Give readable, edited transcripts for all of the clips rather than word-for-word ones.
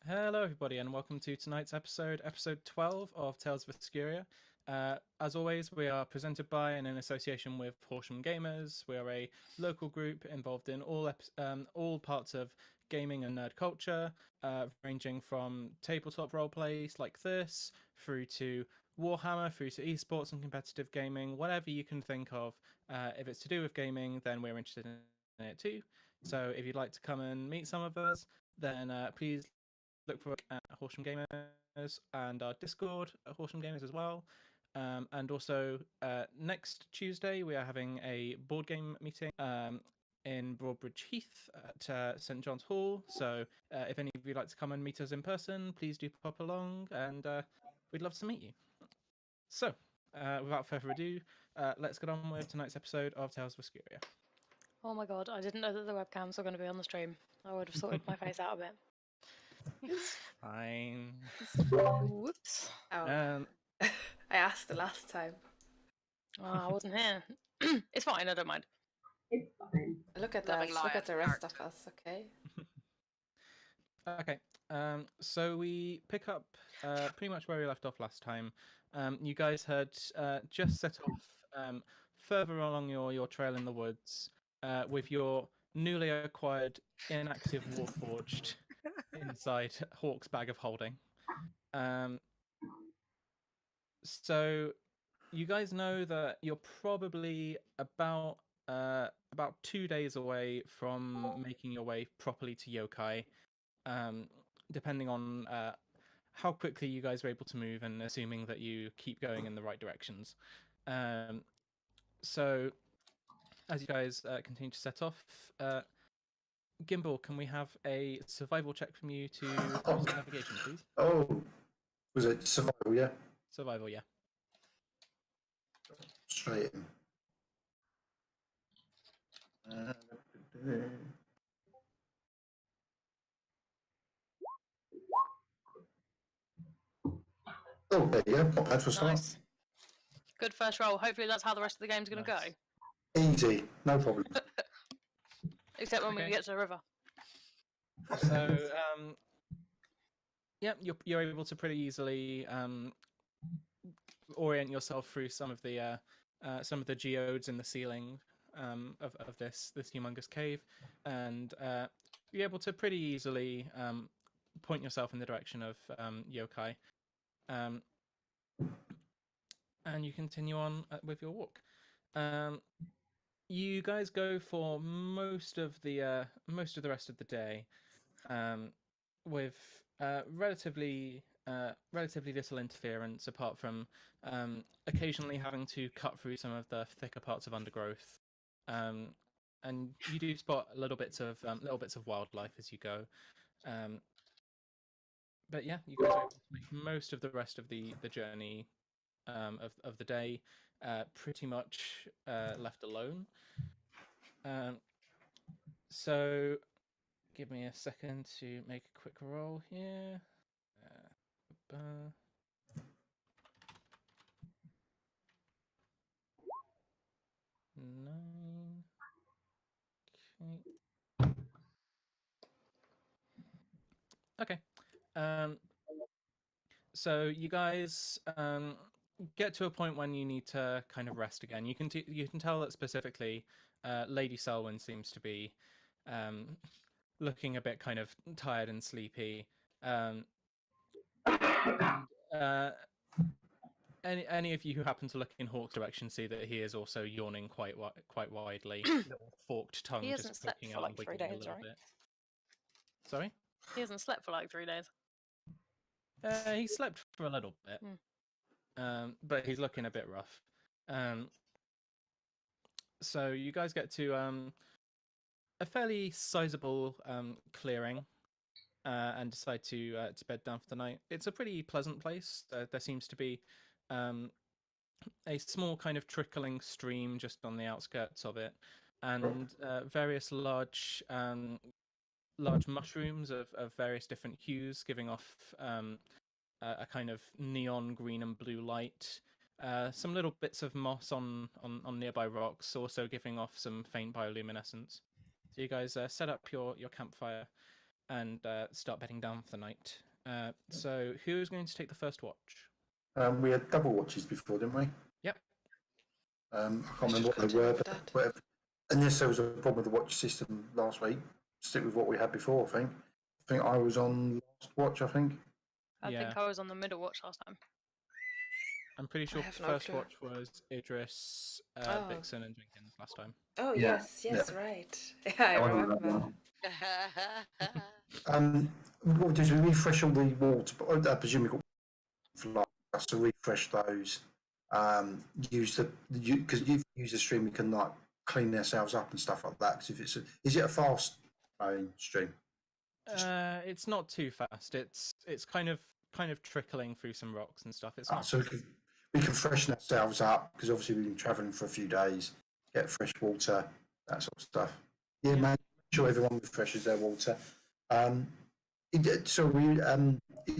Hello, everybody, and welcome to tonight's episode 12 of Tales of Escuria. As always, we are presented by and in association with Horsham Gamers. We are a local group involved in all parts of gaming and nerd culture, ranging from tabletop roleplays like this, through to Warhammer, through to esports and competitive gaming, whatever you can think of. If it's to do with gaming, then we're interested in it too. So if you'd like to come and meet some of us, then please look for at Horsham Gamers and our Discord at Horsham Gamers as well. And also next Tuesday we are having a board game meeting in Broadbridge Heath at St John's Hall. So if any of you like to come and meet us in person, please do pop along, and we'd love to meet you. So without further ado, let's get on with tonight's episode of Tales of Escuria. Oh my god, I didn't know that the webcams were going to be on the stream. I would have sorted my face out a bit. It's fine. Whoops. Oh. I asked the last time. Oh, I wasn't here. It's fine, I don't mind. It's fine. Look at us. Look at the rest of us, okay? Okay, so we pick up pretty much where we left off last time. You guys had just set off further along your trail in the woods with your newly acquired inactive Warforged inside Hawk's bag of holding. So you guys know that you're probably about 2 days away from making your way properly to Yokai, depending on how quickly you guys are able to move and assuming that you keep going in the right directions. So as you guys continue to set off, Gimbal, can we have a survival check from you to navigation, please? Oh, was it survival? Yeah. Survival, yeah. Straight in. Oh, there you go. Not bad for start. Nice. Good first roll. Hopefully that's how the rest of the game's going to Nice. go. Easy, no problem. Except when Okay. we get to the river. So, yeah, you're able to pretty easily orient yourself through some of the geodes in the ceiling of this humongous cave, and you're able to pretty easily point yourself in the direction of Yokai, and you continue on with your walk. You guys go for most of the rest of the day with relatively little interference, apart from occasionally having to cut through some of the thicker parts of undergrowth, and you do spot little bits of wildlife as you go. But yeah, you guys are able to make most of the rest of the journey of the day pretty much left alone. So give me a second to make a quick roll here. 9. Okay. So you guys get to a point when you need to kind of rest again. You can tell that specifically Lady Selwyn seems to be looking a bit kind of tired and sleepy. Any of you who happen to look in Hawk's direction see that he is also yawning quite widely, little forked tongue He hasn't just slept poking for out like and 3 wiggling a days, little right? bit. Sorry? He hasn't slept for like 3 days. He slept for a little bit, but he's looking a bit rough. So you guys get to a fairly sizable clearing and decide to bed down for the night. It's a pretty pleasant place. There seems to be a small kind of trickling stream just on the outskirts of it, and various large mushrooms of various different hues, giving off a kind of neon green and blue light. Some little bits of moss on nearby rocks, also giving off some faint bioluminescence. So you guys set up your campfire and start bedding down for the night. So who is going to take the first watch? We had double watches before, didn't we? Yep. I can't We remember should what they were, continue with but that. whatever. Unless there was a problem with the watch system last week, stick with what we had before. I think I was on last watch. I think. I Yeah. think I was on the middle watch last time. I'm pretty sure have no first clue. watch was Idris, Oh. Vixen, and Jenkins last time. Oh Yeah, yes, yeah. right. Yeah, I remember. What did we refresh all the water? I presume we got for us to refresh those. Use because you've used the stream, we can like clean ourselves up and stuff like that. Because if is it a fast stream? It's not too fast. It's kind of trickling through some rocks and stuff. It's not. So we can freshen ourselves up because obviously we've been travelling for a few days, get fresh water, that sort of stuff. Yeah, Yeah. man. Sure, everyone refreshes their water. So is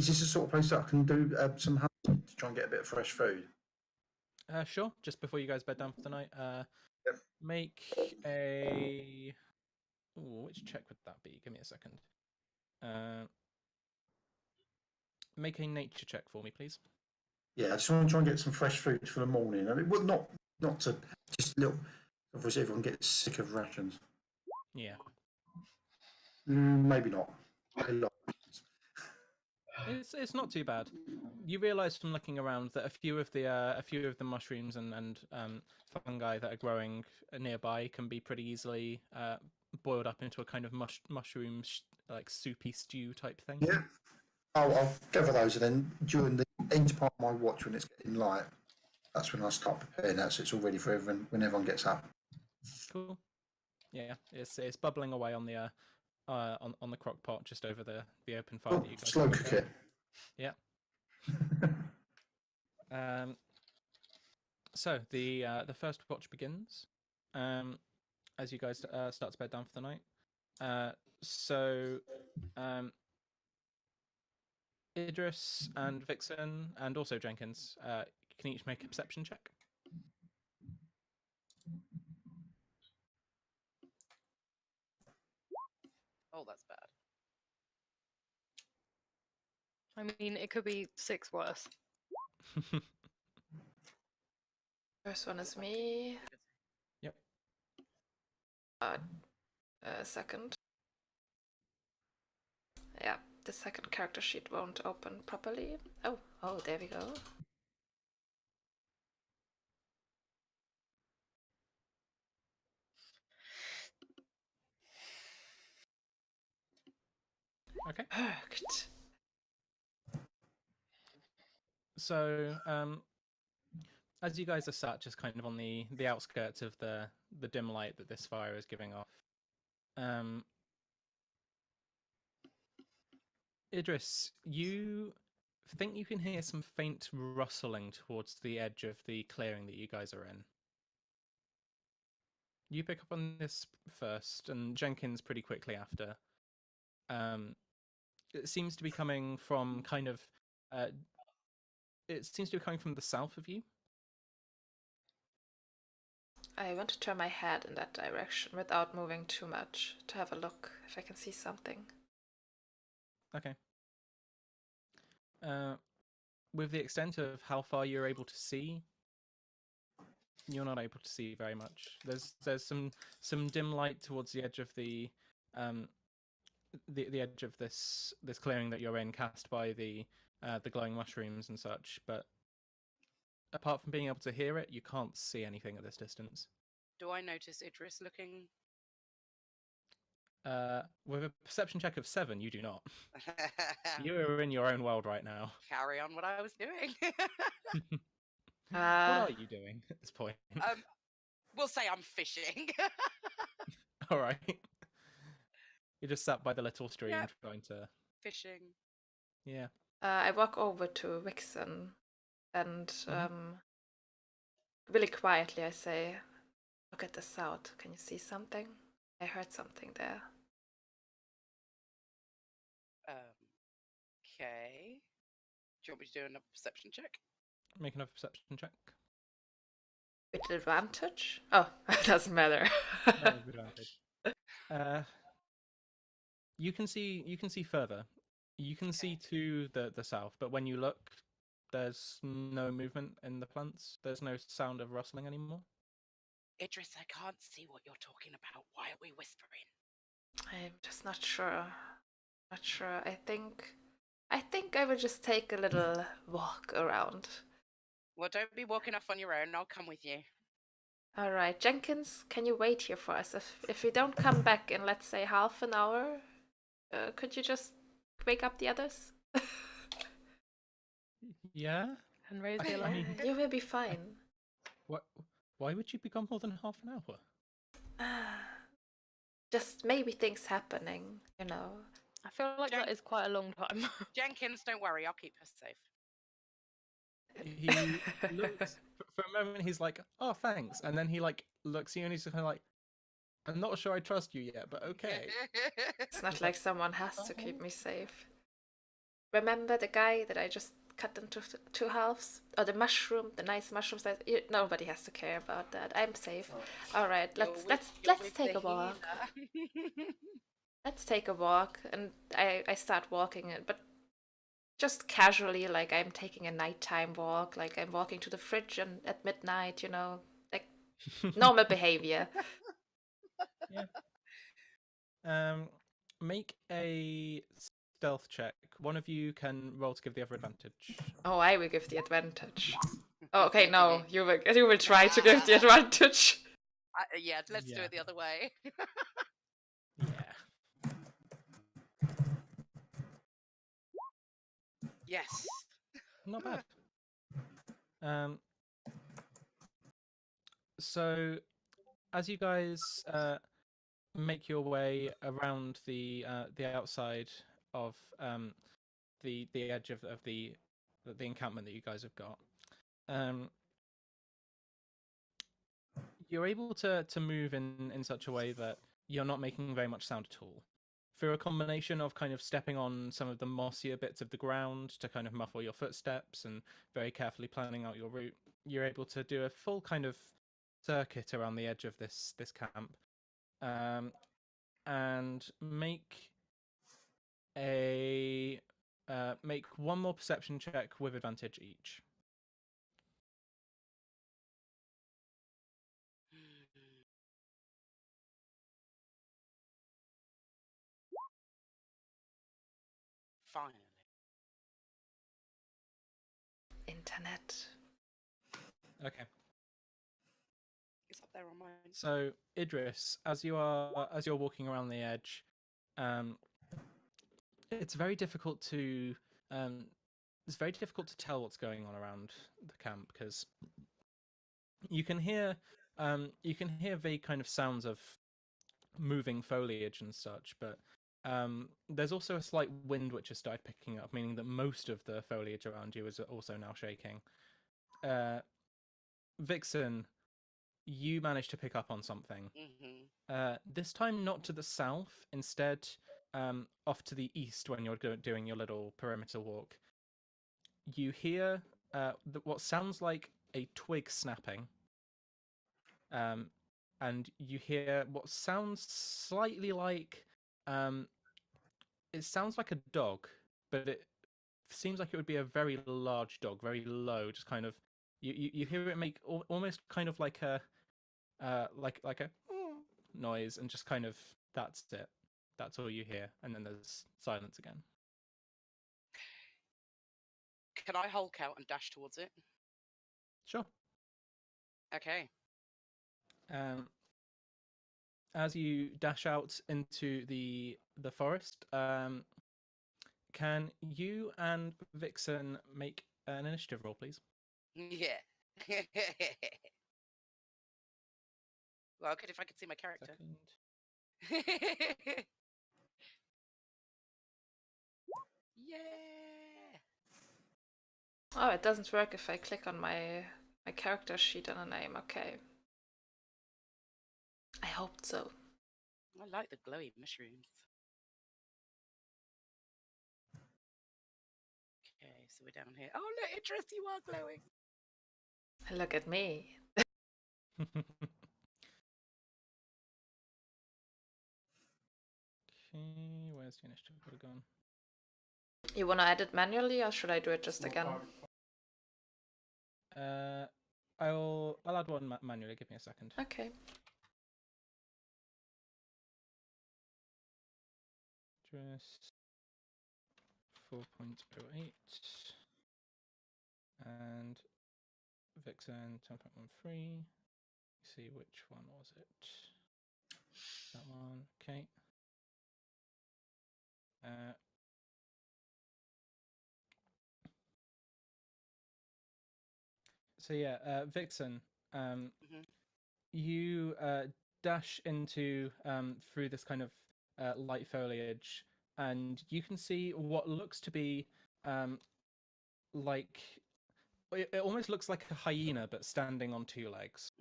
this the sort of place that I can do some hunting to try and get a bit of fresh food? Sure. Just before you guys bed down for the night, Yep. make a. Ooh, which check would that be? Give me a second. Make a nature check for me, please. Yeah, I just want to try and get some fresh food for the morning. I mean, well, not to just little. Obviously, everyone gets sick of rations. Yeah. Maybe not. A lot. It's not too bad. You realise from looking around that a few of the mushrooms and fungi that are growing nearby can be pretty easily boiled up into a kind of mushroom like soupy stew type thing. Yeah. I'll gather those, and then during the end part of my watch, when it's getting light, that's when I start preparing that, so it's all ready for everyone when everyone gets up. Cool. Yeah, it's bubbling away on the on the crock pot just over the open fire that you guys Slow have cook going. it. Yeah. So the first watch begins as you guys start to bed down for the night. So Idris and Vixen and also Jenkins can each make a perception check. Oh, that's bad. I mean, it could be 6 worse. First one is me. Yep. Second. Yeah, the second character sheet won't open properly. Oh, there we go. Okay. Perfect. So as you guys are sat just kind of on the outskirts of the dim light that this fire is giving off, Idris, you think you can hear some faint rustling towards the edge of the clearing that you guys are in. You pick up on this first, and Jenkins pretty quickly after. It seems to be coming from kind of. It seems to be coming from the south of you. I want to turn my head in that direction without moving too much to have a look if I can see something. Okay. With the extent of how far you're able to see, you're not able to see very much. There's some dim light towards the edge of the edge of this clearing that you're in, cast by the glowing mushrooms and such. But apart from being able to hear it, you can't see anything at this distance. Do I notice Idris looking? With a perception check of 7, you do not. You are in your own world right now. Carry on what I was doing. What are you doing at this point? We'll say I'm fishing. All right. You just sat by the little stream Yep. trying to. Fishing. Yeah. I walk over to Vixen and really quietly I say, "Look at the south. Can you see something? I heard something there." Okay. Do you want me to do another perception check? Make another perception check. With advantage? Oh, it doesn't matter. That was advantage. You can see further. You can see to the south, but when you look, there's no movement in the plants. There's no sound of rustling anymore. Idris, I can't see what you're talking about. Why are we whispering? I'm just not sure. Not sure. I think I would just take a little walk around. Well, don't be walking off on your own. I'll come with you. All right, Jenkins, can you wait here for us? If we don't come back in, let's say, half an hour, could you just wake up the others? Yeah. And raise the I alarm. mean, You will be fine. what? Why would you be gone more than half an hour? Just maybe things happening, you know. I feel like that is quite a long time. Jenkins, don't worry. I'll keep her safe. He looks for a moment. He's like, "Oh, thanks," and then he like looks at you and he's kind of like, "I'm not sure I trust you yet, but okay." It's not like someone has to keep me safe. Remember the guy that I just cut into two halves? Or the mushroom, the nice mushroom size? Nobody has to care about that. I'm safe. All right, let's take a walk. Let's take a walk, and I start walking it, but just casually, like I'm taking a nighttime walk, like I'm walking to the fridge and at midnight, you know, like normal behavior. Make a stealth check. One of you can roll to give the other advantage. Oh, I will give the advantage. Oh, okay, no, you will try to give the advantage. Yeah, let's do it the other way. Yeah. Yes. Not bad. So as you guys make your way around the outside of the edge of the encampment that you guys have got, you're able to move in such a way that you're not making very much sound at all. Through a combination of kind of stepping on some of the mossier bits of the ground to kind of muffle your footsteps and very carefully planning out your route, you're able to do a full kind of circuit around the edge of this camp, and make one more perception check with advantage each. Finally. Internet. Okay. It's up there on mine. So Idris, as you're walking around the edge, it's very difficult to tell what's going on around the camp because you can hear vague kind of sounds of moving foliage and such, but there's also a slight wind which has started picking up, meaning that most of the foliage around you is also now shaking. Vixen, you managed to pick up on something. This time not to the south, instead off to the east when you're doing your little perimeter walk. You hear what sounds like a twig snapping, and you hear what sounds slightly like it sounds like a dog, but it seems like it would be a very large dog, very low, just kind of you hear it make almost kind of like a like a noise, and just kind of that's it. That's all you hear, and then there's silence again. Can I Hulk out and dash towards it? Sure. Okay. As you dash out into the forest, can you and Vixen make an initiative roll, please? Yeah. Well, good if I could see my character. Yeah. Oh, it doesn't work if I click on my character sheet on a name. Okay. I hoped so. I like the glowy mushrooms. Okay, so we're down here. Oh, look, Idris, you are glowing. Look at me. Okay, where Where's the initiative order gone? You want to add it manually, or should I do it just again? I'll add one manually. Give me a second. Okay. Just 4.08 and Vixen 10.13. See which one was it? That one. Okay. So yeah, Vixen, you dash into through this kind of light foliage, and you can see what looks to be like it almost looks like a hyena, but standing on two legs.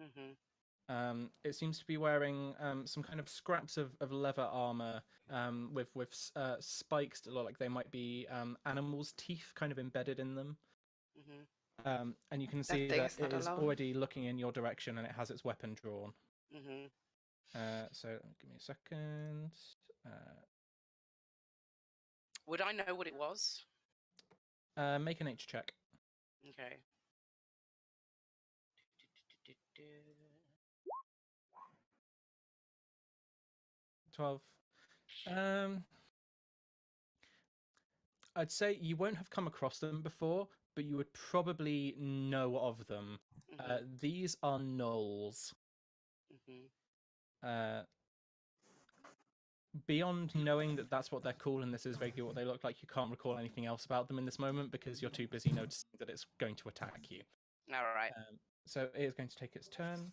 It seems to be wearing some kind of scraps of leather armor with spikes that look like they might be animals' teeth kind of embedded in them. And you can see thing that is not it is alone. already looking in your direction, and it has its weapon drawn. So give me a second. Would I know what it was? Make an H check. Okay. 12. I'd say you won't have come across them before, but you would probably know of them. These are gnolls. Beyond knowing that that's what they're called and this is vaguely what they look like, you can't recall anything else about them in this moment because you're too busy noticing that it's going to attack you. All right. So it is going to take its turn.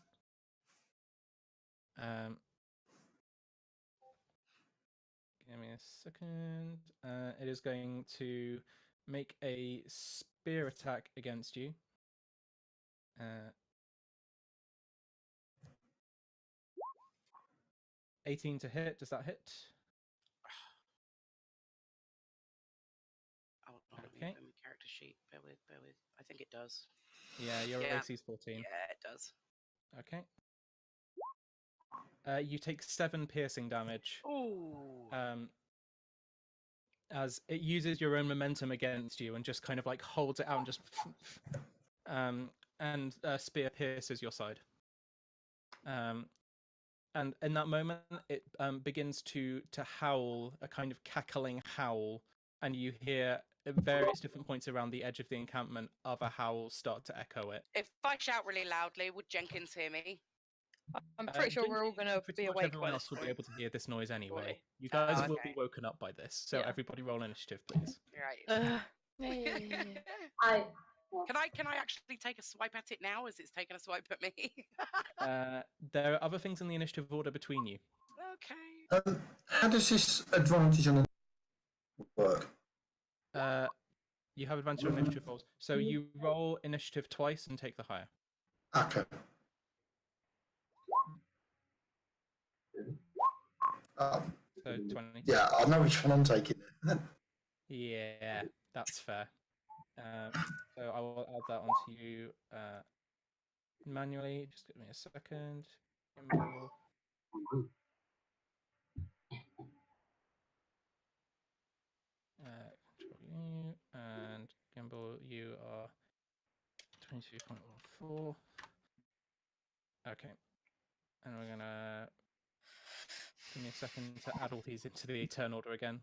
Give me a second. It is going to make a spear attack against you. 18 to hit. Does that hit? Oh, let me Okay. open my character sheet. Bear with. I think it does. Yeah, your Yeah. AC is 14. Yeah, it does. Okay. You take 7 piercing damage. Ooh. As it uses your own momentum against you and just kind of like holds it out and just and spear pierces your side. And in that moment, it begins to howl, a kind of cackling howl, and you hear at various different points around the edge of the encampment other howls start to echo it. If I shout really loudly, would Jenkins hear me? I'm pretty sure we're all going to pretty be much awake everyone by else this will be point. able to hear this noise anyway. Surely. You guys will be Okay. woken up by this, so Yeah. everybody roll initiative, please. Right. I Can I actually take a swipe at it now as it's taken a swipe at me? There are other things in the initiative order between you. Okay. How does this advantage on work? You have advantage on initiative rolls, so you roll initiative twice and take the higher. Okay. So 20. Yeah, I know which one I'm taking. Yeah, that's fair. So I will add that onto you manually. Just give me a second. Gimbal. Control you and Gimbal. You are 22.14. Okay, and we're gonna give me a second to add all these into the turn order again.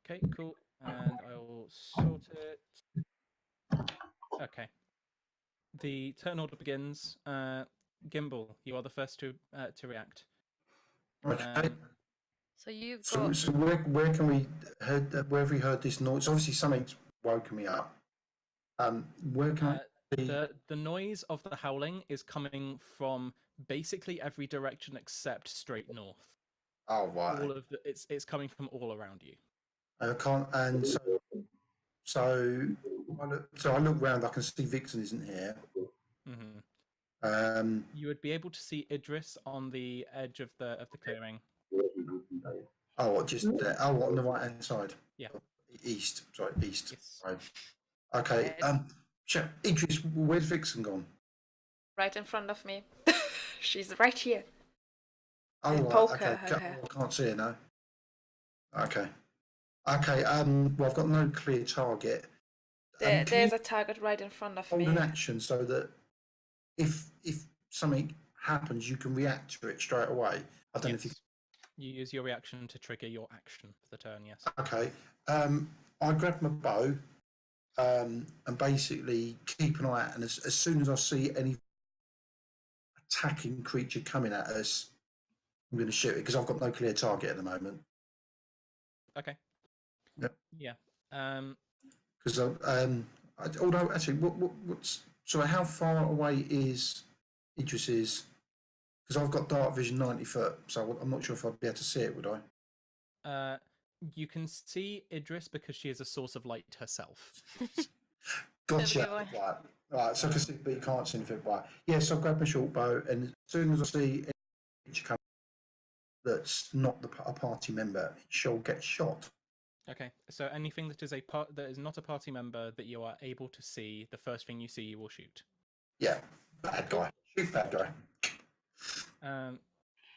Okay, cool. And I will sort it. Okay. The turn order begins. Gimbal, you are the first to react. Okay. So you've So, got. so where can we where have we heard this noise? Obviously something's woken me up. Where can I see? The noise of the howling is coming from basically every direction except straight north. Oh right. All of it's coming from all around you. I can't. And so I look round. I can see Vixen isn't here. You would be able to see Idris on the edge of the clearing. Oh, what, just what, on the right hand side? Yeah. East. Sorry, east. Yes. Right. Okay. Idris, where's Vixen gone? Right in front of me. She's right here. Oh, right. Poker. Okay. I can't see her now. Okay. Okay. Well, I've got no clear target. There's a target right in front of Hold me. an action so that if something happens, you can react to it straight away. I don't know if you. You use your reaction to trigger your action for the turn. Yes. Okay. I grab my bow, and basically keep an eye out. And as soon as I see any attacking creature coming at us, I'm going to shoot it because I've got no clear target at the moment. Okay. Yep. Yeah. Because although actually, what's so how far away is Idris's? Because I've got dark vision 90 foot, so I'm not sure if I'd be able to see it. Would I? You can see Idris because she is a source of light herself. Gotcha. Right. So I can see, but you can't see anything. Right. Yes, I'll grab my short bow, and as soon as I see any creature come that's not a party member, it shall get shot. Okay, so anything that is that is not a party member that you are able to see, the first thing you see, you will shoot. Yeah, bad guy. Shoot bad guy.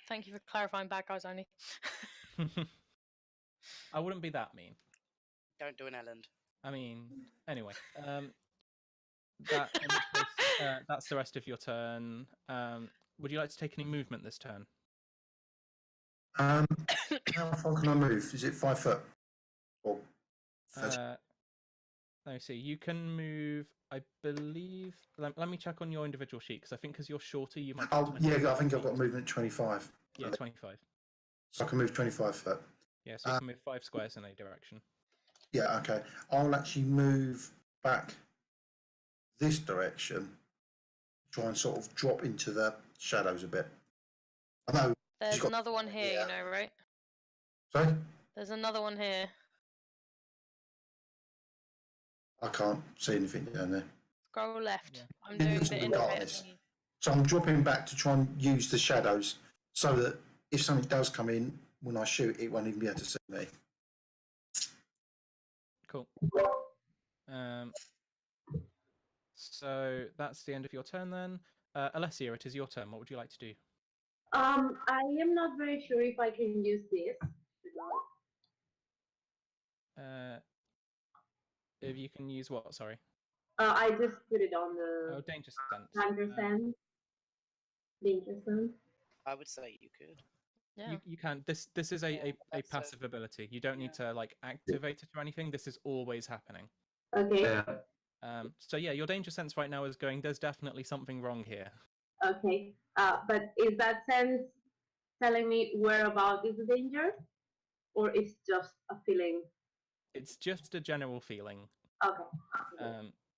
Thank you for clarifying. Bad guys only. I wouldn't be that mean. Don't do an Elland. I mean, anyway, that's the rest of your turn. Would you like to take any movement this turn? How far can I move? Is it 5 foot? Or Let me see. You can move, I believe. Let me check on your individual sheet because I think because you're shorter, you might. Oh, yeah, I think I've got movement 25. Yeah, 25. So I can move 25 foot. Yeah, so you can move 5 squares in a direction. Yeah, okay. I'll actually move back this direction, try and sort of drop into the shadows a bit. I know. There's another one here, you know, right? Sorry? There's another one here. I can't see anything down there. Scroll left. Yeah. I'm It doing looks the like infrared darkness. thingy. So I'm dropping back to try and use the shadows so that if something does come in when I shoot, it won't even be able to see me. Cool. So that's the end of your turn then. Alessia, it is your turn. What would you like to do? I am not very sure if I can use this. If you can use what? Sorry. I just put it on Oh, the danger sense. Danger sense. I would say you could. Yeah. You can. This is a that's passive ability. You don't need to like activate it or anything. This is always happening. Okay. So yeah, your danger sense right now is going. There's definitely something wrong here. Okay. But is that sense telling me whereabout is the danger, or it's just a feeling? It's just a general feeling. Okay.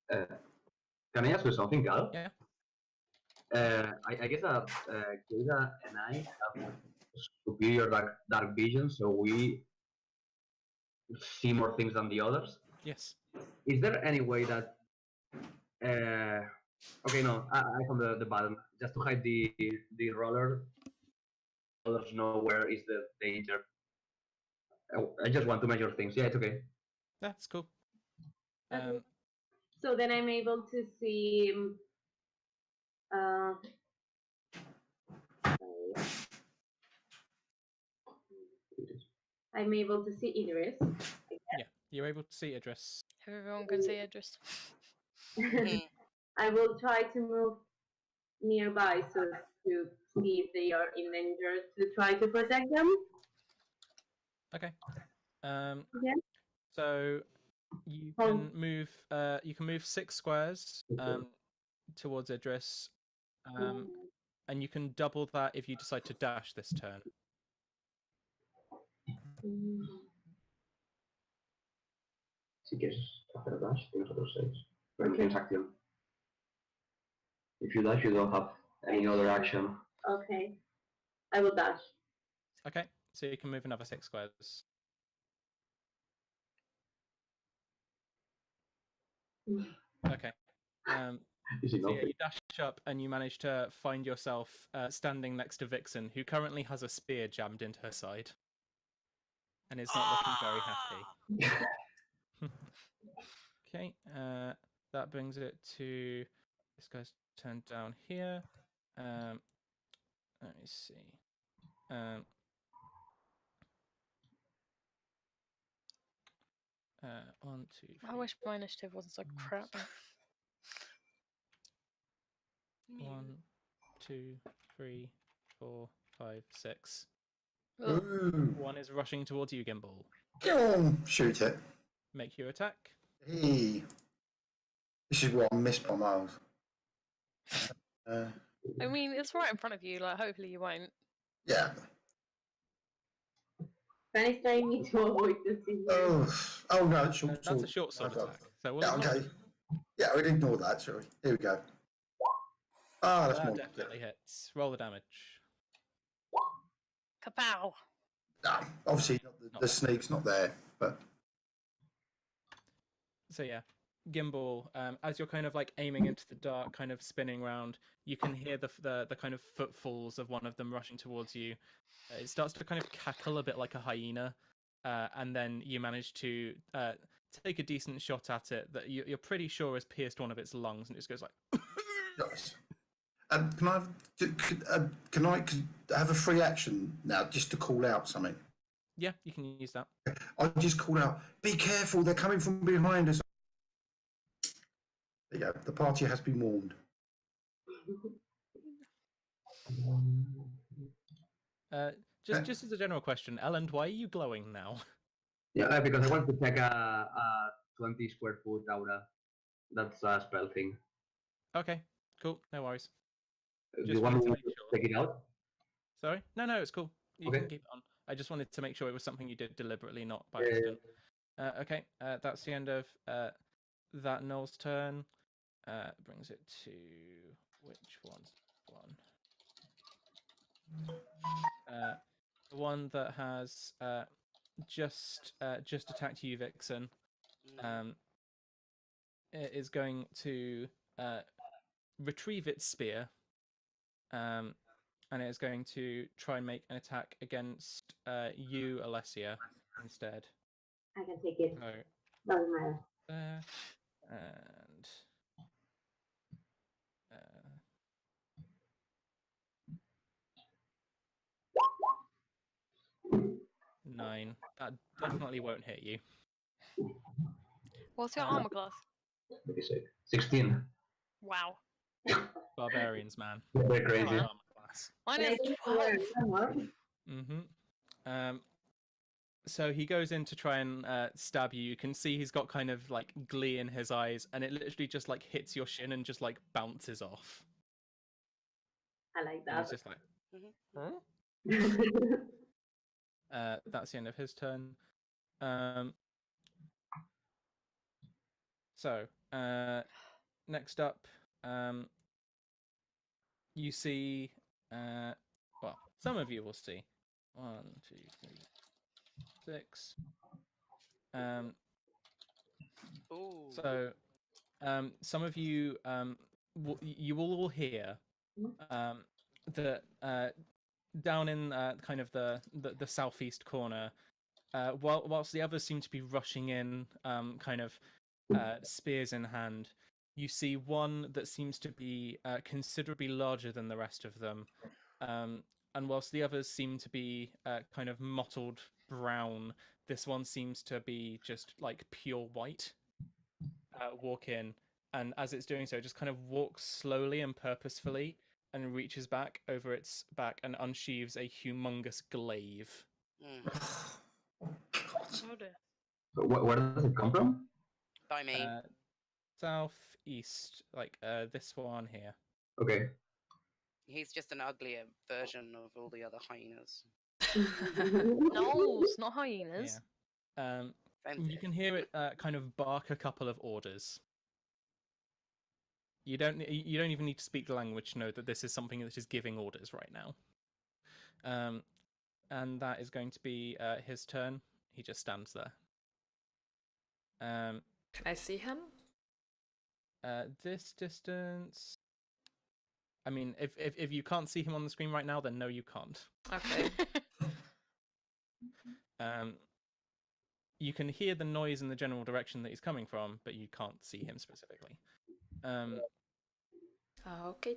Can I ask you something, Gal? Yeah. I guess that Keita and I have superior dark vision, so we see more things than the others. Yes. Is there any way that? Okay, no, I found the button just to hide the roller. Others know where is the danger. I just want to measure things. Yeah, it's okay. That's cool. Okay. So then I'm able to see. I'm able to see Idris. Yeah, you're able to see Idris. Everyone can see Idris. I will try to move nearby so to see if they are in danger to try to protect them. Okay. Yeah. So you can move. You can move 6 squares towards Idris, and you can double that if you decide to dash this turn. Si quieres hacer dash, tienes otros 6. Pero no tienes acción. If you dash, you don't have any other action. Okay. I will dash. Okay, so you can move another 6 squares. Okay. So yeah, you dash up and you manage to find yourself standing next to Vixen, who currently has a spear jammed into her side. and is not looking very happy. Okay, that brings it to this guy's turned down here. Let me see. 1, 2, 3. I wish my initiative wasn't so crap. 1, 2, 3, 4, 5, 6. Ugh. Ooh. One is rushing towards you, Gimbal. Go on, shoot it. Make your attack. Hey. This is what I missed by miles. I mean, it's right in front of you. Like, hopefully you won't. Yeah. Then it's trying me to avoid the scissors. Oh no, short That's a sword. short sword Okay. attack. So we'll Yeah, ignore okay. it. Yeah, we'd ignore that, sorry. Here we go. Ah, that's That more. definitely hits. Roll the damage. Kapow! Obviously, the snake's not there, but So yeah, Gimbal, as you're kind of like aiming into the dark, kind of spinning around, you can hear the kind of footfalls of one of them rushing towards you. It starts to kind of cackle a bit like a hyena, and then you manage to take a decent shot at it that you're pretty sure has pierced one of its lungs, and it just goes like. nice. Can I have a free action now, just to call out something? Yeah, you can use that. I just call out, "Be careful! They're coming from behind us." There you go. The party has been warned. Just as a general question, Ellen, why are you glowing now? Yeah, because I want to take a 20 square foot aura. That's a spell thing. Okay, cool, no worries. Do Just you want wanted me to to make sure. take it out? Sorry? No, it's cool. You Okay. can keep it on. I just wanted to make sure it was something you did deliberately, not by accident. Okay, that's the end of that Noel's turn. Brings it to which one's one? The one that has just attacked you, Vixen. It is going to retrieve its spear. And it is going to try and make an attack against you, Alessia, instead. I can take it. So Doesn't matter. there and 9. That definitely won't hit you. What's your armor class? 16. Wow. Barbarians, man. Very High crazy. armor class. Mine is 12. So he goes in to try and stab you. You can see he's got kind of like glee in his eyes, and it literally just like hits your shin and just like bounces off. I like And he's that. just like, that's the end of his turn. So next up, you see, well, some of you will see. 1, 2, 3, 6. Ooh. So, some of you, you will all hear that down in kind of the southeast corner, whilst the others seem to be rushing in, kind of spears in hand, you see one that seems to be considerably larger than the rest of them. And whilst the others seem to be kind of mottled brown, this one seems to be just like pure white. Walk in, and as it's doing so, it just kind of walks slowly and purposefully and reaches back over its back and unsheaves a humongous glaive. Oh, God. Oh dear. Where does it come from? By me. Southeast, like this one here. Okay. He's just an uglier version of all the other hyenas. Gnolls, not hyenas. Yeah. Same You thing. can hear it kind of bark a couple of orders. You don't even need to speak the language to know that this is something that is giving orders right now. And that is going to be his turn. He just stands there. Can I see him? This distance. I mean, if you can't see him on the screen right now, then no, you can't. Okay. you can hear the noise in the general direction that he's coming from, but you can't see him specifically. Okay,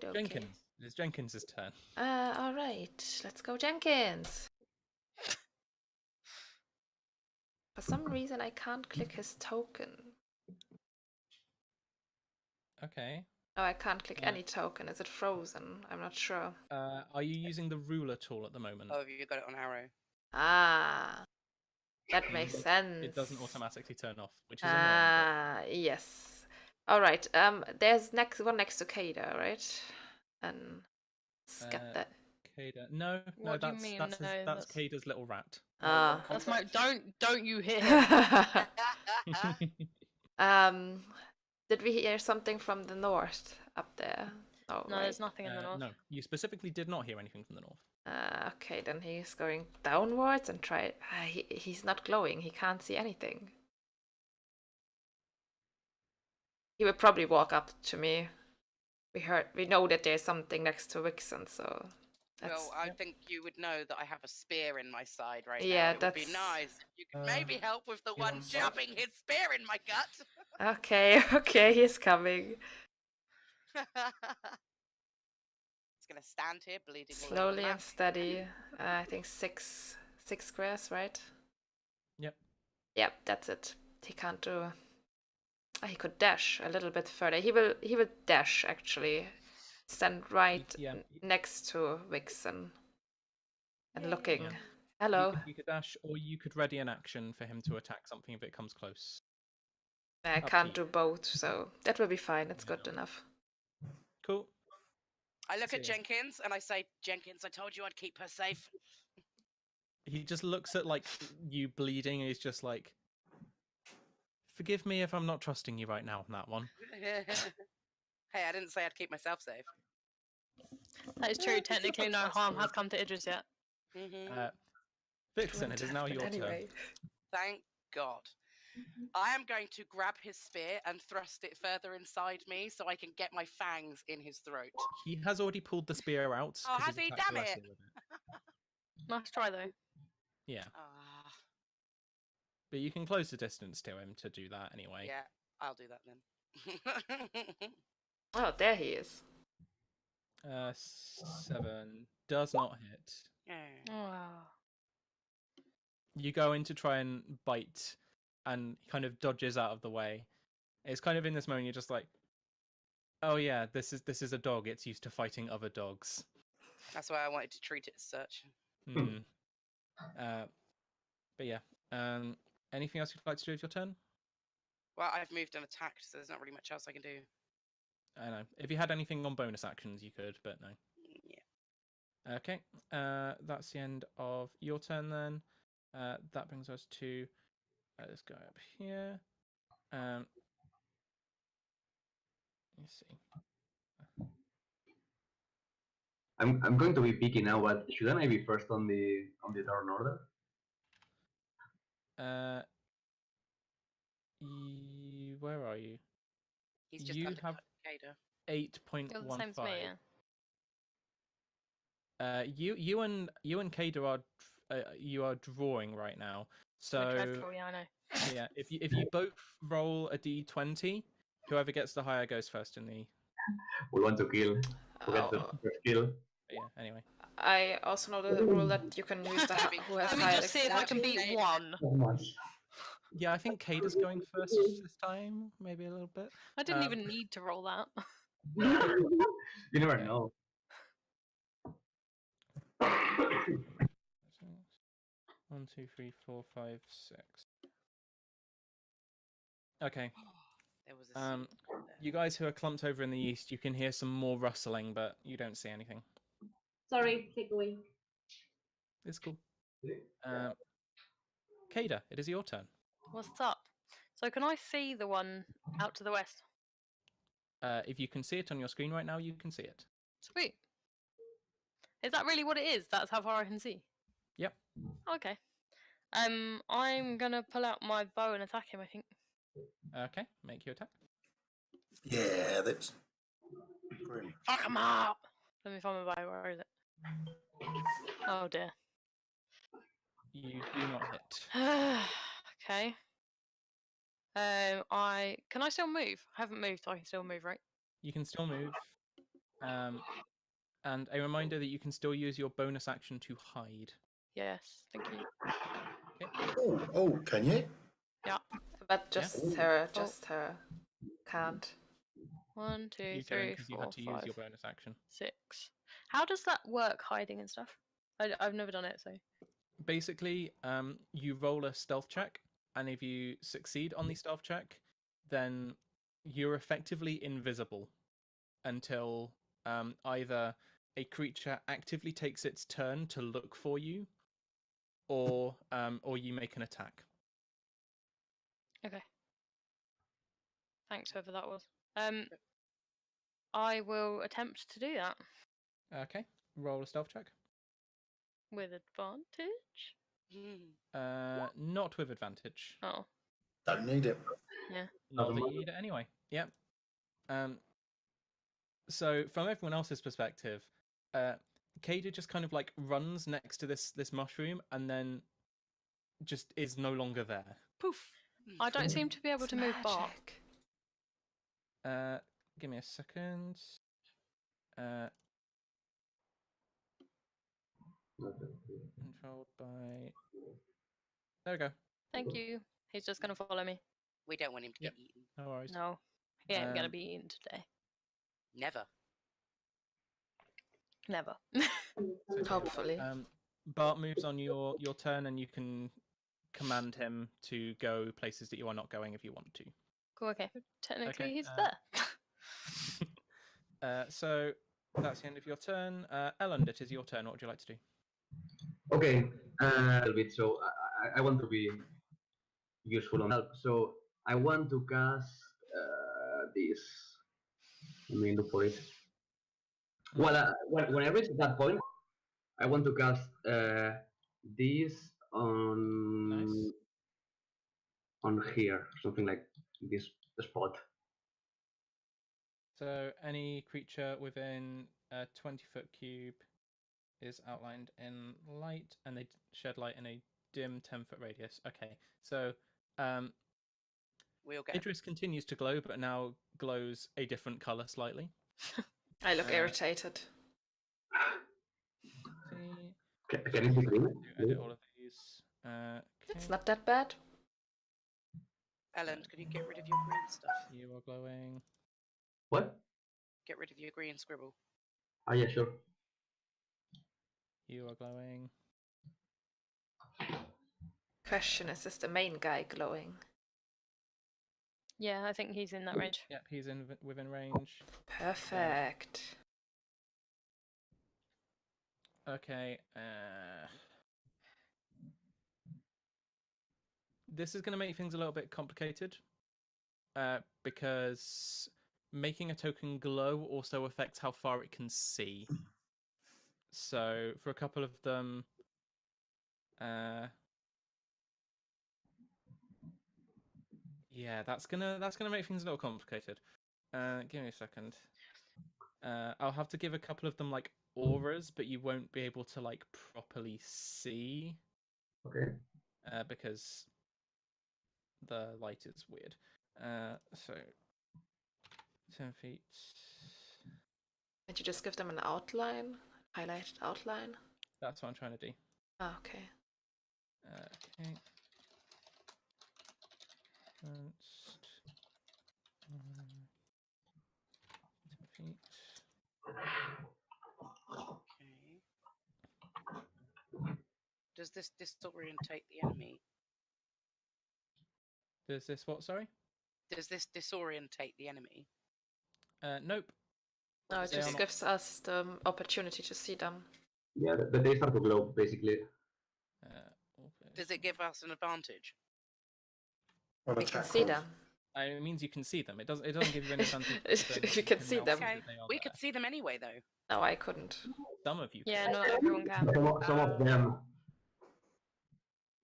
okay. Jenkins. It is Jenkins' turn. All right. Let's go, Jenkins. For some reason, I can't click his token. Okay. Oh, I can't click any token. Is it frozen? I'm not sure. Are you using the ruler tool at the moment? Oh, have you got it on arrow? Ah, that makes sense. It doesn't automatically turn off, which is annoying. Yes. All right. There's one next to Kada, right? And let's get that. Kada. No, What do you that's mean? that's No, that's Kada's little rat. Ah. That's my. Don't you hear him? Did we hear something from the north up there? Oh, No, right. there's nothing in the north. No, you specifically did not hear anything from the north. Okay, then he's going downwards and try. He's not glowing. He can't see anything. He would probably walk up to me. We know that there's something next to Vixen, so. Well, I think you would know that I have a spear in my side right Yeah, now. It would be that's- nice if you could maybe help with the one jabbing his spear in my gut. Okay, he's coming. It's gonna stand here bleeding all over the Slowly and map. steady. I think six squares, right? Yep. Yep, that's it. He can't do. He could dash a little bit further. He will dash actually. Stand right next to Vixen and looking. Yeah. Hello. You could dash, or you could ready an action for him to attack something if it comes close. I Up to can't you. do both, so that will be fine. It's good enough. Cool. I look at See ya. Jenkins and I say, Jenkins, I told you I'd keep her safe. He just looks at like you bleeding, and he's just like, "Forgive me if I'm not trusting you right now on that one." Hey, I didn't say I'd keep myself safe. That is true. Technically, no harm has come to Idris yet. Vixen, it is now your turn. Thank God. I am going to grab his spear and thrust it further inside me so I can get my fangs in his throat. He has already pulled the spear out. Oh, 'cause has he's he? attacked Damn Alessia it! with Nice try though. Yeah, Ah, but you can close the distance to him to do that anyway. yeah, I'll do that then. Oh, there he is. 7 does not hit. Wow. You go in to try and bite, and he kind of dodges out of the way. It's kind of in this moment you're just like, oh yeah, this is a dog. It's used to fighting other dogs. That's why I wanted to treat it as such. Hmm. But yeah. Anything else you'd like to do with your turn? Well, I've moved and attacked, so there's not really much else I can do. I know. If you had anything on bonus actions, you could, but no. Yeah. Okay. That's the end of your turn then. That brings us to. Let's go up here. Let's see. I'm going to be picky now, but shouldn't I be first on the turn order? Where are you? He's just You under have Kada. 8.15. You're the same as me, yeah. You and Kada are you are drawing right now. We're So dreadful, yeah, I know. yeah, if you both roll a d20, whoever gets the higher goes first in the. We want to kill. Forget the Oh, first kill. But yeah. Anyway. I also know the rule that you can use the who has Let me higher just see if I can beat one. Yeah, I think Kada's going first this time. Maybe a little bit. I didn't even need to roll that. You never Okay. know. 1, 2, 3, 4, 5, 6. Okay. There was a seed there. You guys who are clumped over in the east, you can hear some more rustling, but you don't see anything. Sorry, take away. It's cool. Kada, it is your turn. What's up? So can I see the one out to the west? If you can see it on your screen right now, you can see it. Sweet. Is that really what it is? That's how far I can see? Yep. Okay. I'm gonna pull out my bow and attack him, I think. Okay, make your attack. Yeah, that's grim. Fuck him up! Let me find my bow, where is it? Oh dear. You do not hit. Okay. Can I still move? I haven't moved, so I can still move, right? You can still move. And a reminder that you can still use your bonus action to hide. Yes, thank you. Oh, can you? Yeah. But just her, just her. Can't. 1, 2, You 3, because you 4, had to use 5, your bonus action. 6. How does that work, hiding and stuff? I've never done it, so. Basically, you roll a stealth check, and if you succeed on the stealth check, then you're effectively invisible until either a creature actively takes its turn to look for you, or you make an attack. Okay. Thanks, whoever that was. I will attempt to do that Okay, roll a stealth check. with advantage. Not with advantage. Oh, Don't need it. yeah. Not that Doesn't you need it anyway. Yep. So from everyone else's perspective, Kada just kind of like runs next to this mushroom and then just is no longer there. Poof. I don't seem to be able It's to move Bart. magic. Give me a second. Controlled by. There we go. Thank you. He's just gonna follow me. We don't want him to Yep. get eaten. No worries. No, he ain't gonna Um, be eaten today. Never. Never. So, Hopefully. Bart moves on your turn, and you can command him to go places that you are not going if you want to. Cool. Okay. Technically, Okay, he's there. So that's the end of your turn. Elland, it is your turn. What would you like to do? Okay, a little bit. So I want to be useful on help. So I want to cast this. Let me look for it. Well, when I reach that point, I want to cast this Nice. on here, something like this spot. So any creature within a 20-foot cube is outlined in light, and they shed light in a dim 10-foot radius. Okay, so We all get. Idris continues to glow, but now glows a different color slightly. I look irritated. See, Can it be green? edit all of these. It's Okay, not that bad. Ellen, can you get rid of your green stuff? you are glowing. What? Get rid of your green scribble. Ah, yeah, sure. You are glowing. Question, is this the main guy glowing? Yeah, I think he's in that range. Yep, he's within range. Perfect. Okay. This is going to make things a little bit complicated, because making a token glow also affects how far it can see. So for a couple of them, yeah, that's gonna make things a little complicated. Give me a second. I'll have to give a couple of them like auras, but you won't be able to like properly see. Okay. Because the light is weird. So 10 feet. Can't you just give them an outline? Highlighted outline? That's what I'm trying to do. Oh, okay. Okay. First, 10 feet. Okay. Does this disorientate the enemy? Does this what? Sorry. Does this disorientate the enemy? Nope. No, it They are just not. gives us the opportunity to see them. Yeah, but they start to glow, basically. Does it give us an advantage? On We can attack see rolls. them. It means you can see them. It doesn't give you any advantage. If you can see now them. that Okay, they are we there. could see them anyway, though. No, I couldn't. Some of you. Yeah, can. not everyone can. Some of them.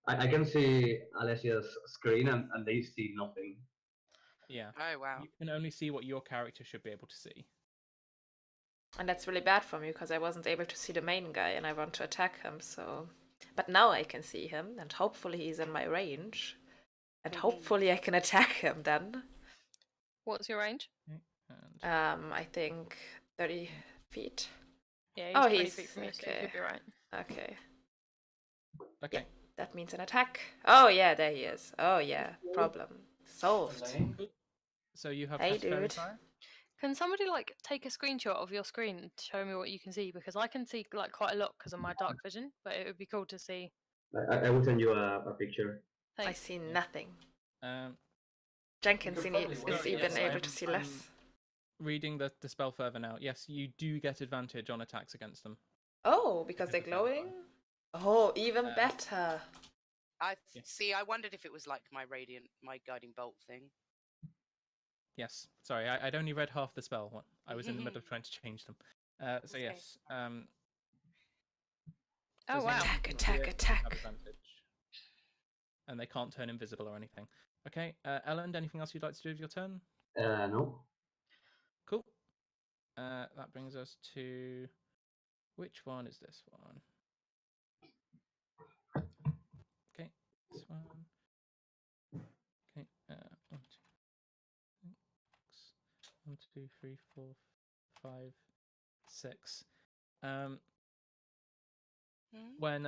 I can see Alessia's screen and they see nothing. Yeah. Oh wow. You can only see what your character should be able to see. And that's really bad for me because I wasn't able to see the main guy and I want to attack him, so. But now I can see him and hopefully he's in my range. And Mhm. hopefully I can attack him then. What's your range? And I think 30 feet. Yeah, he's Oh, 20 he's feet from you, so you okay. could be right. Okay. okay. That means an attack. Oh yeah, there he is. Oh yeah, problem solved. Cool. So you have Hey, Pest Fairy dude. Fire. Can somebody like take a screenshot of your screen and show me what you can see? Because I can see like quite a lot because of my dark vision, but it would be cool to see. I will send you a picture. I Thanks. see nothing. Um, Jenkins could probably is work even yes, able to see I'm less. reading the spell further now. Yes, you do get advantage on attacks against them. Oh, because they're Because of fairy glowing? Oh, even Uh, better. Yeah. See. I wondered if it was like my guiding bolt thing. Yes. Sorry, I'd only read half the spell. I was in the middle of trying to change them. So Okay. yes. Oh, does wow. anyone Attack, else attack, here attack. have advantage? And they can't turn invisible or anything. Okay, Ellen, anything else you'd like to do with your turn? No. Cool. That brings us to which one is this one? Okay, this one. Okay, 1, 2, 3, 4, 5, 6. When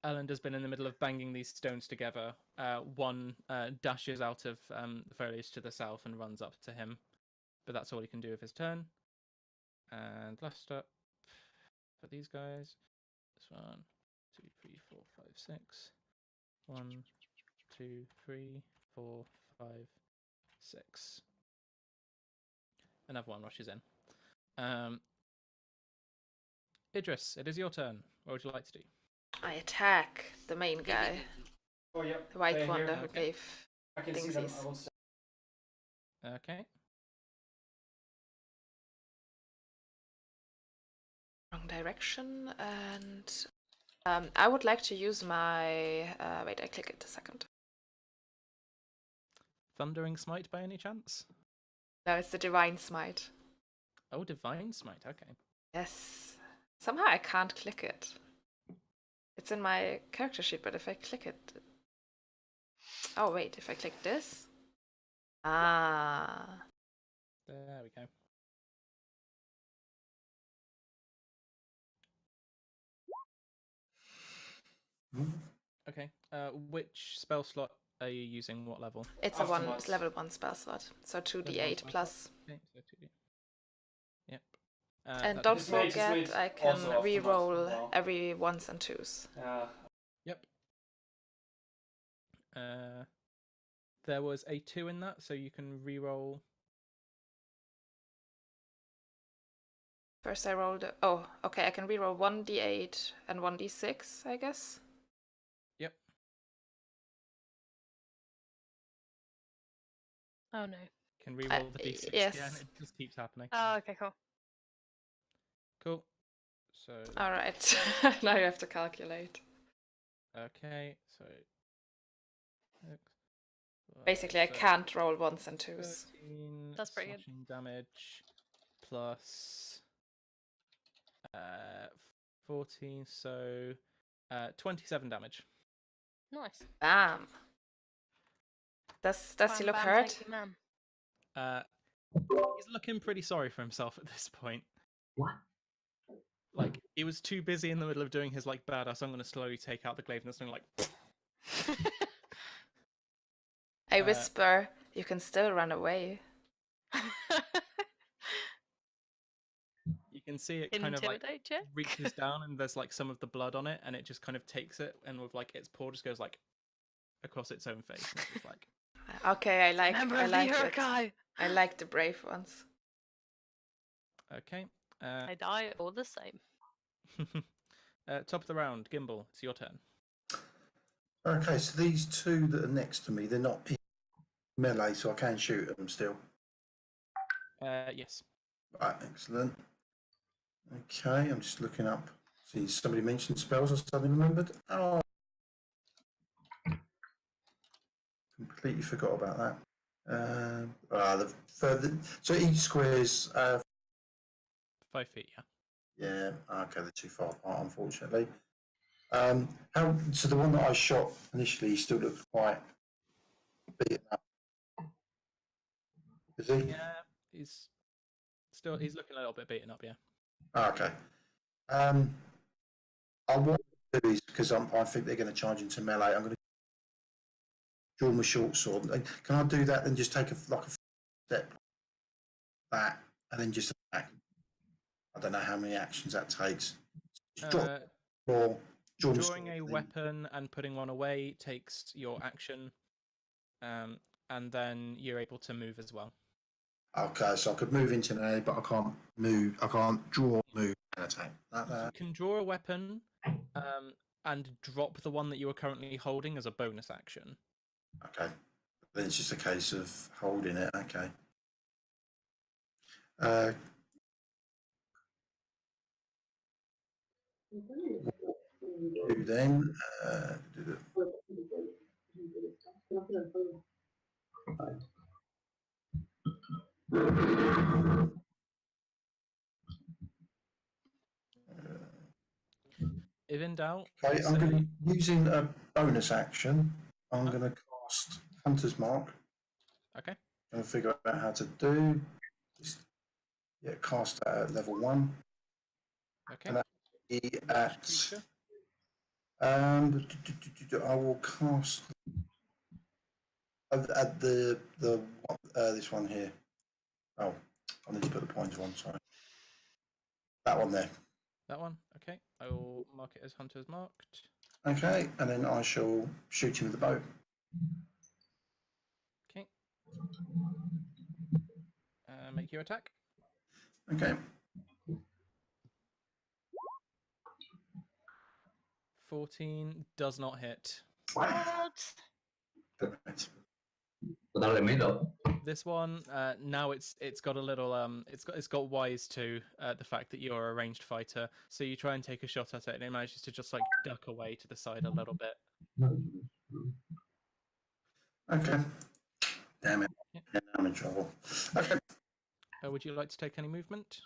Ellen has been in the middle of banging these stones together, one dashes out of the foliage to the south and runs up to him. But that's all he can do with his turn. And last up for these guys. This 1, 2, 3, 4, 5, 6. 1, 2, 3, 4, 5, 6. Another one rushes in. Idris, it is your turn. What would you like to do? I attack the main guy, Oh, yeah. the white They're wonder here. who Okay. gave I can see things them. he's- I want to Okay. wrong direction, and I would like to use my. Wait, I click it a second. Thundering Smite by any chance? No, it's the divine smite. Oh, Divine Smite. Okay. Yes. Somehow I can't click it. It's in my character sheet, but if I click it. Oh, wait, if I click this. Ah. There we go. Okay. Which spell slot are you using? What level? It's a Aftermath. level 1 spell slot. So Level 1 2d8 spell plus. slot? Okay, so 2D. Yep. And That's don't It's it. made- forget, I can also aftermath re-roll as well. every 1s and 2s. Yep. There was a 2 in that, so you can re-roll. First I rolled. Oh, okay, I can re-roll 1d8 and 1d6, I guess. Yep. Oh no. Can re-roll the d6 again. yes. It just keeps happening. Oh, okay, cool. Cool. So Alright, now you have to calculate. okay, so Basically, I so can't roll 1s and 2s. 13 That's pretty good. slashing damage plus 14, so 27 damage. Nice. Bam. Does he Bam, look bam, hurt? thank you, ma'am. He's looking pretty sorry for himself at this point. What? Like he was too busy in the middle of doing his like badass. I'm going to slowly take out the glaive, and it's like I whisper, you can still run away. you can see it kind of like Intimidate check? reaches down, and there's like some of the blood on it, and it just kind of takes it, and with like its paw just goes like across its own face. And it's just like Okay, I like Member I of like the it. Urukai. I like the brave ones. okay. I die all the same. Top of the round, Gimbal. It's your turn. Okay, so these two that are next to me, they're not in melee, so I can shoot them still. Yes. Right, excellent. Okay, I'm just looking up. See, somebody mentioned spells I suddenly remembered. Oh, completely forgot about that. The further, so each square's 5 feet. Yeah. yeah, okay, they're too far apart, unfortunately. So the one that I shot initially still looks quite beaten up. Is he? Yeah, he's looking a little bit beaten up. Yeah. Oh, okay. I want to do is because I think they're going to charge into melee. I'm going to draw my short sword. Can I do that and just take a step that and then just attack? I don't know how many actions that takes. Just draw, draw my Drawing sword, a then- weapon and putting one away takes your action, and then you're able to move as well. Okay, so I could move into an area, but I can't move. I can't draw, move, and attack. You can draw a weapon, and drop the one that you are currently holding as a bonus action. Okay, then it's just a case of holding it. Okay. Do then. If in doubt, Okay, I'm say- going to using a bonus action. I'm going to cast Hunter's Mark. Okay. I'm going to figure out how to do. Just, yeah, cast that at level 1. Okay. And that will be Which at. creature? I will cast at the this one here. Oh, I need to put the pointer on. Sorry, that one there. That one. Okay. I will mark it as Hunter's marked. Okay, and then I shall shoot him with the bow. Okay. Make your attack. Okay. 14 does not hit. What? Perfect. But are they made of? This one, now it's got a little it's got wise to the fact that you're a ranged fighter. So you try and take a shot at it, and it manages to just like duck away to the side a little bit. Okay. Damn it. Yeah. Yeah, I'm in trouble. Okay. Would you like to take any movement?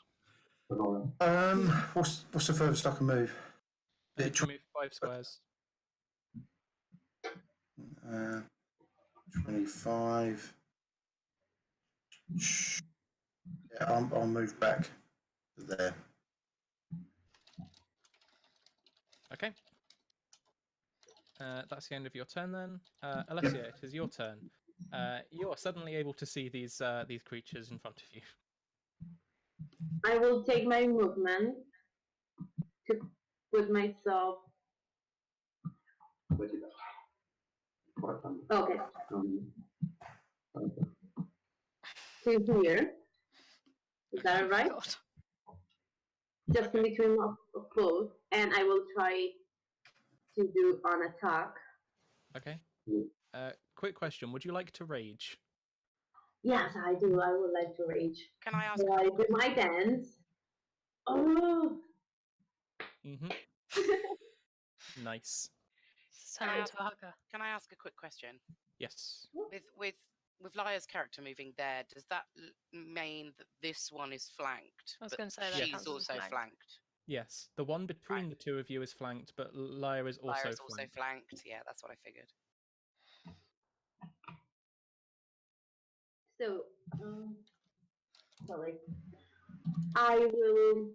What's the furthest I can move? You can move 5 squares. 25. Yeah, I'll move back to there. Okay. That's the end of your turn then. Alessia, it is your turn. You are suddenly able to see these creatures in front of you. I will take my movement to put myself. Okay. To here. Is that Okay. right? God. Just in between of both, and I will try to do an attack. Okay. Quick question: would you like to rage? Yes, I do. I would like to rage. Can I ask? So I do my dance. Oh. Mm-hmm. Nice. Turn it into a hugger. Can I ask a quick question? Yes. With Lia's character moving there, does that mean that this one is flanked? I was but gonna say that she's counts as also flanked. flanked. Yes. The one between the two of you is flanked, but Lyra is also Lyra's flanked. also flanked. Yeah, that's what I figured. So, sorry. I will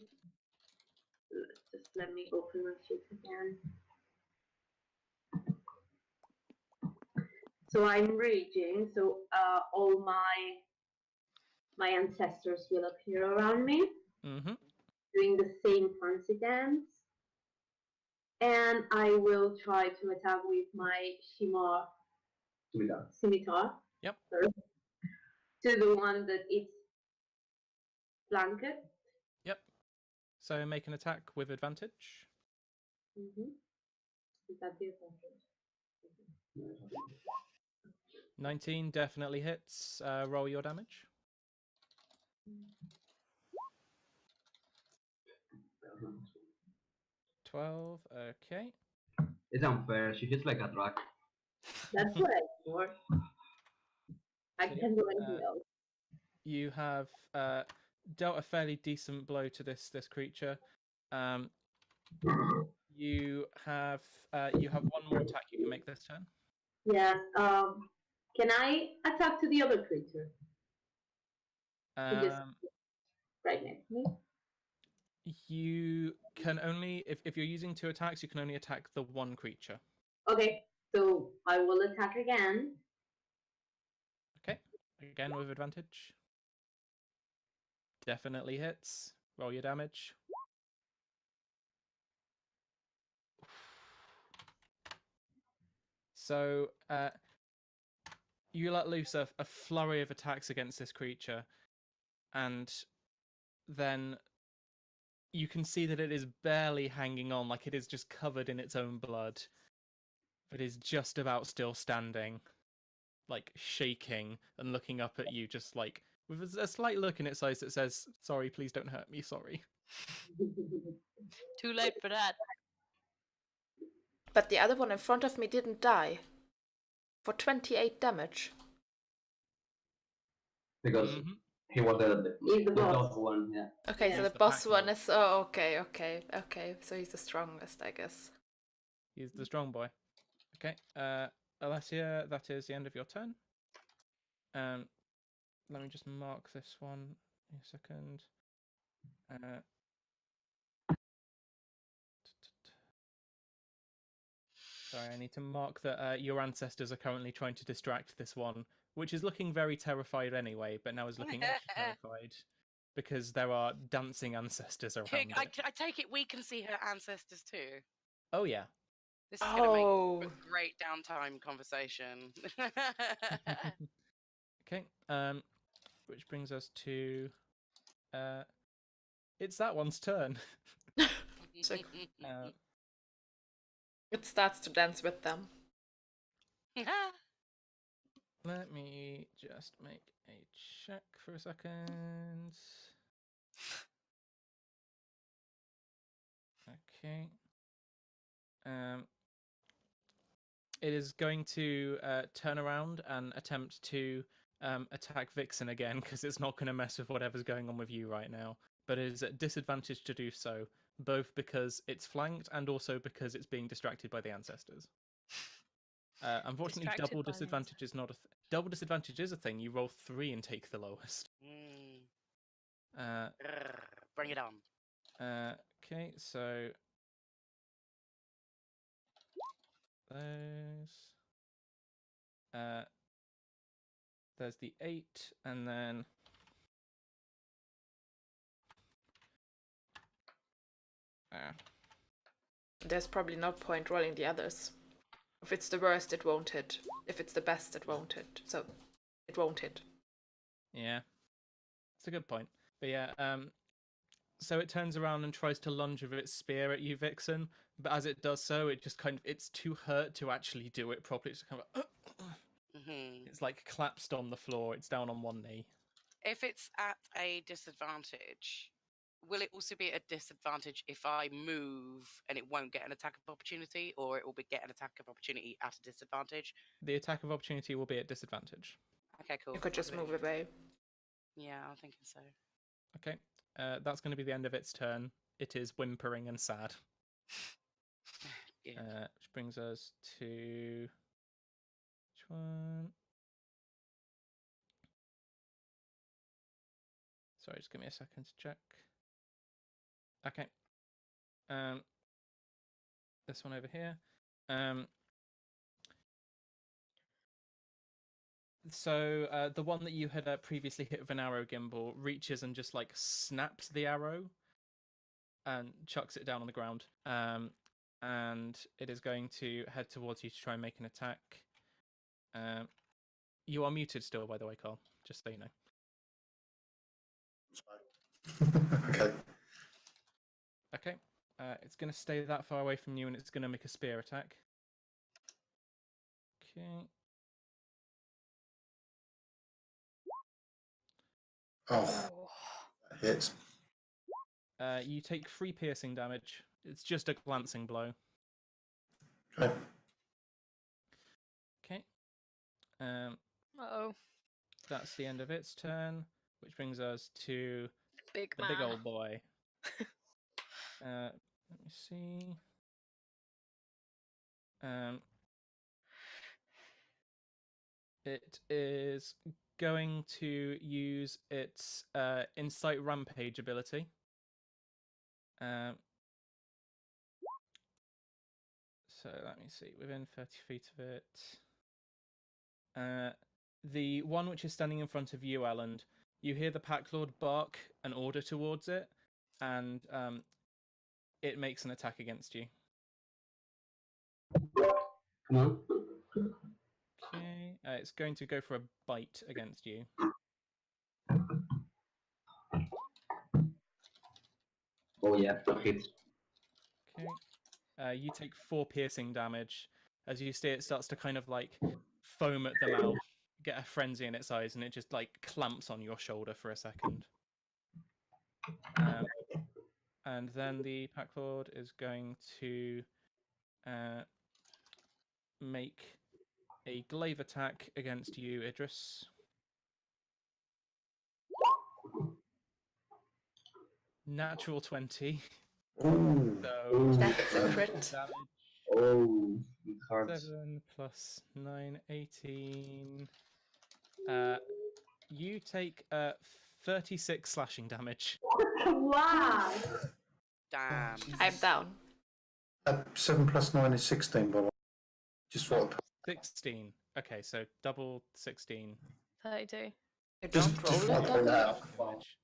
just let me open my sheet again. So I'm raging. So all my ancestors will appear around me, Mm-hmm. doing the same fancy dance, and I will try to attack with my scimitar. Yep. First, to the one that is flanked. Yep. So make an attack with advantage. Mm-hmm. Is that the advantage? 19 definitely hits. Roll your damage. 12. Okay. It's unfair. She hits like a drag. That's what I thought. I So, can do anything else. You have dealt a fairly decent blow to this creature. You have one more attack you can make this turn. Yes. Can I attack to the other creature? Who just right next to me? You can only, if you're using 2 attacks, you can only attack the one creature. Okay, so I will attack again. Okay, again with advantage. Definitely hits. Roll your damage. So, you let loose a flurry of attacks against this creature, and then you can see that it is barely hanging on, like it is just covered in its own blood. It is just about still standing, like shaking and looking up at you, just like with a slight look in its eyes that says, "Sorry, please don't hurt me, sorry." Too late for that. But the other one in front of me didn't die. For 28 damage. Because he was He's the the boss. top one, yeah. Okay, Yeah. so He's the the boss pack one wolf. is. Oh, okay. So he's the strongest, I guess. He's the strong boy. Okay, Alessia, that is the end of your turn. Let me just mark this one in a second. Sorry, I need to mark that your ancestors are currently trying to distract this one, which is looking very terrified anyway, but now is looking extra terrified because there are dancing ancestors around I it. take it we can see her ancestors too. Oh yeah. This is going to make a great downtime conversation. Okay. Which brings us to it's that one's turn. Sick. Uh, It starts to dance with them. Let me just make a check for a second. Okay. It is going to turn around and attempt to attack Vixen again because it's not going to mess with whatever's going on with you right now. But it is at disadvantage to do so, both because it's flanked and also because it's being distracted by the ancestors. Unfortunately, Distracted double by the disadvantage is not a double disadvantage is a thing. You roll 3 and take the lowest. Bring it on. Okay, so there's the 8, and then There's probably no point rolling the others. If it's the worst, it won't hit. If it's the best, it won't hit. So, it won't hit. yeah, it's a good point. But yeah, so it turns around and tries to lunge with its spear at you, Vixen. But as it does so, it just it's too hurt to actually do it properly. It's kind of it's like collapsed on the floor. It's down on one knee. If it's at a disadvantage, will it also be at a disadvantage if I move and it won't get an attack of opportunity, or it will get an attack of opportunity at a disadvantage? The attack of opportunity will be at disadvantage. Okay, cool. You could just move away. Yeah, I'm thinking so. Okay, that's going to be the end of its turn. It is whimpering and sad. Which brings us to which one? Sorry, just give me a second to check. Okay. This one over here. So the one that you had previously hit with an arrow gimbal reaches and just like snaps the arrow and chucks it down on the ground. And it is going to head towards you to try and make an attack. You are muted still, by the way, Carl, just so you know. Okay. Okay. It's going to stay that far away from you, and it's going to make a spear attack. Okay. Oh, that hits. You take 3 piercing damage. It's just a glancing blow. Okay. Okay. Uh-oh. That's the end of its turn, which brings us to the man. big old boy. Let me see. It is going to use its Insight Rampage ability. So let me see, within 30 feet of it. The one which is standing in front of you, Elland, you hear the Pack Lord bark an order towards it, and it makes an attack against you. Come on. Okay, it's going to go for a bite against you. Oh yeah, that hits. Okay. You take 4 piercing damage as you see it starts to kind of like foam at the mouth, get a frenzy in its eyes, and it just like clamps on your shoulder for a second. And then the Pack Lord is going to make a glaive attack against you, Idris. Natural 20. Ooh. So That's a crit. damage. Oh, it hurts. 7 plus 9, 18. You take 36 slashing damage. Wow. Damn. I'm down. 7 plus 9 is 16, by the way. Just what? 16. Okay, so double 16. 32. You Just, don't just roll what it I double? out. Damage.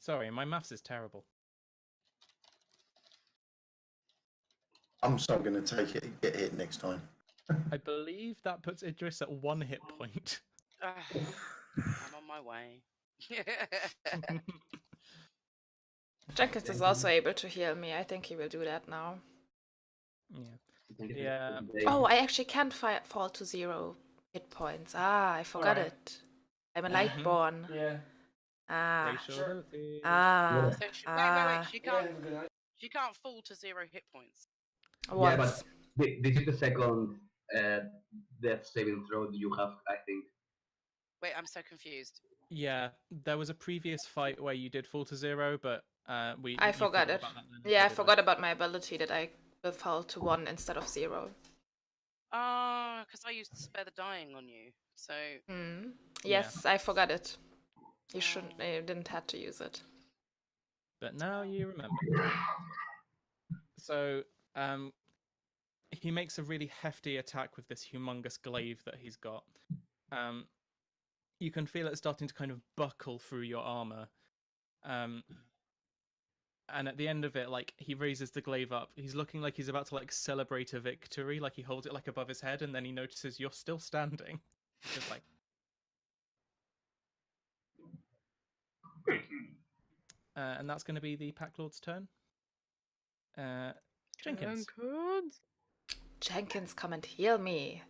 Sorry, my maths is terrible. I'm so going to take it and get hit next time. I believe that puts Idris at 1 hit point. I'm on my way. Jenkins is also able to heal me. I think he will do that now. Yeah. Oh, I actually can fall to 0 hit points. Ah, I forgot Alright. it. I'm a Lightborn. Yeah. Ah. Racial sure. abilities. Ah. So wait. Ah. She Yeah, can't. have a good night. She can't fall to 0 hit points. Once. Yeah, but this is the second death saving throw that you have, I think. Wait, I'm so confused. Yeah, there was a previous fight where you did fall to 0, but I you forgot it. about that then, Yeah, I so did forgot about my ability that I will fall to 1 instead of 0. Oh, because I used Spare the Dying on you. So Hmm. Yes, I forgot it. You shouldn't. Oh. You didn't have to use it. But now you remember. So, he makes a really hefty attack with this humongous glaive that he's got. You can feel it starting to kind of buckle through your armor. And at the end of it, like, he raises the glaive up. He's looking like he's about to like celebrate a victory. Like he holds it like above his head, and then he notices you're still standing. Just like. And that's going to be the Pack Lord's turn. Jenkins. Jenkins, come and heal me.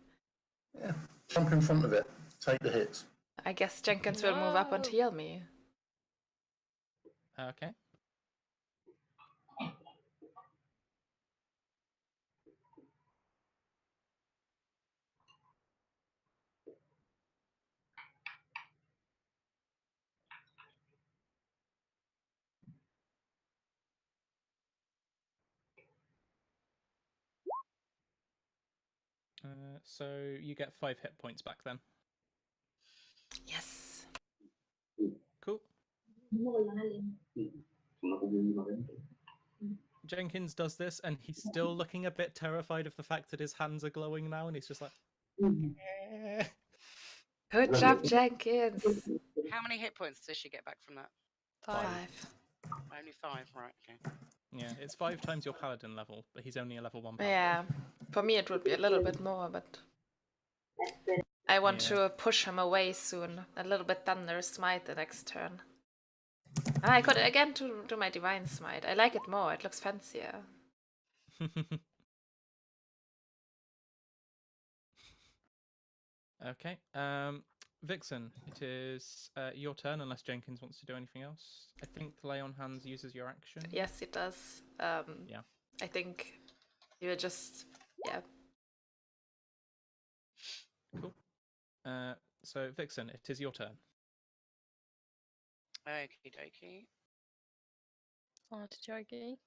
Yeah, jump in front of it. Take the hits. I guess Jenkins will move up and No. heal me. Okay. So you get 5 hit points back then. Yes. Cool. Jenkins does this, and he's still looking a bit terrified of the fact that his hands are glowing now, and he's just like, eh. Good job, Jenkins. how many hit points does she get back from that? 5. 5. Only 5, right? Okay. Yeah, it's 5 times your paladin level, but he's only a level 1 paladin. Yeah. For me, it would be a little bit more, but I want Yeah. to push him away soon. A little bit Thunder Smite the next turn. And I could again do my Divine Smite. I like it more. It looks fancier. Okay. Vixen, it is your turn unless Jenkins wants to do anything else. I think Lay on Hands uses your action. Yes, it does. Yeah. I think you will just, yeah. Cool. So Vixen, it is your turn. Okie dokie. Artichoke.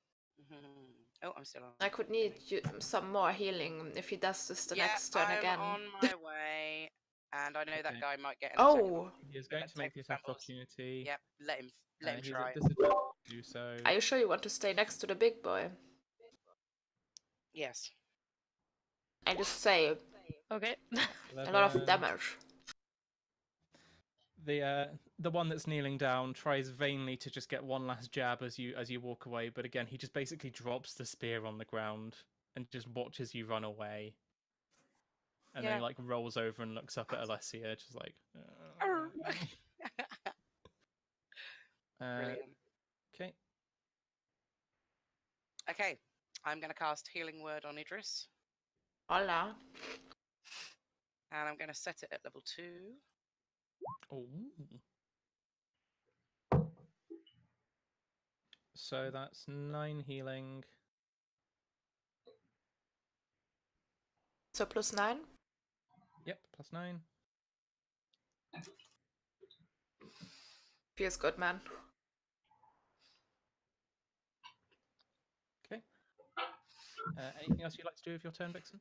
Oh, I'm still on. I could need some more healing if he does this the Yeah, next turn I'm again. on my way, and I know that Okay. guy might get an Oh, He is going to make the attack of opportunity. Yep, let him He's try. at disadvantage to do so. are you sure you want to stay next to the big boy? Yes. I just say Okay. a lot of 11. damage. The one that's kneeling down tries vainly to just get one last jab as you walk away, but again he just basically drops the spear on the ground and just watches you run away. And then Yeah. he like rolls over and looks up at Alessia, just like. Brilliant. Okay. Okay, I'm going to cast Healing Word on Idris, Hola. and I'm going to set it at level 2. Oh. So that's 9 healing. So +9. Yep, +9. Feels good, man. Okay. Anything else you'd like to do with your turn, Vixen?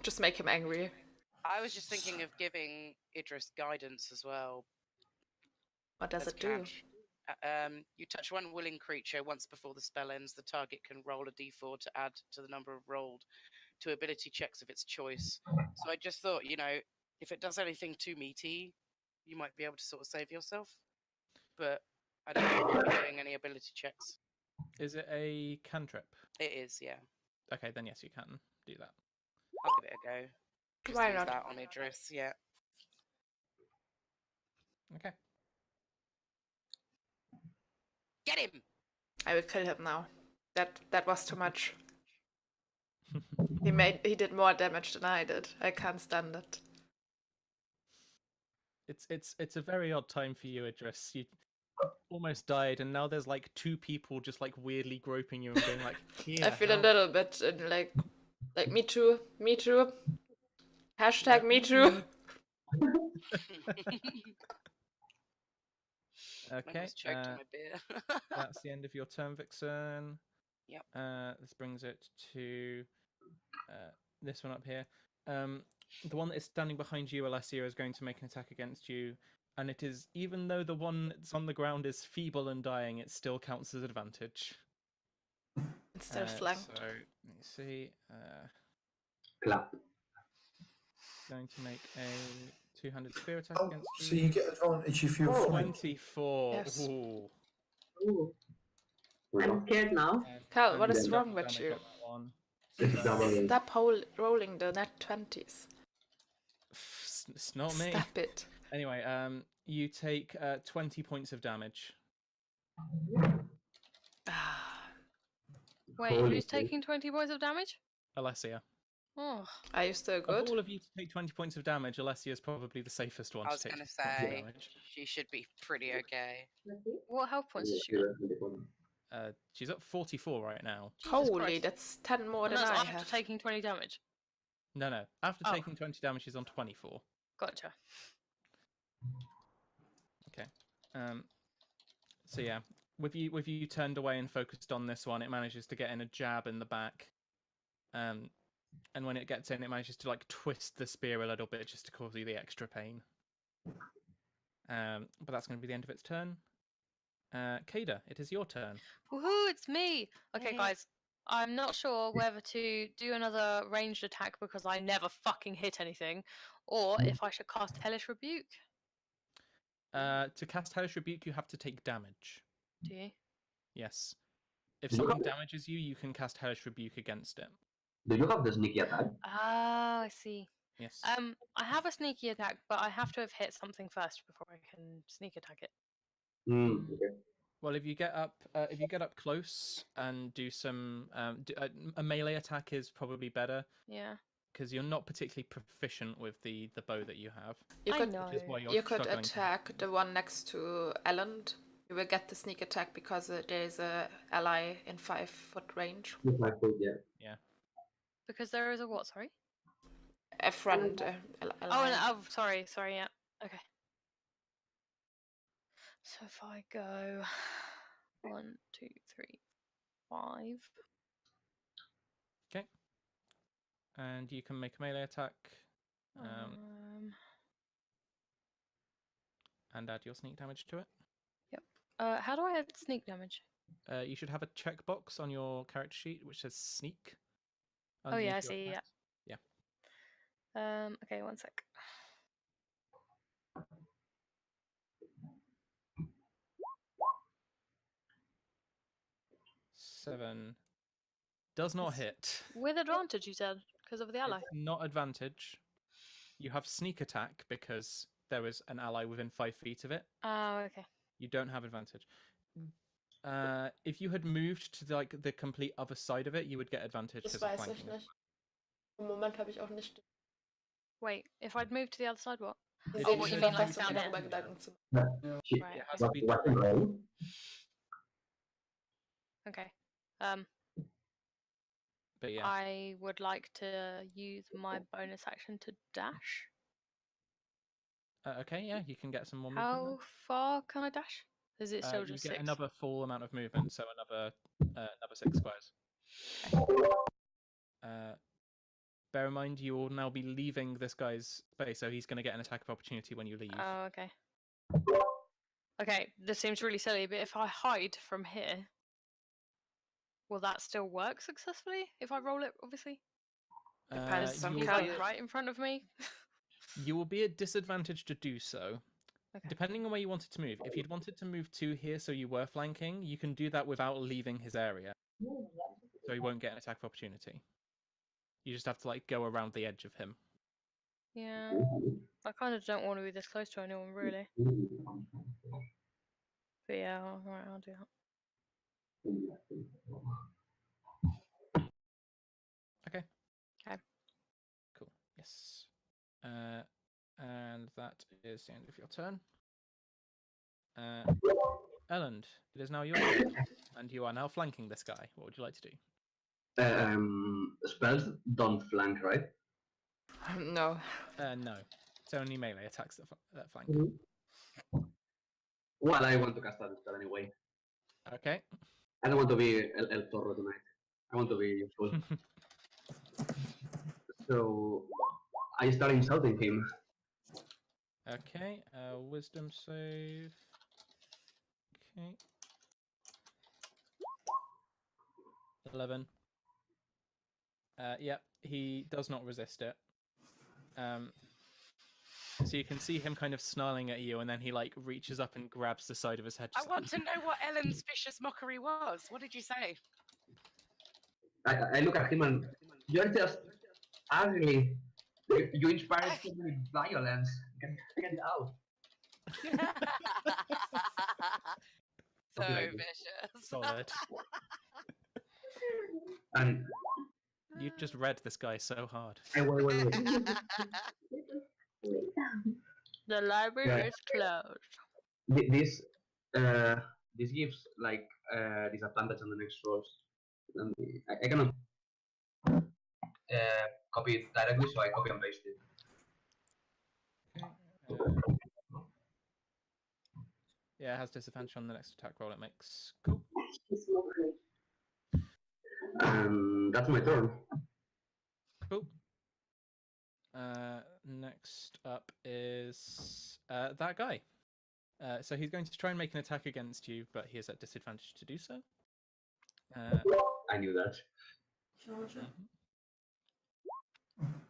Just make him angry. I was just thinking of giving Idris guidance as well. What does as it do? cash. You touch one willing creature once before the spell ends. The target can roll a d4 to add to the number of rolled to ability checks of its choice. So I just thought, if it does anything too meaty, you might be able to sort of save yourself. But I don't know if you'll be doing any ability checks. Is it a cantrip? It is, yeah. Okay, then yes, you can do that. I'll give it a go. Just Why use not? that on Idris, yeah. Okay. Get him! I will kill him now. That was too much. He did more damage than I did. I can't stand it. It's a very odd time for you, Idris. You almost died, and now there's like 2 people just like weirdly groping you and being like, "Here." I feel a help." little bit like me too, me too. Hashtag me too. Okay. I was choked on my beer. That's the end of your turn, Vixen. Yep. This brings it to this one up here. The one that is standing behind you, Alessia, is going to make an attack against you. And it is, even though the one that's on the ground is feeble and dying, it still counts as advantage. It's still flanked. So, let me see. Clap. Going to make a 200 spear attack Oh, against you. so you get advantage if you're flying. 24. Yes. Ooh. Ooh, I'm scared now. Cal, what And is double wrong with damage you? on that one. It's So, double. Stop rolling the net 20s. it's not me. Stop it. Anyway, you take 20 points of damage. Wait, Holy who's shit. taking 20 points of damage? Alessia. Oh, Are you still Of good? all of you to take 20 points of damage, Alessia is probably the safest one I to was take going to 20 points of say, damage. she should be pretty okay. what health points has she got? She's at 44 right now. Jesus Holy, Christ. that's 10 more And than that's I after have. taking 20 damage. No. After Oh. taking 20 damage, she's on 24. Gotcha. Okay. So yeah, with you turned away and focused on this one, it manages to get in a jab in the back. And when it gets in, it manages to like twist the spear a little bit just to cause you the extra pain. But that's going to be the end of its turn. Kada, it is your turn. Woohoo, it's me! Okay, Mhm. guys, I'm not sure whether to do another ranged attack because I never fucking hit anything, or if I should cast Hellish Rebuke. To cast Hellish Rebuke, you have to take damage. Do you? Yes. If Do you something have- damages you, you can cast Hellish Rebuke against it. Do you have the sneaky attack? Ah, I see. Yes. I have a sneaky attack, but I have to have hit something first before I can sneak attack it. Okay. Well, if you get up close and do some a melee attack is probably better Yeah. because you're not particularly proficient with the bow that you have. You I could, know. Which is why you're you could struggling to hit attack them. the one next to Elland. You will get the sneak attack because there is a ally in 5-foot range. With my foot, yeah. Because there is a what? Sorry. A friend Oh, ally. sorry, yeah. Okay. So if I go 5. Okay. And you can make a melee attack and add your sneak damage to it. Yep. How do I add sneak damage? You should have a checkbox on your character sheet which says sneak. Oh yeah, I underneath your see. attacks. Yeah. Okay, one sec. Seven. Does not It's hit. with advantage, you said, because of the ally. It's not advantage. You have sneak attack because there is an ally within 5 feet of it. Oh, okay. You don't have advantage. If you had moved to the complete other side of it, you would get advantage Das because of weiß ich flanking. nicht. Im Moment habe ich auch nicht Wait, if I'd moved to the other side, what? die Oh, what you mean, like Verfassung, down mir here? darüber Gedanken zu She Right. It has to be wasn't ready. Okay. But yeah, I would like to use my bonus action to dash. okay, yeah, you can get some more movement. How far can I dash? Is it still You just get 6? another full amount of movement, so another 6 squares. Bear in mind, you will now be leaving this guy's space, so he's going to get an attack of opportunity when you leave. Oh, okay. Okay, this seems really silly, but if I hide from here, will that still work successfully? If I roll it, obviously? Depends on you He's will color. like right in front of me. You will be at disadvantage to do so. Okay. Depending on where you wanted to move. If you'd wanted to move to here so you were flanking, you can do that without leaving his area. So he won't get an attack of opportunity. You just have to go around the edge of him. Yeah. I kind of don't want to be this close to anyone, really. But yeah, alright, I'll do that. Okay. Okay. Cool. Yes. And that is the end of your turn. Elland, it is now your turn, and you are now flanking this guy. What would you like to do? Spells don't flank, right? No. No. It's only melee attacks that flank. Well, I want to cast that spell anyway. Okay. I don't want to be El Toro tonight. I want to be useful. So I start insulting him. Okay. Wisdom save. Okay. 11. Yep, he does not resist it. So you can see him kind of snarling at you, and then he reaches up and grabs the side of his head. I want to know what Ellen's vicious mockery was. What did you say? I look at him and you're just ugly. You inspire so many violence. Get it out. So Something like vicious. Solid. And You just read this guy so hard. wait. The library Yeah. is closed. This gives disadvantage on the next rolls. And I cannot copy it directly, so I copy and paste it. Okay. Yeah, it has disadvantage on the next attack roll it makes. Cool. That's my turn. Cool. Next up is that guy. So he's going to try and make an attack against you, but he is at disadvantage to do so. I knew that.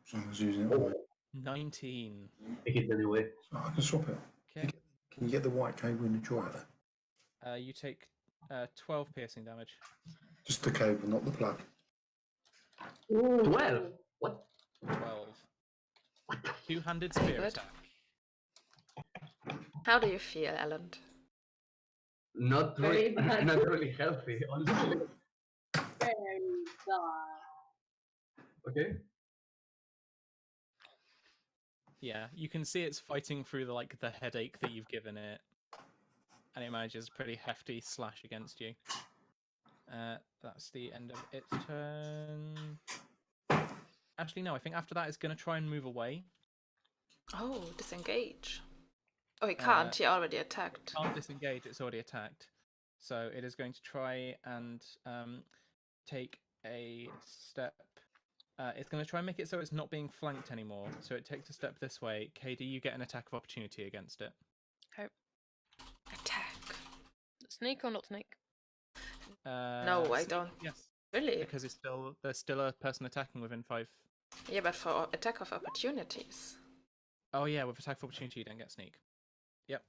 Someone's using it already. 19. Take it anyway. So I can swap it. Okay. Can you get the white cable in the drawer there? You take 12 piercing damage. Just the cable, not the plug. 12? What? 12. Two-handed spear Good. attack. How do you feel, Elland? Not Very really, bad. not really healthy, honestly. Very bad. Okay. Yeah, you can see it's fighting through the headache that you've given it, and it manages a pretty hefty slash against you. That's the end of its turn. Actually, no, I think after that it's going to try and move away. Oh, disengage. Oh, he can't. He already attacked. Can't disengage, it's already attacked. So it is going to try and take a step. It's going to try and make it so it's not being flanked anymore. So it takes a step this way. Katie, you get an attack of opportunity against it. Okay. Attack. Sneak or not sneak? No, I Sneak, don't. Yes, Really? because there's still a person attacking within 5. Yeah, but for attack of opportunities. Oh yeah, with attack of opportunity you don't get sneak. Yep.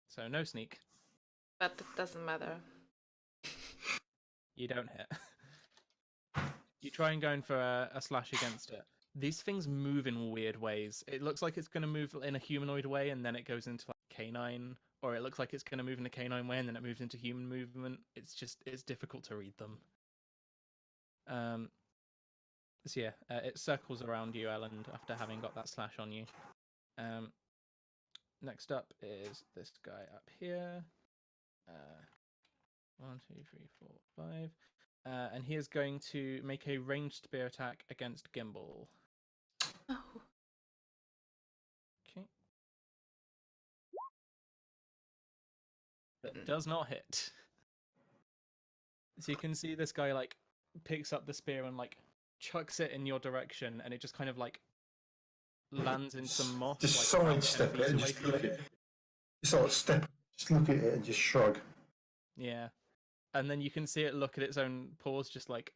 So no sneak. But it doesn't matter. You don't hit. You try and go in for a slash against it. These things move in weird ways. It looks like it's going to move in a humanoid way, and then it goes into like canine, or it looks like it's going to move in a canine way, and then it moves into human movement. It's difficult to read them. So yeah, it circles around you, Ellen, after having got that slash on you. Next up is this guy up here. 1, 2, 3, 4, 5. And he is going to make a ranged spear attack against Gimbal. Oh. Okay. That does not hit. So you can see this guy like picks up the spear and like chucks it in your direction, and it just kind of like lands in some moss. Just like, about 10 sidestep feet it and away just from look you. at it. Just sort of step, just look at it and just shrug. Yeah. And then you can see it look at its own paws, just like,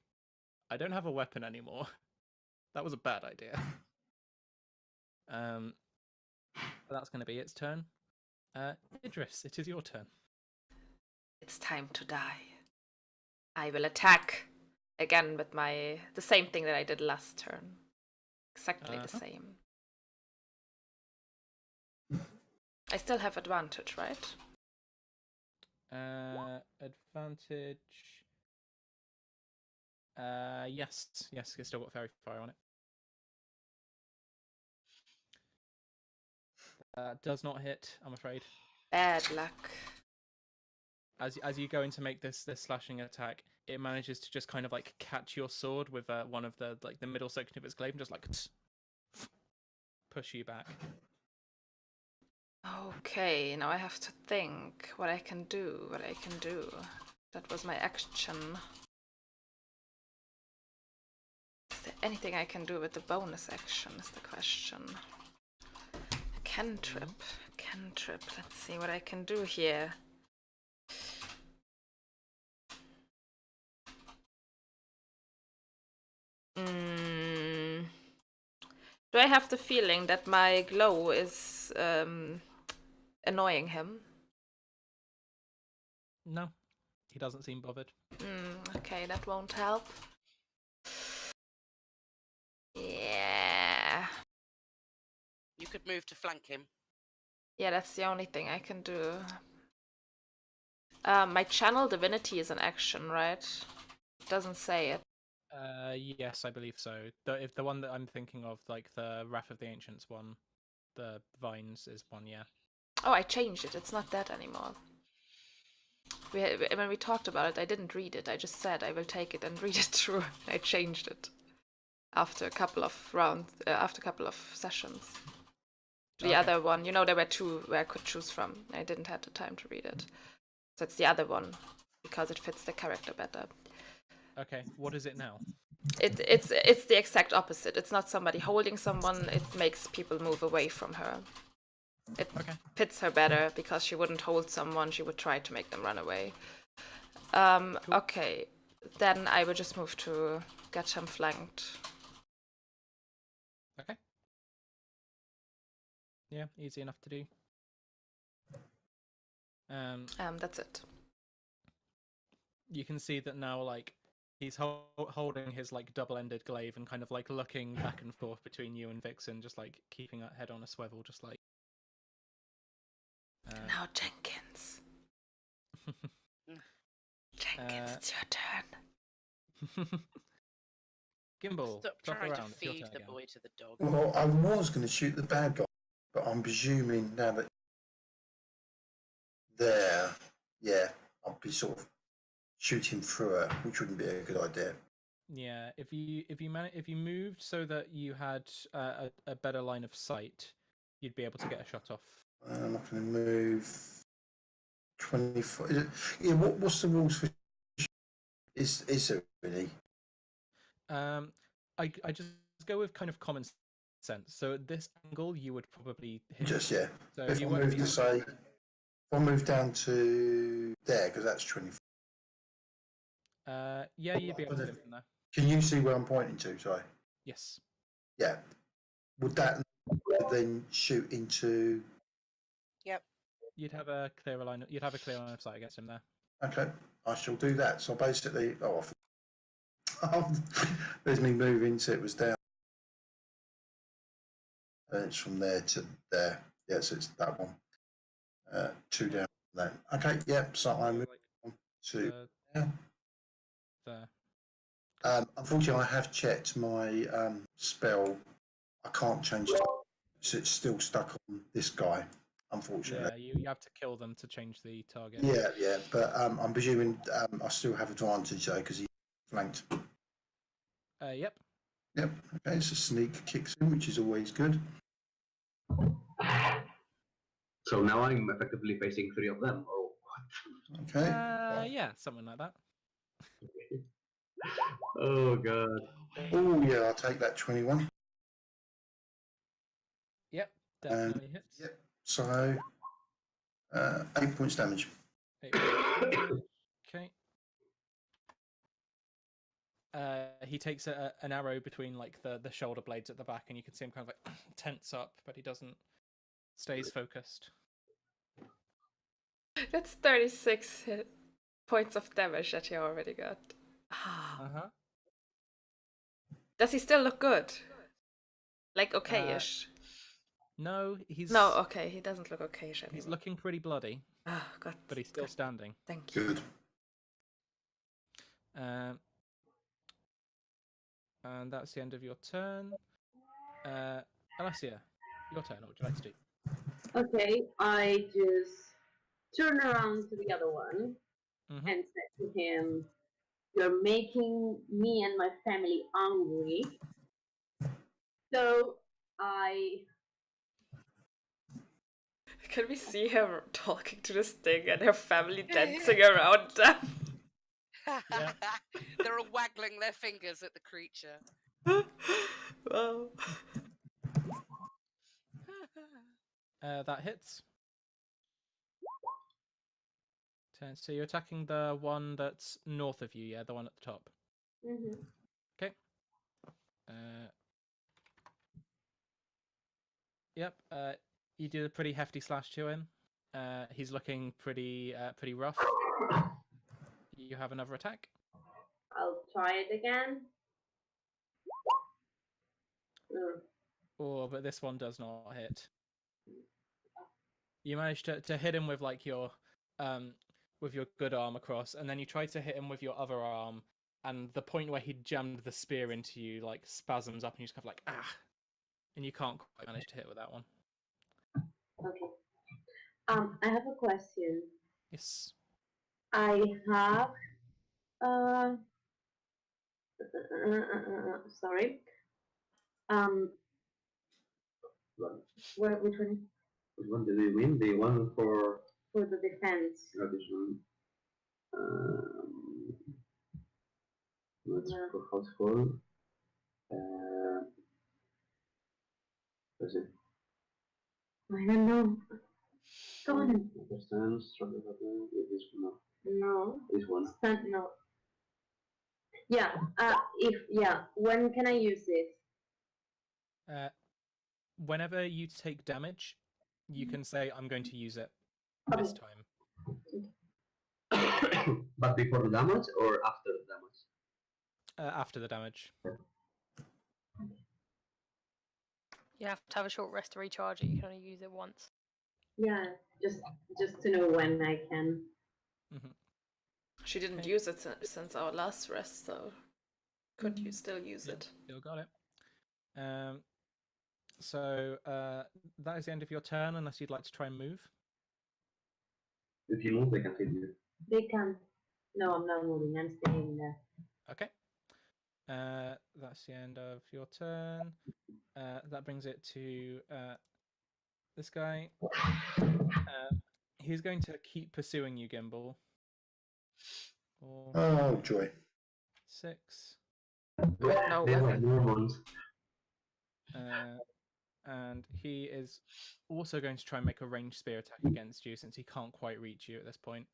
I don't have a weapon anymore. That was a bad idea. That's going to be its turn. Idris, it is your turn. It's time to die. I will attack again with the same thing that I did last turn. Exactly the same. I still have advantage, right? Advantage. Yes, it's still got fairy fire on it. Does not hit, I'm afraid. Bad luck. As you go in to make this slashing attack, it manages to just kind of like catch your sword with one of the middle section of its glaive and just like push you back. Okay, now I have to think what I can do. That was my action. Is there anything I can do with the bonus action is the question. Cantrip. Let's see what I can do here. Do I have the feeling that my glow is annoying him? No, he doesn't seem bothered. Okay, that won't help. Yeah. You could move to flank him. Yeah, that's the only thing I can do. My channel divinity is an action, right? It doesn't say it. Yes, I believe so. If the one that I'm thinking of, like the Wrath of the Ancients one, the Vines is one, yeah. Oh, I changed it. It's not that anymore. When we talked about it, I didn't read it. I just said I will take it and read it through. I changed it after a couple of rounds, after a couple of sessions. The other one, there were 2 where I could choose from. I didn't have the time to read it. So it's the other one, because it fits the character better. Okay, what is it now? It's the exact opposite. It's not somebody holding someone, it makes people move away from her. It fits her better because she wouldn't hold someone, she would try to make them run away. Cool. Okay, then I will just move to get him flanked. Okay. Yeah, easy enough to do. That's it. You can see that now, like, he's holding his like double-ended glaive and kind of like looking back and forth between you and Vixen, just like keeping that head on a swivel, just like. Now, Jenkins. Jenkins, it's your turn. Gimbal, Stop drop trying around. to It's your feed turn the again. boy to the dog. Well, I was going to shoot the bad guy, but I'm presuming now that there, yeah, I'll be sort of shooting through it, which wouldn't be a good idea. Yeah, if you moved so that you had a better line of sight, you'd be able to get a shot off. I'm not going to move 24. Yeah, what's the rules for? Is there really? I just go with kind of common sense. So at this angle, you would probably hit. Just yeah. So If you I won't move be. to say, if I move down to there, because that's 24. Yeah, you'd be able to hit him from there. Can you see where I'm pointing to? Sorry. Yes. Yeah. Would that then shoot into? Yep. You'd have a clear line. You'd have a clear line of sight against him there. Okay, I shall do that. So basically, there's me moving. So it was down. And it's from there to there. Yes, it's that one. 2 down. Then. Okay. Yep. So I move on to There. unfortunately, I have checked my spell. I can't change it. So it's still stuck on this guy, unfortunately. Yeah, you have to kill them to change the target. Yeah. But I'm presuming I still have advantage though because he flanked. Yep. Yep. Okay. So sneak kicks in, which is always good. So now I'm effectively facing 3 of them, or what? Okay. Yeah, something like that. Oh god. Oh yeah, I'll take that 21. Yep, definitely hits. Yep. So 8 points damage. 8 points. Okay. He takes an arrow between like the shoulder blades at the back, and you can see him kind of like tense up, but he doesn't. Stays focused. That's 36 points of damage that he already got. Uh-huh. Does he still look good? Like okay-ish? No, he's No, okay, he doesn't look okay-ish anymore. he's looking pretty bloody, Oh, God. but he's still standing. Thank you. Good. And that's the end of your turn. Alessia, your turn. What would you like to do? Okay, I just turn around to the other one Mhm. and said to him, "You're making me and my family angry." So I Can we see her talking to this thing and her family dancing around them? Yeah. They're all waggling their fingers at the creature. Wow. That hits. 10. So you're attacking the one that's north of you, yeah, the one at the top. mhm. Okay. Yep. You did a pretty hefty slash to him. He's looking pretty rough. You have another attack. I'll try it again. But this one does not hit. You managed to hit him with like your with your good arm across, and then you tried to hit him with your other arm, and the point where he jammed the spear into you like spasms up, and you just kind of like and you can't quite manage to hit with that one. Okay. I have a question. Yes. I have sorry. Which one? Which one did you mean? The one for For the defense. this one. Let's Yeah. go household. Is it? I don't know. Come on. Understand? Struggle button. This one. No. This one. No. Yeah. When can I use this? Whenever you take damage, you can say, "I'm going to use it this time." But before the damage or after the damage? After the damage. You have to have a short rest to recharge it. You can only use it once. Yeah. Just to know when I can. Mm-hmm. She didn't Okay. use it since our last rest, so could you still use it? Still got it. So that is the end of your turn, unless you'd like to try and move. If you move, they can hit you. They can. No, I'm not moving. I'm staying there. Okay. That's the end of your turn. That brings it to this guy. He's going to keep pursuing you, Gimbal. 4, Oh, joy. 6. No They're like weapon. Mormons. And he is also going to try and make a ranged spear attack against you, since he can't quite reach you at this point.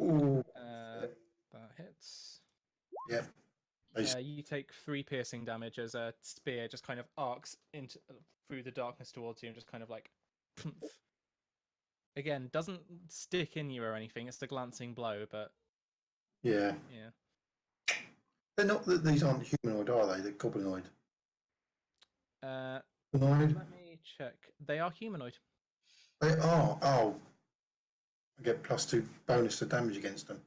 Ooh. That hits. Yeah. You take 3 piercing damage as a spear just kind of arcs into through the darkness towards you and just kind of like. Again, doesn't stick in you or anything. It's a glancing blow, but Yeah. yeah. They're not. These aren't humanoid, are they? They're goblinoid. Humanoid? Let me check. They are humanoid. They are. Oh. I get +2 bonus to damage against them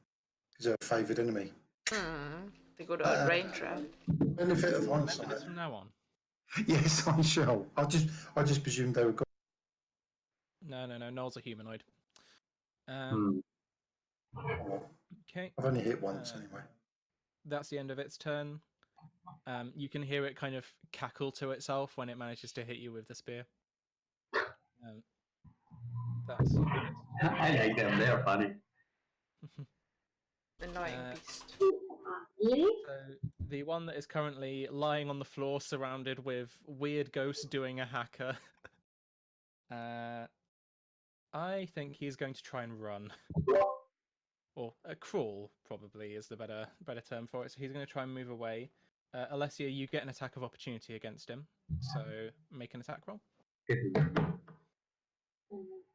because they're a favoured enemy. The good old ranger. Benefit of Remember hindsight. this from now on. Yes, I shall. I just presumed they were. No. Noel's a humanoid. Okay. I've only hit once anyway. That's the end of its turn. You can hear it kind of cackle to itself when it manages to hit you with the spear. That's I like them. They are funny. Annoying beast. Really? So the one that is currently lying on the floor, surrounded with weird ghosts doing a hacker. I think he's going to try and run, or a crawl probably is the better term for it. So he's going to try and move away. Alessia, you get an attack of opportunity against him, so make an attack roll.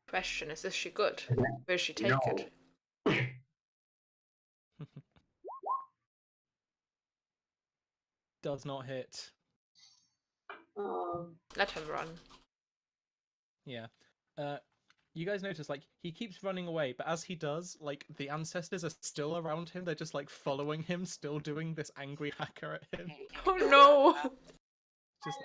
Question is she good? Will she take it? Does not hit. Let him run. Yeah. You guys notice, like, he keeps running away, but as he does, like, the ancestors are still around him. They're just, like, following him, still doing this angry hacker at him. Oh no! Just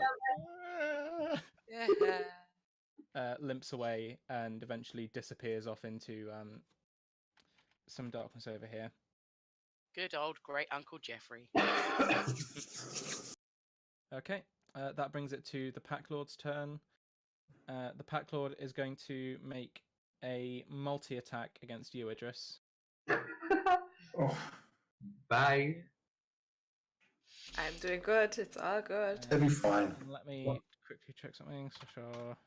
like, limps away and eventually disappears off into some darkness over here. Good old great Uncle Jeffrey. Okay, that brings it to the Pack Lord's turn. The Pack Lord is going to make a multi-attack against you, Idris. Oh, Bye. I'm doing good. It's all good. they'll be fine. And let me quickly check something. So sure.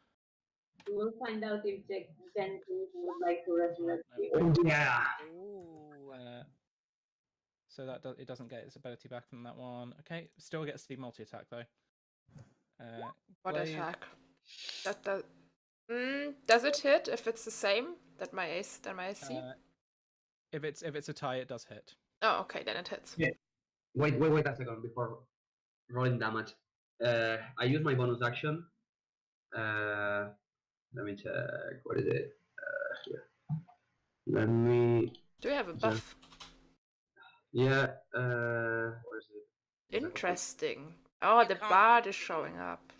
We will find out if Jenkins would like to resurrect you. Oh yeah. Ooh. So that it doesn't get its ability back from that one. Okay, still gets the multi-attack though. What Glaive, attack? That does. Does it hit if it's the same that my AC? if it's a tie, it does hit. Oh, okay, then it hits. Yeah. Wait a second before rolling damage. I use my bonus action. Let me check. What is it? Here. Let me. Do you have a buff? Yeah. Where is it? Interesting. Oh, the bard is showing up.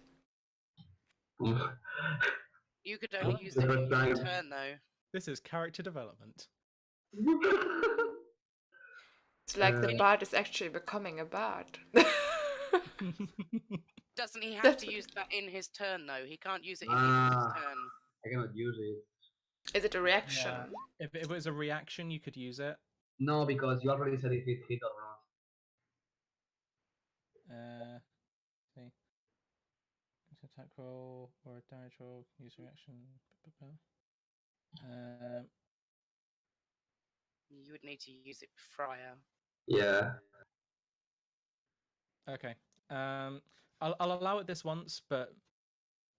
You could only use it in your turn, though. This is character development. It's like the bard is actually becoming a bard. Doesn't he have to use that in his turn, though? He can't use it in his turn. I cannot use it. Is it a reaction? Yeah. If it was a reaction, you could use it. No, because you already said if it hit or not. See. Attack roll or a damage roll, use reaction. You would need to use it prior. Yeah. Okay. I'll allow it this once, but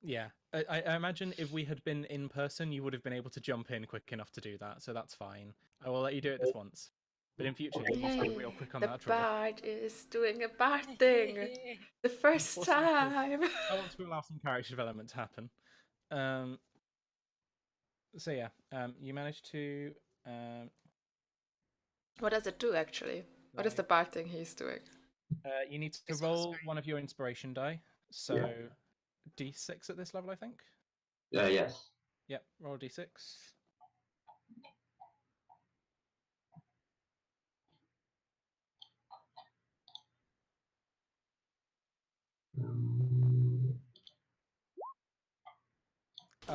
yeah, I imagine if we had been in person, you would have been able to jump in quick enough to do that, so that's fine. I will let you do it this once. But in future, you must be real quick on the that draw. bard is doing a bard thing. The first time. I want to allow some character development to happen. So yeah, you managed to. What does it do actually? What is the bard thing he's doing? You need to roll one of your inspiration die. So D6 at this level, I think. Yes. Yep, roll D6.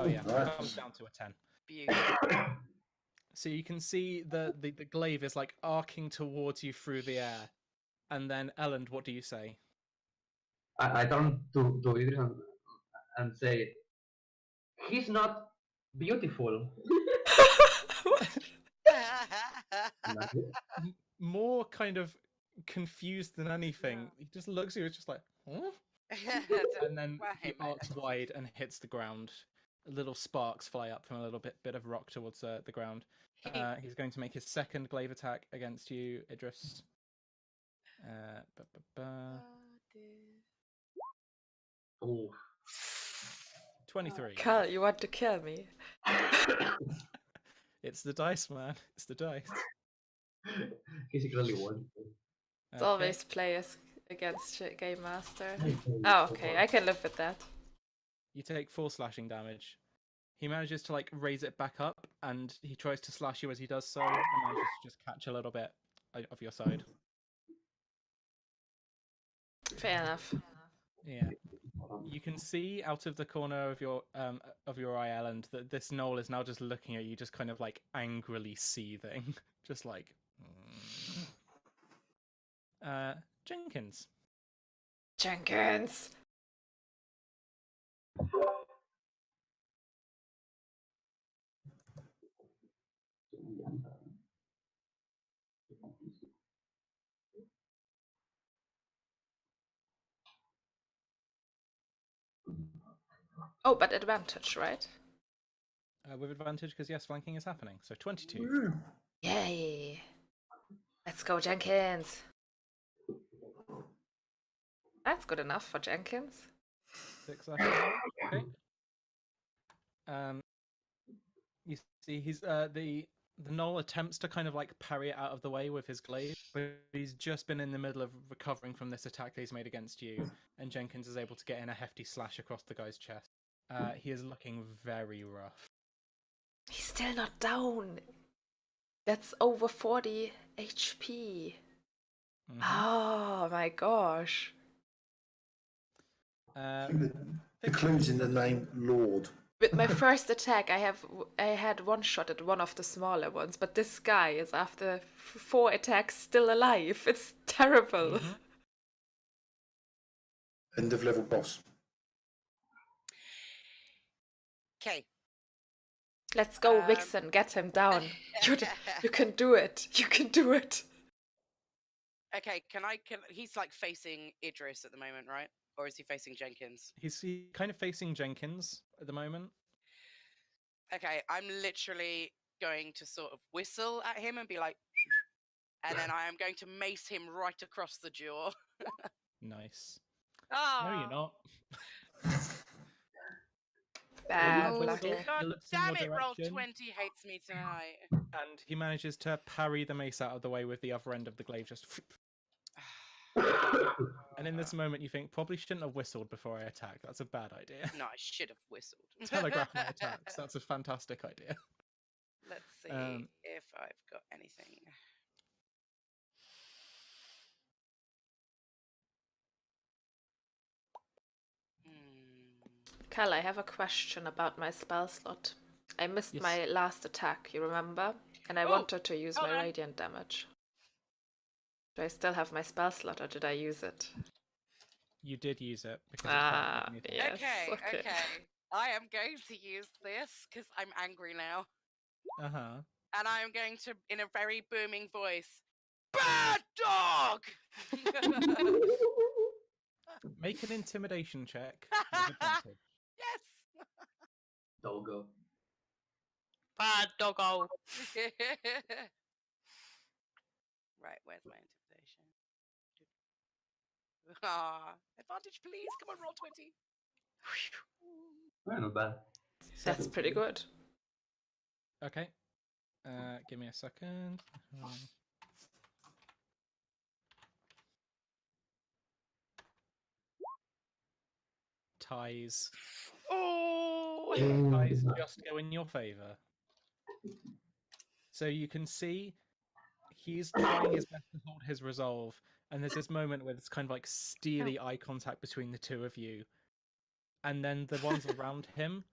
Oh yeah, Nice. comes down to a 10. Beautiful. So you can see the glaive is like arcing towards you through the air. And then, Elland, what do you say? I turn to Idris and say, he's not beautiful. More kind of confused than anything. He just looks at you, it's just like, huh? And then he arcs wide and hits the ground. Little sparks fly up from a little bit of rock towards the ground. He's going to make his second glaive attack against you, Idris. Oh. 23. Carl, you want to kill me? It's the dice, man. It's the dice. He secretly won. It's always players against Game Master. Oh, okay, I can live with that. You take 4 slashing damage. He manages to like raise it back up, and he tries to slash you as he does so, and manages to just catch a little bit of your side. Fair enough. Yeah. You can see out of the corner of your eye, Elland, that this knoll is now just looking at you, just kind of like angrily seething, just like. Jenkins. Jenkins! Oh, but advantage, right? With advantage, because yes, flanking is happening. So 22. Woo. Yay! Let's go, Jenkins! That's good enough for Jenkins. 6 slashing damage. Okay. You see, he's the knoll attempts to kind of like parry it out of the way with his glaive, but he's just been in the middle of recovering from this attack that he's made against you, and Jenkins is able to get in a hefty slash across the guy's chest. He is looking very rough. He's still not down. That's over 40 HP. Mhm. Oh my gosh. The clue's in the name Lord. With my first attack, I had one shot at one of the smaller ones, but this guy is after 4 attacks still alive. It's terrible. Mhm. End of level boss. Okay. Let's go, Vixen, get him down. You can do it. You can do it. Okay, can he's like facing Idris at the moment, right? Or is he facing Jenkins? He's kind of facing Jenkins at the moment. Okay, I'm literally going to sort of whistle at him and be like, and then I am going to mace him right across the jaw. Nice. Ah, No, you're not. Bad Well, luck. whistle. God He looks in damn your it, roll direction. 20 hates me tonight. And he manages to parry the mace out of the way with the other end of the glaive, just. And in this moment, you think, probably shouldn't have whistled before I attack. That's a bad idea. No, I should have whistled. Telegraph my attacks. That's a fantastic idea. Let's see if I've got anything. Cal, I have a question about my spell slot. I missed Yes. my last attack, you remember? And I Oh, wanted to use hold my on. radiant damage. Do I still have my spell slot, or did I use it? You did use it because it's part of the mutiny. Yes, Okay, okay. I am going to use this because I'm angry now. Uh-huh. And I am going to, in a very booming voice, bad dog! Make an intimidation check. With advantage. Yes! Doggo. Bad doggo. Right, where's my intimidation? Ah, advantage, please. Come on, roll 20. Not bad. That's pretty good. Okay. Give me a second. Ties. Oh! Ties just go in your favor. So you can see he's trying his best to hold his resolve, and there's this moment where it's kind of like steely eye contact between the two of you, and then the ones around him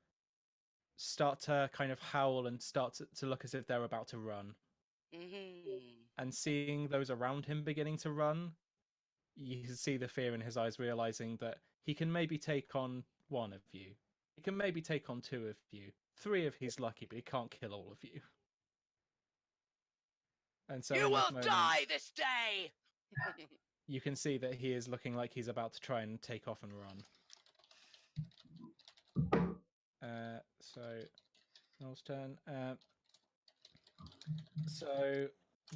start to kind of howl and start to look as if they're about to run. And seeing those around him beginning to run, you can see the fear in his eyes, realizing that he can maybe take on one of you. He can maybe take on two of you. Three if he's lucky, but he can't kill all of you. And so You in this will moment, die this day! you can see that he is looking like he's about to try and take off and run. So, Noel's turn. So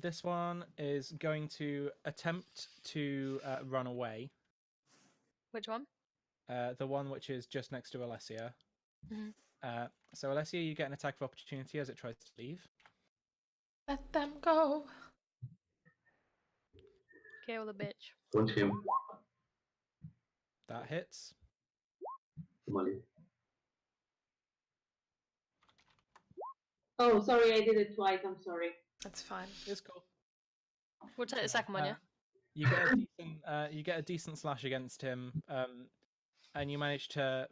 this one is going to attempt to run away. Which one? The one which is just next to Alessia. Mhm. So Alessia, you get an attack of opportunity as it tries to leave. Let them go. Kill the bitch. Punch him. That hits. Molly. Oh, sorry, I did it twice. I'm sorry. That's fine. It's cool. We'll take the second one, yeah? You get a decent slash against him, and you manage to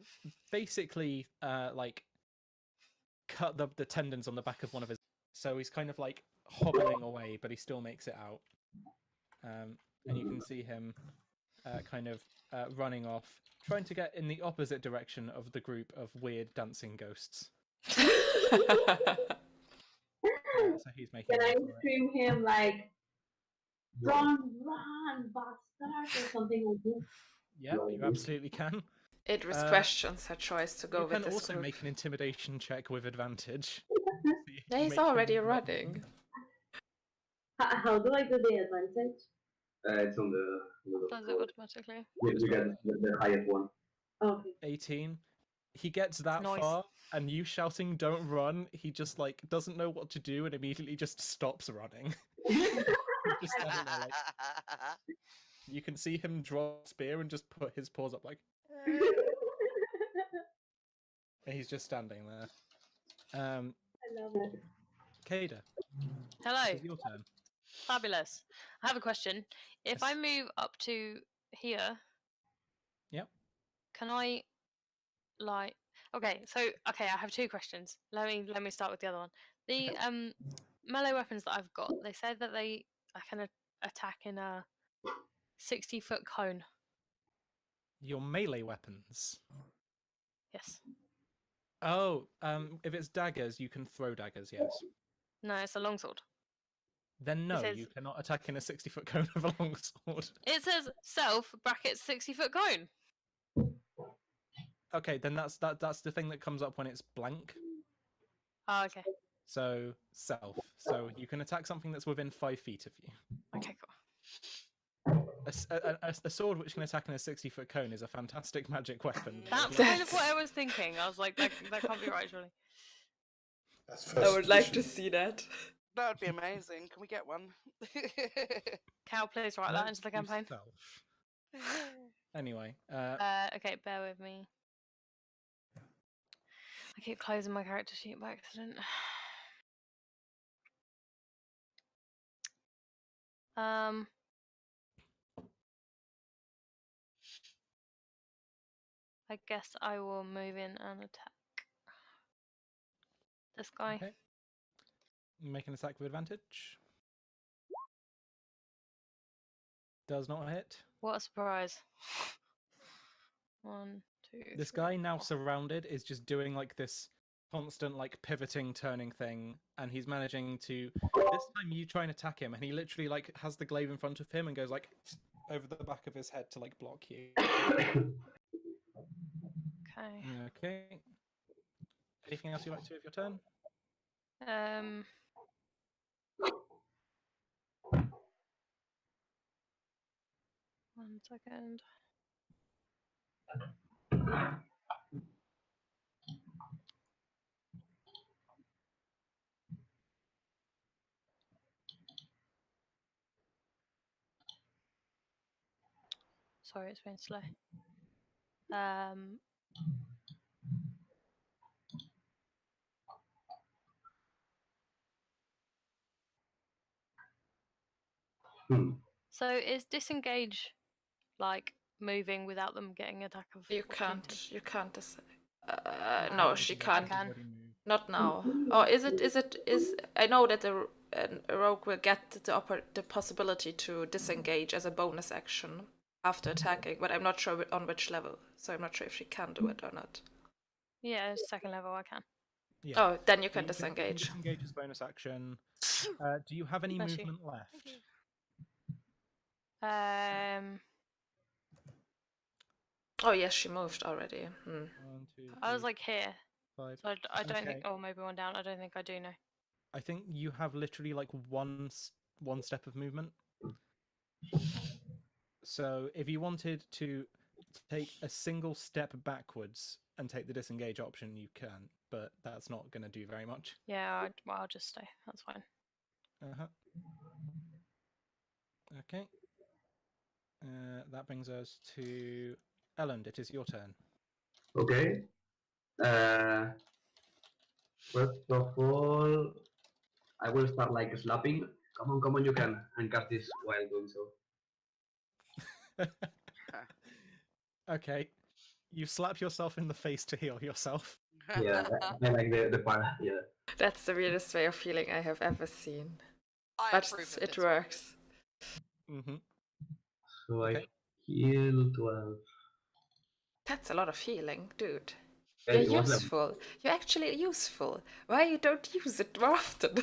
basically like cut the tendons on the back of one of his. So he's kind of like hobbling away, but he still makes it out. And you can see him kind of running off, trying to get in the opposite direction of the group of weird dancing ghosts. So he's making. Can I a run for it. scream him like, "Run, run, bastard," or something like this? Yeah, you absolutely can. Idris questions her choice to go You with can this also group. make an intimidation check with advantage. Yeah, he's already running. How do I do the advantage? It's on the Does it automatically? You get the highest one. Okay. 18. He gets that Nice. far, and you shouting "Don't run!" He just like doesn't know what to do, and immediately just stops running. He's just standing there, like, you can see him draw a spear and just put his paws up, like, and he's just standing there. I love it. Kada, Hello. it's your turn. Fabulous. I have a question. If I Yes. move up to here, Yep. can I like okay, I have two questions. Let me start with the other one. The Okay. melee weapons that I've got, they said that I can attack in a 60-foot cone. Your melee weapons. Yes. Oh, if it's daggers, you can throw daggers. Yes. No, it's a longsword. Then no, says- you cannot attack in a 60-foot cone of a longsword. It says self brackets 60-foot cone. Okay, then that's the thing that comes up when it's blank. Oh, okay. So self. So you can attack something that's within 5 feet of you. Okay, cool. A sword which can attack in a 60-foot cone is a fantastic magic weapon. That's kind of what I was thinking. I was like, that can't be right, surely. That's I first would like to edition. see that. That would be amazing. Can we get one? Cal, please write that into the campaign. Self. Anyway, Okay, bear with me. I keep closing my character sheet by accident. I guess I will move in and attack this guy. okay. Make an attack with advantage. Does not hit. What a surprise. 1, 2, This 3, guy, now 4. surrounded, is just doing like this constant like pivoting, turning thing, and he's managing to. This time you try and attack him, and he literally like has the glaive in front of him and goes like over the back of his head to like block you. Okay. Okay. Anything else you'd like to do with your turn? 1 second. Sorry, it's been slow. So is disengage like moving without them getting attack of You opportunity? can't. You can't decide. No, she can't. can. Not now. Or is it? I know that a rogue will get the possibility to disengage as a bonus action after attacking, but I'm not sure on which level. So I'm not sure if she can do it or not. Yeah, second level I can. Yeah. Oh, then you So can disengage. Disengage as bonus action. Do you have any Bless you. movement left? Oh yes, she moved already. 1, 2, I was 3, like here, 5. so I don't think. Okay. Oh, maybe one down. I don't think I do know. I think you have literally like one step of movement. So if you wanted to take a single step backwards and take the disengage option, you can, but that's not going to do very much. Yeah, I'll just stay. That's fine. Okay. That brings us to Elland. It is your turn. Okay. First of all, I will start like slapping. Come on, you can, and cast this while doing so. Okay. You slap yourself in the face to heal yourself. Yeah, I like the part. Yeah. That's the weirdest way of healing I have ever seen. I But approve of it this. works. Mm-hmm. So Okay. I heal 12. That's a lot of healing, dude. Hey, You're it was useful. You're actually useful. Why you don't use it more often?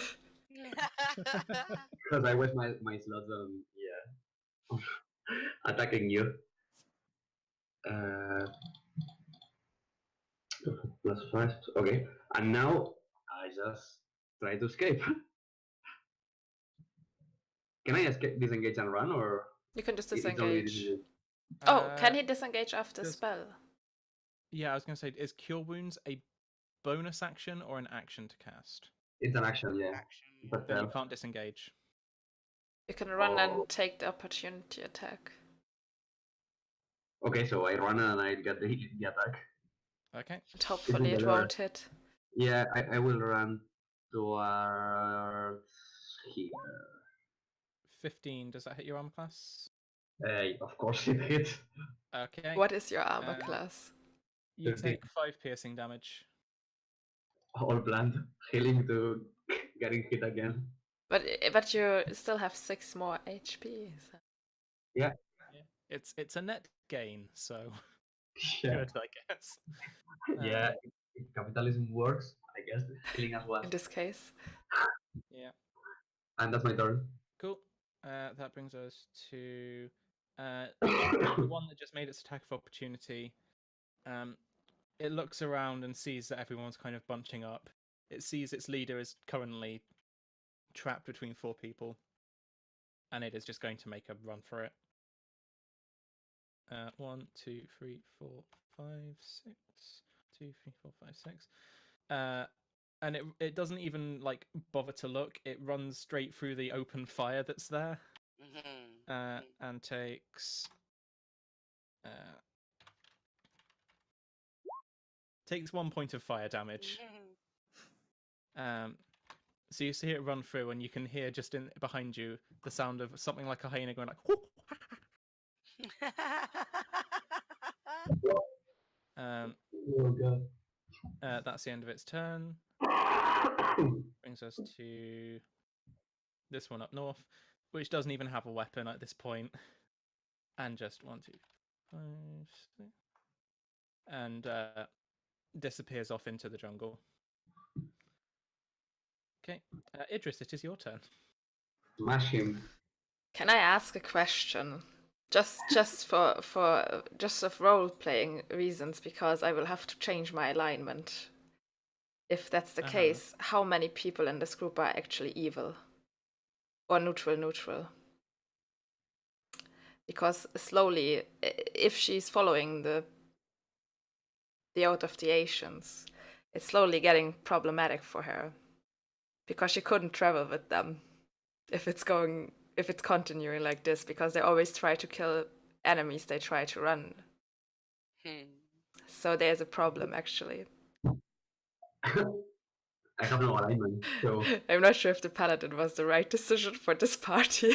because I waste my slots on attacking you. +5. Okay, and now I just try to escape. Can I escape, disengage, and run, or You can just it's only disengage. disengage? Oh, can he disengage after does- spell? Yeah, I was going to say, is Cure Wounds a bonus action or an action to cast? It's an action, yeah. Action. But Then you can't disengage. You can run and take the opportunity attack. okay, so I run and I get the attack. Okay. And hopefully Isn't it that won't hit. Yeah, I will run towards here. 15. Does that hit your armor class? Of course it hits. Okay. What is your armor Uh, class? You 13. take 5 piercing damage. All planned. Healing to getting hit again. But you still have 6 more HP. So. Yeah. It's a net gain, so Yeah. good, I guess. Yeah. If capitalism works, I guess healing as well. In this case. Yeah. And that's my turn. Cool. That brings us to the one that just made its attack of opportunity. It looks around and sees that everyone's kind of bunching up. It sees its leader is currently trapped between 4 people, and it is just going to make a run for it. 1, 2, 3, 4, 5, 6. 2, 3, 4, 5, 6. And it doesn't even like bother to look. It runs straight through the open fire that's there, and takes 1 point of fire damage. So you see it run through, and you can hear just in behind you the sound of something like a hyena going like. Whoop! Oh god. That's the end of its turn. Brings us to this one up north, which doesn't even have a weapon at this point, and just 1, 2, 5, 6, and disappears off into the jungle. Okay, Idris, it is your turn. Smash him. Can I ask a question? Just of role playing reasons, because I will have to change my alignment. If that's the case, how many people in this group are actually evil? Or neutral? Because slowly, if she's following the Oath of the Ancients, it's slowly getting problematic for her. Because she couldn't travel with them if it's continuing like this, because they always try to kill enemies they try to run. So there's a problem, actually. I have no alignment, so I'm not sure if the paladin was the right decision for this party.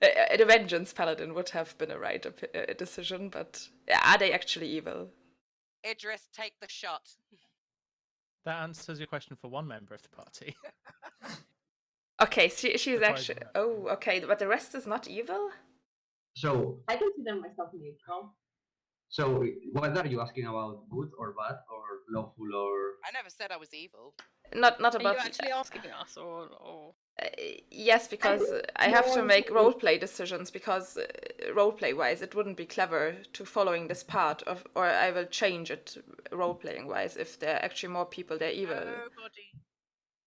The vengeance paladin would have been a right decision, but are they actually evil? Idris, take the shot. That answers your question for one member of the party. Okay, she's actually. Surprisingly. Oh, okay, but the rest is not evil. So, I consider myself neutral. so what are you asking about? Good or bad or lawful or? I never said I was evil. Not Are you about. actually asking us, or... Yes, because I have to make roleplay decisions. Because roleplay wise, it wouldn't be clever to following this part of, or I will change it roleplaying wise if there are actually more people. They're evil.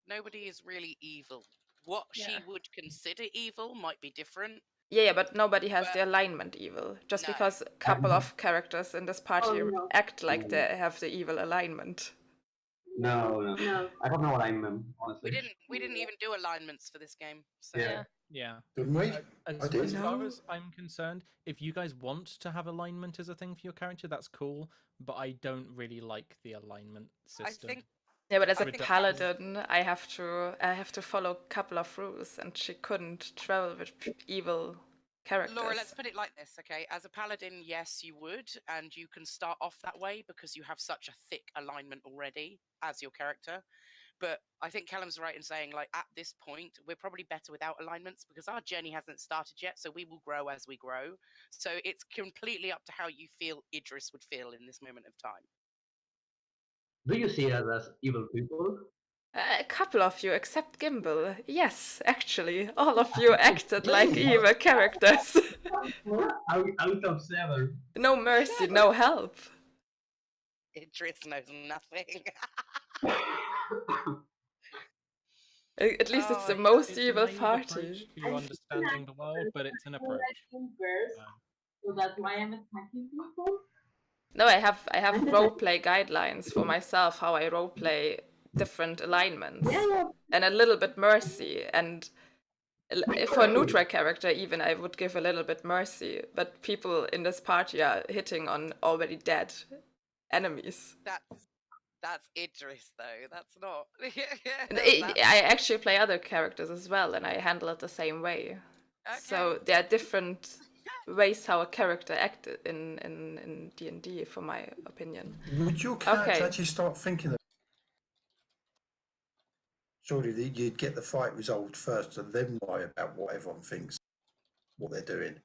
Nobody is really evil. What she Yeah. would consider evil might be different. Yeah, but nobody has But- the alignment evil. Just No. because a couple of characters in this party no. act like No. they have the evil alignment. No, no. No. I have no alignment, honestly. We didn't even do alignments for this game. So Yeah. Yeah. Didn't we? As, I did. as far No. as I'm concerned, if you guys want to have alignment as a thing for your character, that's cool. But I don't really like the alignment system. I think Yeah, but as I a think paladin, I have to follow a couple of rules, and she couldn't travel with evil characters. Laura, let's put it like this, okay? As a paladin, yes, you would, and you can start off that way because you have such a thick alignment already as your character. But I think Callum's right in saying, like, at this point, we're probably better without alignments because our journey hasn't started yet, so we will grow as we grow. So it's completely up to how you feel Idris would feel in this moment of time. Do you see us as evil people? A couple of you, except Gimbal. Yes, actually, all of you acted like evil characters. Out of 7. No mercy, no help. Idris knows nothing. At least it's the Oh, most It's a evil naive party. approach to understanding the world, but it's an approach. So that's why I'm attacking people. No, I have roleplay guidelines for myself how I roleplay different alignments, and a little bit mercy, and for a neutral character even I would give a little bit mercy, but people in this party are hitting on already dead enemies. That's Idris, though. That's not. And I actually play other characters as well, and I handle it the same way. So there are different ways how a character acted in D&D, for my opinion. Would your character Okay. actually start thinking that? Surely that you'd get the fight resolved first and then worry about what everyone thinks, what they're doing.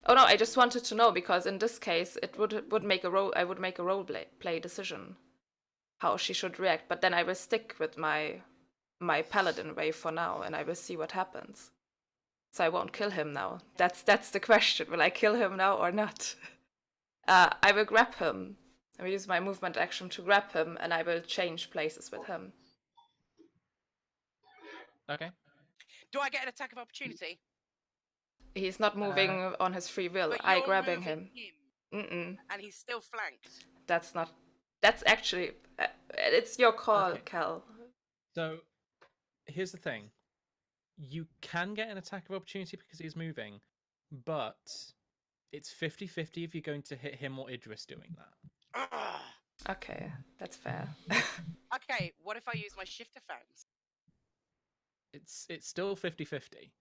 Oh no, I just wanted to know because in this case it would make a role. I would make a role play decision how she should react, but then I will stick with my paladin way for now, and I will see what happens. So I won't kill him now. That's the question. Will I kill him now or not? I will grab him. I will use my movement action to grab him, and I will change places with him. Okay. Do I get an attack of opportunity? He's not moving on his free will. But I you're grabbing moving him. and he's still flanked. That's not. That's actually. It's your call, Okay. Cal. So here's the thing. You can get an attack of opportunity because he's moving, but it's 50-50 if you're going to hit him or Idris doing that. Ugh. Okay, that's fair. Okay, what if I use my shifter fangs? It's still 50-50.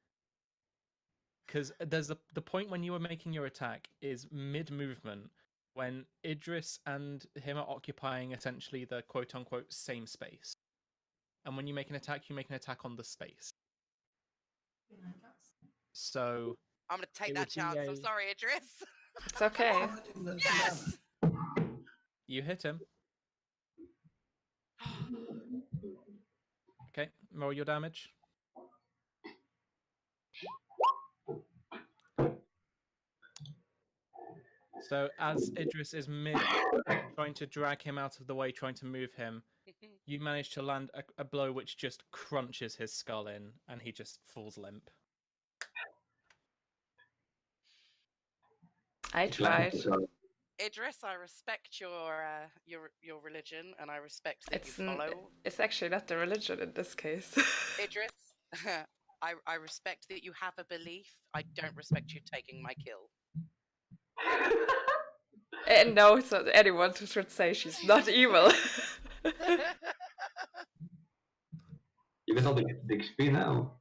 Because there's the point when you were making your attack is mid-movement, when Idris and him are occupying essentially the quote-unquote same space. And when you make an attack, you make an attack on the space. So I'm gonna take It that would be chance. I'm a- sorry, Idris. It's okay. Yes. you hit him. Okay, roll your damage. So as Idris is mid trying to drag him out of the way, trying to move him, you manage to land a blow which just crunches his skull in, and he just falls limp. I tried. Idris, I respect your religion, and I respect that It's you follow. it's actually not the religion in this case. Idris, I respect that you have a belief. I don't respect you taking my kill. And no, so anyone should say she's not evil. You get all the XP now.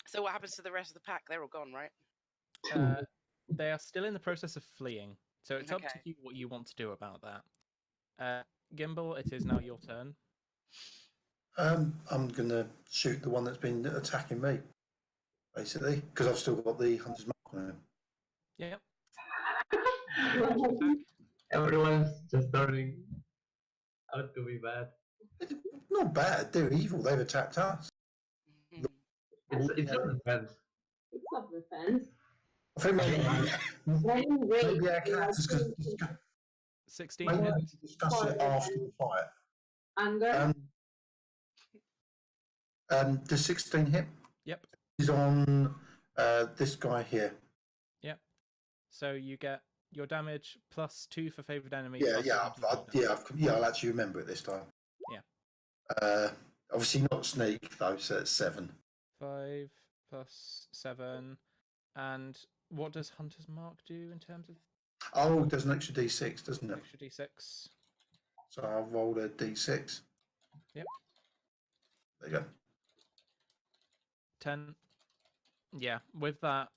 So what happens to the rest of the pack? They're all gone, right? They are still in the process of fleeing, so it's up to Okay. you what you want to do about that. Gimbal, it is now your turn. I'm gonna shoot the one that's been attacking me, basically, because I've still got the hunter's mark on him. Yep. Everyone's just turning out to be bad. Not bad. They're evil. They've attacked us. It's not defense. It's not defense. I think maybe our Rage, characters could 16 maybe we hits. should discuss it after the fight. anger. Does 16 hit? Yep. He's on this guy here. Yep. So you get your damage +2 for favored enemy. Yeah, plus yeah, 1 I'll actually remember it this time. Yeah. Obviously not sneak though, so it's 7. 5 plus 7. And what does Hunter's Mark do in terms of Oh, there's an extra D6, doesn't it? extra d6? So I'll roll a D6. Yep. There you go. 10. Yeah, with that,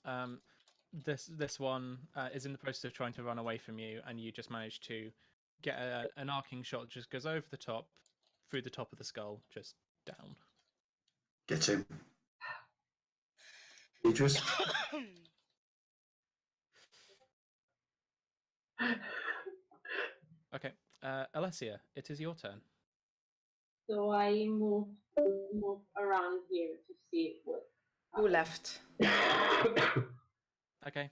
this one is in the process of trying to run away from you, and you just managed to get an arcing shot. Just goes over the top, through the top of the skull, just down. Get him. Idris. Okay, Alessia, it is your turn. So I move around here to see what. Who left? Okay.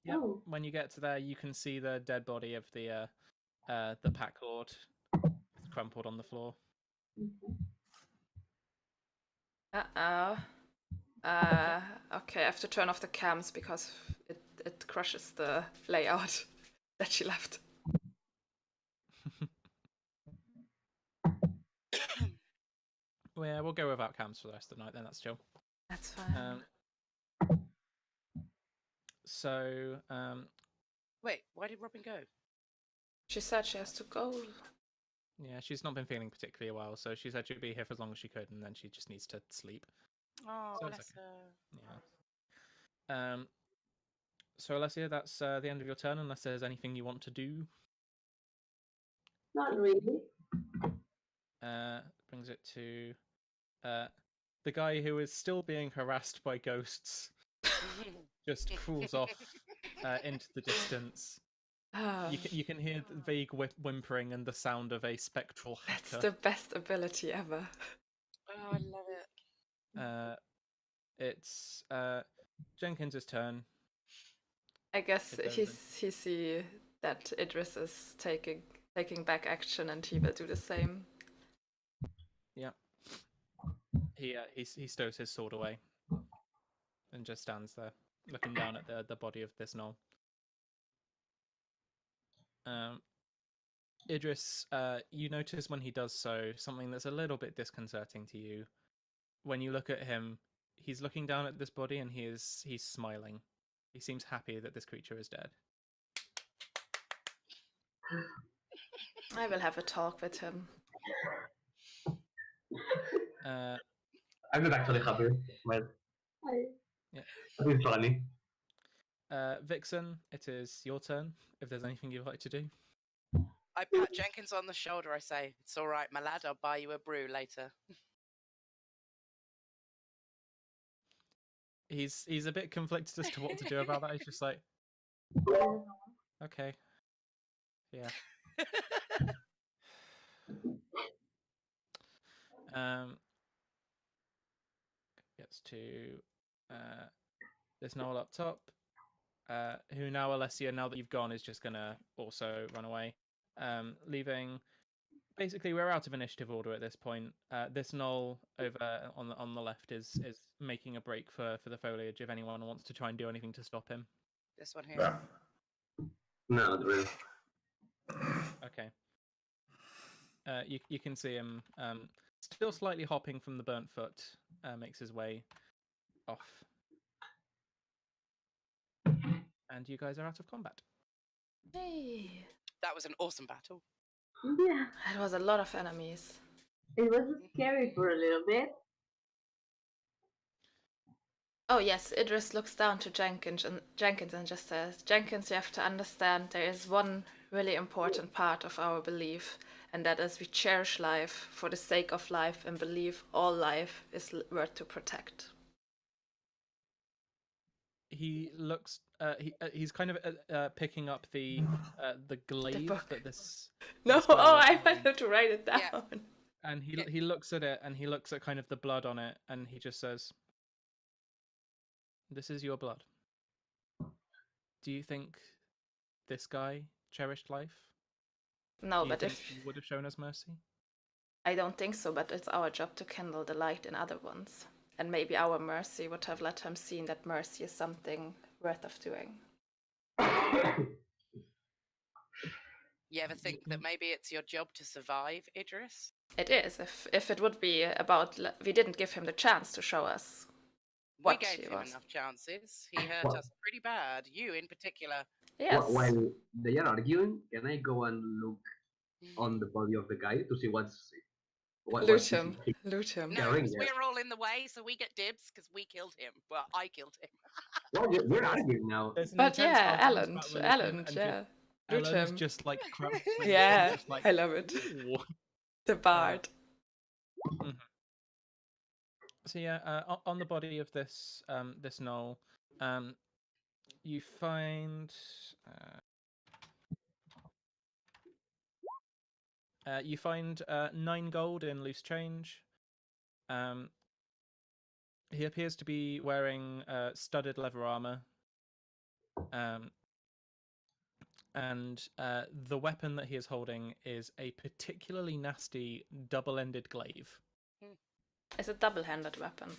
Yep. Oh. When you get to there, you can see the dead body of the pack lord, crumpled on the floor. Uh-oh. Okay, I have to turn off the cams because it crushes the layout that she left. Well, yeah, we'll go without cams for the rest of the night then, that's chill. That's fine. Wait, why did Robin go? She said she has to go. Yeah, she's not been feeling particularly well, so she said she'd be here for as long as she could, and then she just needs to sleep. Oh, So bless it's her. Yeah. So Alessia, that's the end of your turn, unless there's anything you want to do. Not really. Brings it to the guy who is still being harassed by ghosts. Just crawls off into the distance. You can hear the vague whimpering and the sound of a spectral hacker. That's the best ability ever. Oh, I love it. It's Jenkins' turn. I guess he see that Idris is taking back action, and he will do the same. Yeah. He stows his sword away and just stands there, looking down at the body of this gnoll. Idris, you notice when he does so something that's a little bit disconcerting to you. When you look at him, he's looking down at this body and he's smiling. He seems happy that this creature is dead. I will have a talk with him. I'm not actually happy, but Yeah. it's funny. Vixen, it is your turn. If there's anything you'd like to do. I pat Jenkins on the shoulder. I say, "It's all right, my lad. I'll buy you a brew later." He's a bit conflicted as to what to do about that. He's just like, okay, yeah. Gets to this gnoll up top. Who now, Alessia, now that you've gone, is just gonna also run away, leaving. Basically, we're out of initiative order at this point. This gnoll over on the left is making a break for the foliage. If anyone wants to try and do anything to stop him. This one here. Yeah. No, not really. Okay. You can see him still slightly hopping from the burnt foot. Makes his way off. And you guys are out of combat. Hey. That was an awesome battle. Yeah, It was a lot of enemies. it was scary for a little bit. Oh yes, Idris looks down to Jenkins and just says, "Jenkins, you have to understand there is one really important part of our belief, and that is we cherish life for the sake of life and believe all life is worth to protect. He looks. He's kind of picking up the glaive book. that this. No, this guy oh, was I holding. wanted to write it down. Yeah. And he looks at it, and he looks at kind of the blood on it, and he just says, "This is your blood. Do you think this guy cherished life? No, Do you but think if he would have shown us mercy?" I don't think so, but it's our job to kindle the light in other ones. And maybe our mercy would have let him see that mercy is something worth of doing. You ever think that maybe it's your job to survive, Idris? It is. If it would be about, we didn't give him the chance to show us We what gave he him was. enough chances. He hurt What? us pretty bad. You in particular. Yes. While they are arguing, can I go and look on the body of the guy to see what Loot he's him. Loot him. No, Carrying because it. we're all in the way, so we get dibs because we killed him. Well, I killed him. Well, we're arguing now. There's an But intense yeah, argument Alan, about religion, Alan, and yeah. Loot Alan's him. just like crouching, Yeah, just like, I love it. "Ooh." The bard. So yeah, on the body of this this knoll, you find you find 9 gold in loose change. He appears to be wearing studded leather armor. And the weapon that he is holding is a particularly nasty double-ended glaive. It's a double-handed weapon.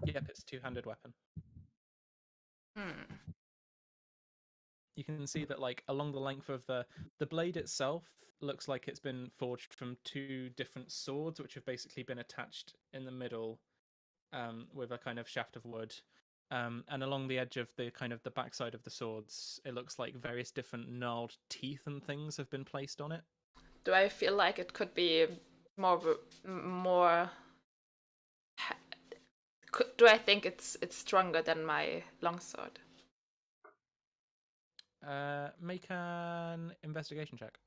Yep, it's a 2-handed weapon. You can see that, like, along the length of the blade itself looks like it's been forged from 2 different swords, which have basically been attached in the middle with a kind of shaft of wood. And along the edge of the kind of the backside of the swords, it looks like various different gnarled teeth and things have been placed on it. Do I feel like it could be more? Do I think it's stronger than my longsword? Make an investigation check.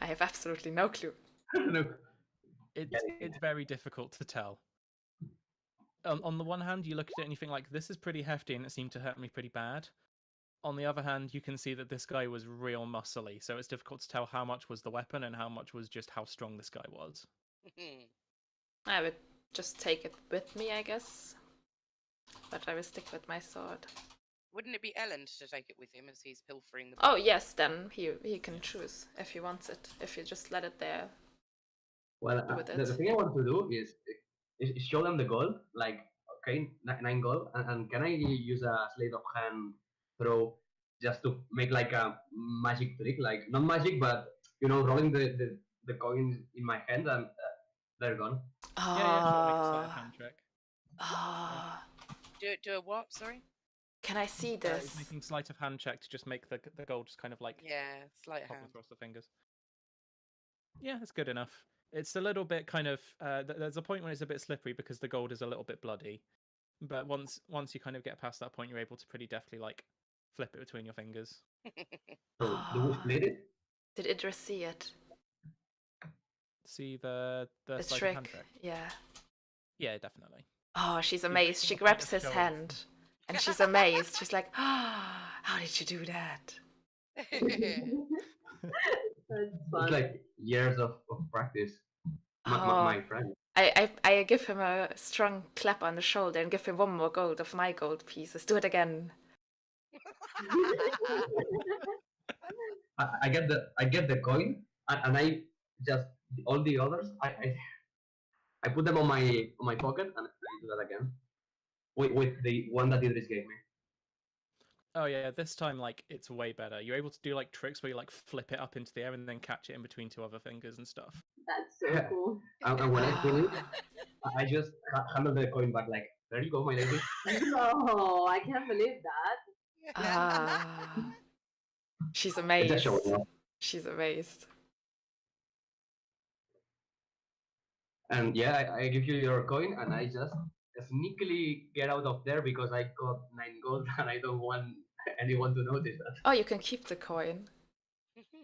I have absolutely no clue. No. It's very difficult to tell. On the one hand, you look at it and you think, like, this is pretty hefty and it seemed to hurt me pretty bad. On the other hand, you can see that this guy was real muscly, so it's difficult to tell how much was the weapon and how much was just how strong this guy was. I would just take it with me, I guess. But I will stick with my sword. Wouldn't it be Ellen to take it with him as he's pilfering the Oh yes, then he can choose if he wants it. If you just let it there. Well, With the it. thing I want to do is show them the goal, like, okay, 9 goal, and can I use a sleight of hand throw just to make like a magic trick, like not magic, but rolling the coins in my hand and they're gone. Yeah, sure, make a sleight of hand check. Do a what? Sorry. Can I see He's this? making sleight of hand check to just make the gold just kind of like Sleight of pop hand. across the fingers. Yeah, it's good enough. It's a little bit kind of there's a point when it's a bit slippery because the gold is a little bit bloody, but once you kind of get past that point, you're able to pretty deftly like flip it between your fingers. So do we split it? Did Idris see it? See the The sleight of hand trick. check? Yeah. Yeah, definitely. Oh, she's You're amazed. making She a point grabs of his showing. hand. And she's amazed. She's like, how did you do that? That's It's fun. like years of practice, my friend. I give him a strong clap on the shoulder and give him 1 more gold of my gold pieces. Do it again. I get the coin and I just all the others I put them on my pocket and I do that again with the one that Idris gave me. Oh yeah, this time like it's way better. You're able to do like tricks where you like flip it up into the air and then catch it in between 2 other fingers and stuff. That's so Yeah. cool. And when I finish, I just handle the coin back like, there you go, my lady. Oh, I can't believe that. She's It's a show, amazed. She's amazed. And yeah, I give you your coin, and I just sneakily get out of there because I got 9 gold, and I don't want anyone to notice that. Oh, you can keep the coin.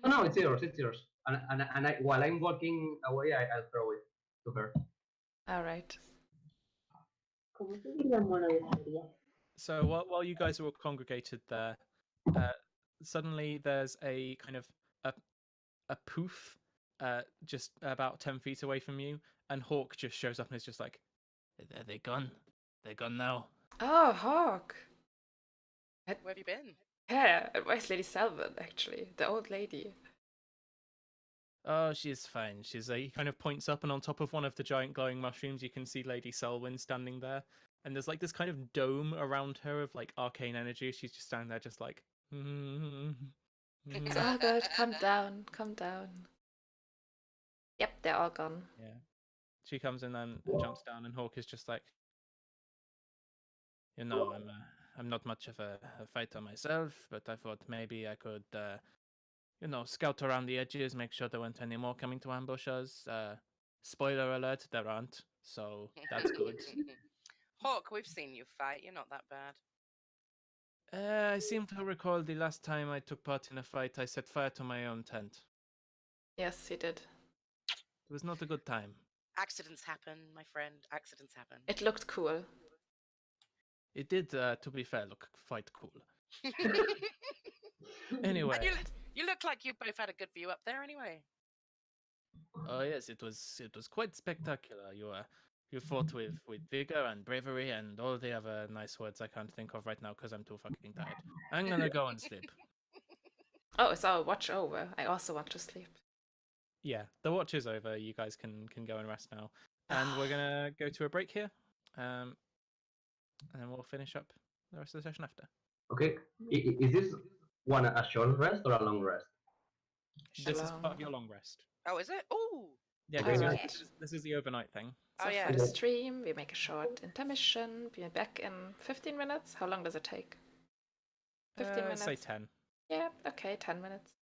Oh, no, it's yours. It's yours. And while I'm walking away, I'll throw it to her. All right. ¿Cómo se dice la mano de feria? So while you guys are all congregated there, suddenly there's a kind of a poof just about 10 feet away from you, and Hawk just shows up and is just like, they're gone. They're gone now. Oh, Hawk. Where have you been? Yeah, where's Lady Selwyn, actually? The old lady. Oh, she's fine. He kind of points up, and on top of one of the giant glowing mushrooms, you can see Lady Selwyn standing there. And there's like this kind of dome around her of like arcane energy. She's just standing there, just like. It's all good. Calm down. Calm down. Yep, they're all gone. Yeah. She comes in and jumps down, and Hawk is just like, I'm not much of a fighter myself, but I thought maybe I could, scout around the edges, make sure there weren't any more coming to ambush us. Spoiler alert, there aren't, so that's good. Hawk, we've seen you fight. You're not that bad. I seem to recall the last time I took part in a fight, I set fire to my own tent. Yes, he did. It was not a good time. Accidents happen, my friend. Accidents happen. It looked cool. It did, to be fair, look quite cool. Anyway. You look like you both had a good view up there anyway. Oh yes, it was quite spectacular. You fought with vigor and bravery and all the other nice words I can't think of right now because I'm too fucking tired. I'm gonna go and sleep. Oh, it's our watch over. I also want to sleep. Yeah, the watch is over. You guys can go and rest now, and we're gonna go to a break here, and then we'll finish up the rest of the session after. Okay. Is this one a short rest or a long rest? This is part of your long rest. Oh, is it? Oh. Yeah, Okay, because right. this is the overnight thing. So Oh, yeah. for the stream, we make a short intermission. Be back in 15 minutes. How long does it take? 15 minutes? Say 10. Yeah, okay, 10 minutes.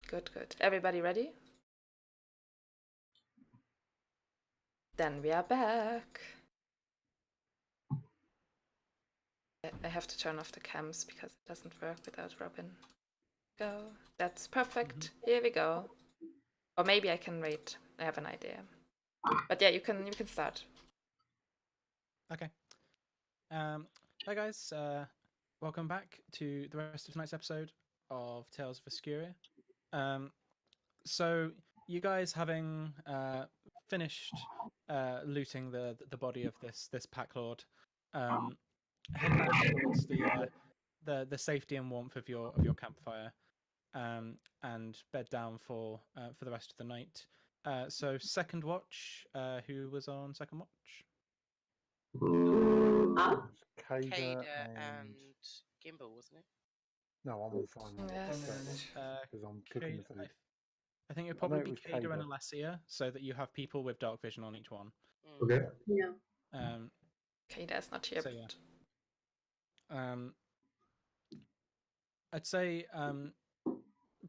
Good, good. Everybody ready? Then we are back. I have to turn off the cams because it doesn't work without Robin. Go. That's perfect. Here we go. Or maybe I can wait. I have an idea. But yeah, you can start. Okay. Hi guys. Welcome back to the rest of tonight's episode of Tales of Escuria. So you guys having finished looting the body of this pack lord, head back towards the safety and warmth of your campfire, and bed down for the rest of the night. So second watch, who was on second watch? Huh? Kada Kada and... and Gimbal, wasn't it? No, I'm on final Yes. because I'm cooking the Kada- food. I think it'd I know probably it be was Kada and Kada. Alessia, so that you have people with dark vision on each one. Mm. Okay. Yeah. Okay, that's not here. So, yeah. but- I'd say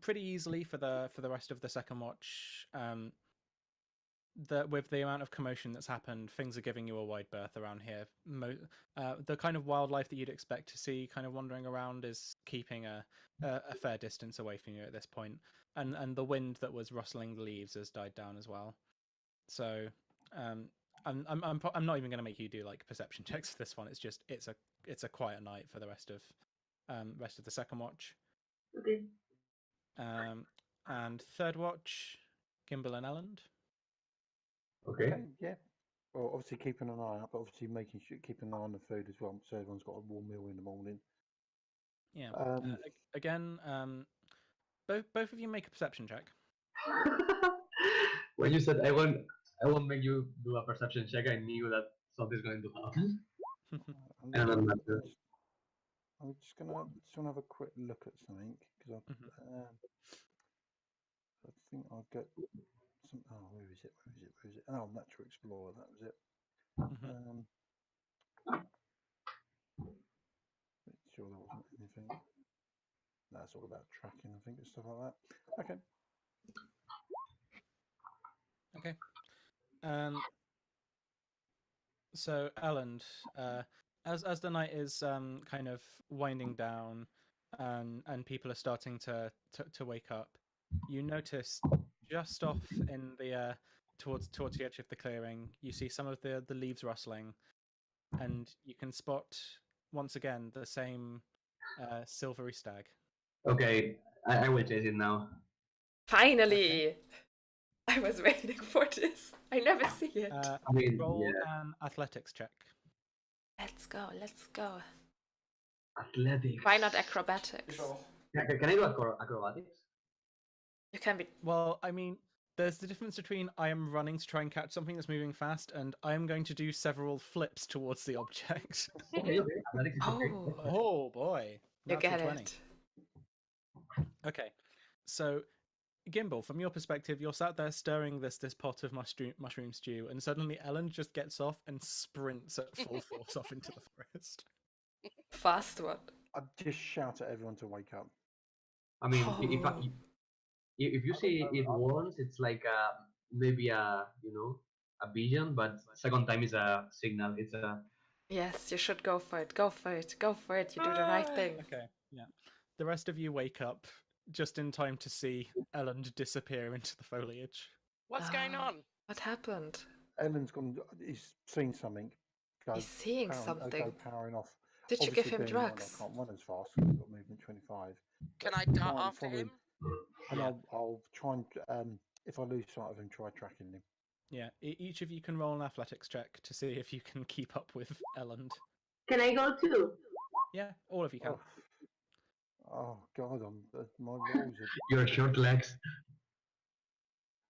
pretty easily for the rest of the second watch. That with the amount of commotion that's happened, things are giving you a wide berth around here. The kind of wildlife that you'd expect to see kind of wandering around is keeping a fair distance away from you at this point, and the wind that was rustling the leaves has died down as well. So I'm not even going to make you do like perception checks for this one. It's just it's a quiet night for the rest of the second watch. Okay. And third watch, Gimbal and Elland. Okay. Yeah. Well, obviously keeping an eye out, but obviously making sure keeping an eye on the food as well, so everyone's got a warm meal in the morning. Yeah. Um, Again, both of you make a perception check. When you said I won't make you do a perception check, I knew that something's going to happen. I'm And I'm not just, I'm just gonna have a quick look at something because I think I'll get some. Oh, where is it? Where is it? Oh, Natural Explorer. That was it. Sure, there wasn't anything. That's all about tracking, I think, and stuff like that. Okay. Okay. So Elland, as the night is kind of winding down, and people are starting to wake up, you notice just off in the towards the edge of the clearing, you see some of the leaves rustling, and you can spot once again the same silvery stag. Okay, I will chase it now. Finally! I was waiting for this. I never see it. I mean, Roll yeah, an athletics check. Let's go, let's go. athletics. Why not acrobatics? Can I do acrobatics? You can be. Well, I mean, there's the difference between I am running to try and catch something that's moving fast, and I am going to do several flips towards the object. Okay, athletics is okay. Oh, Oh boy, you natural get 20. it. Okay, so Gimbal, from your perspective, you're sat there stirring this pot of mushroom stew, and suddenly Ellen just gets off and sprints at full force off into the forest. Fast one. I'd just shout at everyone to wake up. I mean, Oh. if you see it once, it's like maybe a a vision, but second time is a signal. It's a Yes, you should go for it. Go for it. Go for it. You do the right thing. Okay, yeah. The rest of you wake up just in time to see Ellen disappear into the foliage. What's going Ah. on? What happened? Ellen's gone. He's seen something. He's seeing Go something. powering off. Did you give him Obviously, being one, drugs? I can't run as fast because I've got movement 25. Can I Try dart and after follow him? And Yeah. I'll try and if I lose sight of him, try tracking him. Yeah, each of you can roll an athletics check to see if you can keep up with Elland. Can I go too? Yeah, all of you can. Oh God, my rolls are. your short legs.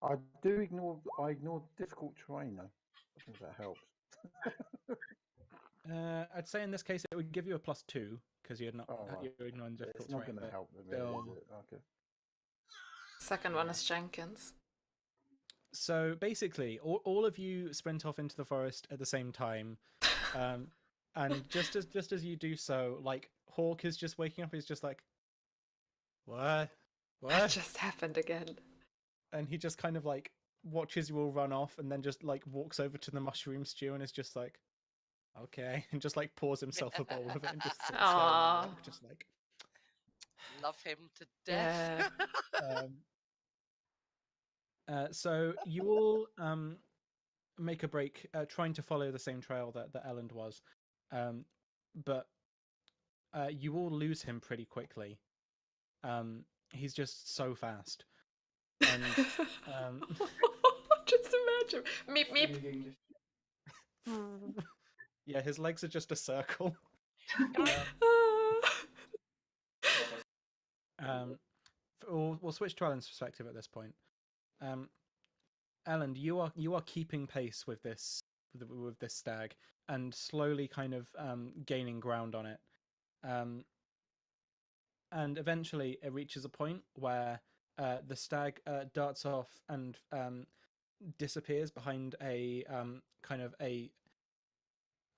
I ignore difficult terrain though. I think that helps. I'd say in this case it would give you a +2 because you're not right. you're ignoring difficult It's not terrain, going to but help with me, still- is it? Okay. Second one is Jenkins. So basically, all of you sprint off into the forest at the same time, and just as you do so, like Hawk is just waking up. He's just like, "What? That What? just happened again. And he just kind of like watches you all run off, and then just like walks over to the mushroom stew and is just like, okay, and just like pours himself a bowl of it and just sits there in the Aw. rock, just like. Love him to death. Yeah. So you all make a break, trying to follow the same trail that Elland was, but you all lose him pretty quickly. He's just so fast, and Just imagine. Meep meep. yeah, his legs are just a circle. We'll switch to Ellen's perspective at this point. Ellen, you are keeping pace with this stag and slowly kind of gaining ground on it. And eventually it reaches a point where the stag darts off and disappears behind a kind of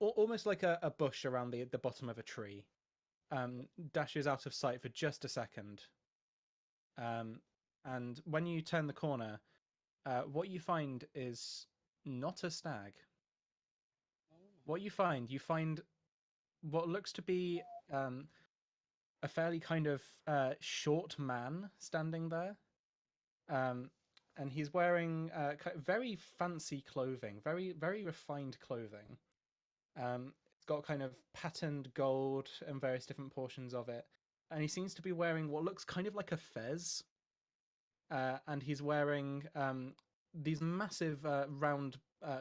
almost like a bush around the bottom of a tree. Dashes out of sight for just a second. And when you turn the corner, what you find is not a stag. What you find what looks to be a fairly kind of short man standing there. And he's wearing very fancy clothing, very, very refined clothing. It's got kind of patterned gold and various different portions of it. And he seems to be wearing what looks kind of like a fez. And he's wearing these massive round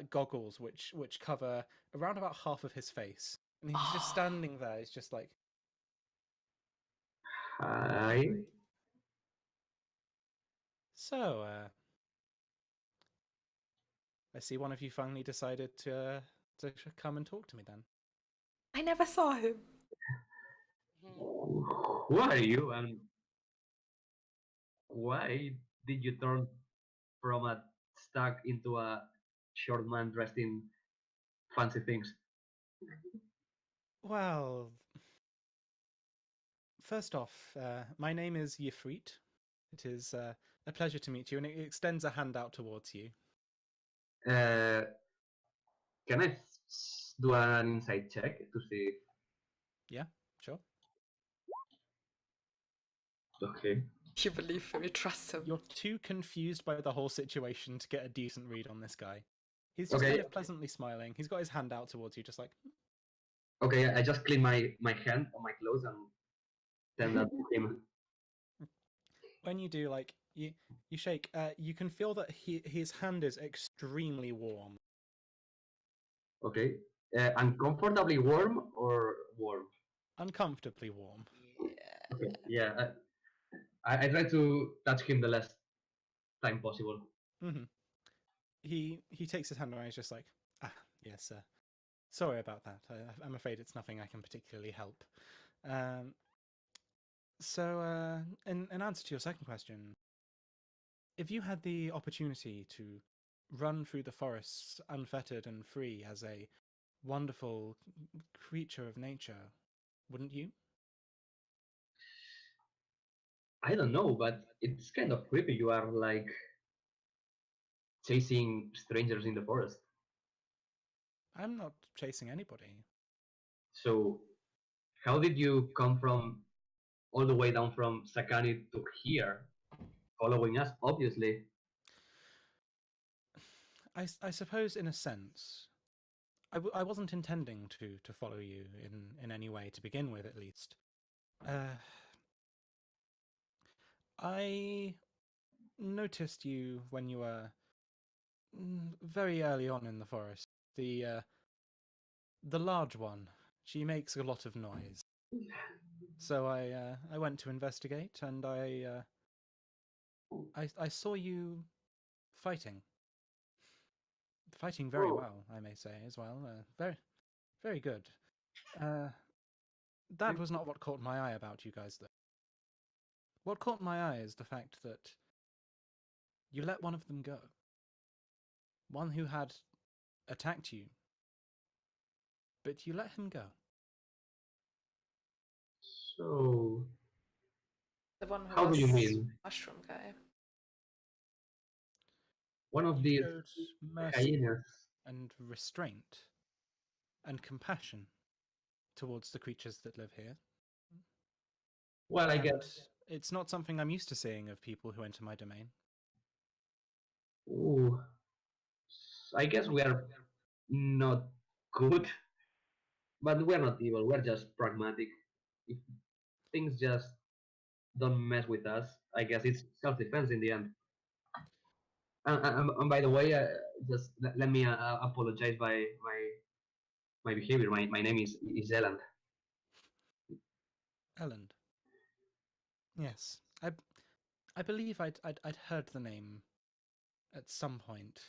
goggles, which cover around about half of his face. And he's just standing there. He's just like, Hi. so, I see one of you finally decided to come and talk to me then. I never saw him. Who are you, and why did you turn from a stag into a short man dressed in fancy things? Well, first off, my name is Yifrit. It is a pleasure to meet you, and it extends a hand out towards you. Can I do an insight check to see? Yeah, sure. Okay. You believe him, you trust him. You're too confused by the whole situation to get a decent read on this guy. He's just Okay. kind of pleasantly smiling. He's got his hand out towards you, just like, Okay, I just clean my hand on my clothes and send that to him. when you do, like, you shake, you can feel that his hand is extremely warm. Okay. Uncomfortably warm or warm? Uncomfortably warm. Yeah. Okay. Yeah. I try to touch him the less time possible. Mm-hmm. He takes his hand away and he's just like, yes, sorry about that. I'm afraid it's nothing I can particularly help. So, in answer to your second question, if you had the opportunity to run through the forests unfettered and free as a wonderful creature of nature, wouldn't you? I don't know, but it's kind of creepy. You are like chasing strangers in the forest. I'm not chasing anybody. So, how did you come from all the way down from Sakani to here, following us? Obviously. I suppose, in a sense, I wasn't intending to follow you in any way to begin with, at least. I noticed you when you were very early on in the forest. The large one. She makes a lot of noise. So I went to investigate, and I saw you fighting very well, I may say, as well. Very very good. That was not what caught my eye about you guys, though. What caught my eye is the fact that you let one of them go. One who had attacked you, but you let him go. So, The one who How was do you mean? mushroom guy. One of You these showed mercy hyenas. and restraint and compassion towards the creatures that live here. Well, I And guess. it's not something I'm used to seeing of people who enter my domain. Ooh, I guess we are not good, but we're not evil. We're just pragmatic. If things just don't mess with us, I guess it's self-defense in the end. And by the way, just let me apologize by my behavior. My name is Elan. Elland. Yes, I believe I'd heard the name at some point.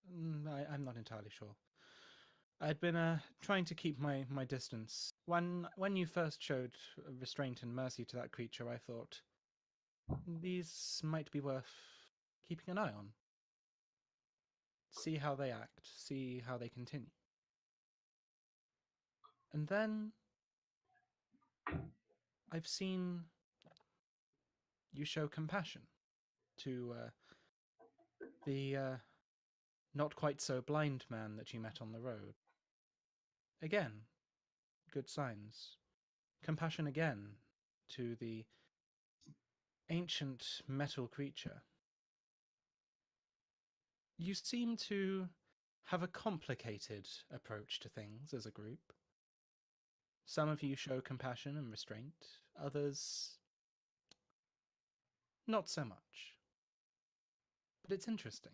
I'm not entirely sure. I'd been trying to keep my distance. When you first showed restraint and mercy to that creature, I thought these might be worth keeping an eye on. See how they act, see how they continue. And then I've seen you show compassion to the not quite so blind man that you met on the road. Again, good signs. Compassion again to the ancient metal creature. You seem to have a complicated approach to things as a group. Some of you show compassion and restraint, others not so much. But it's interesting.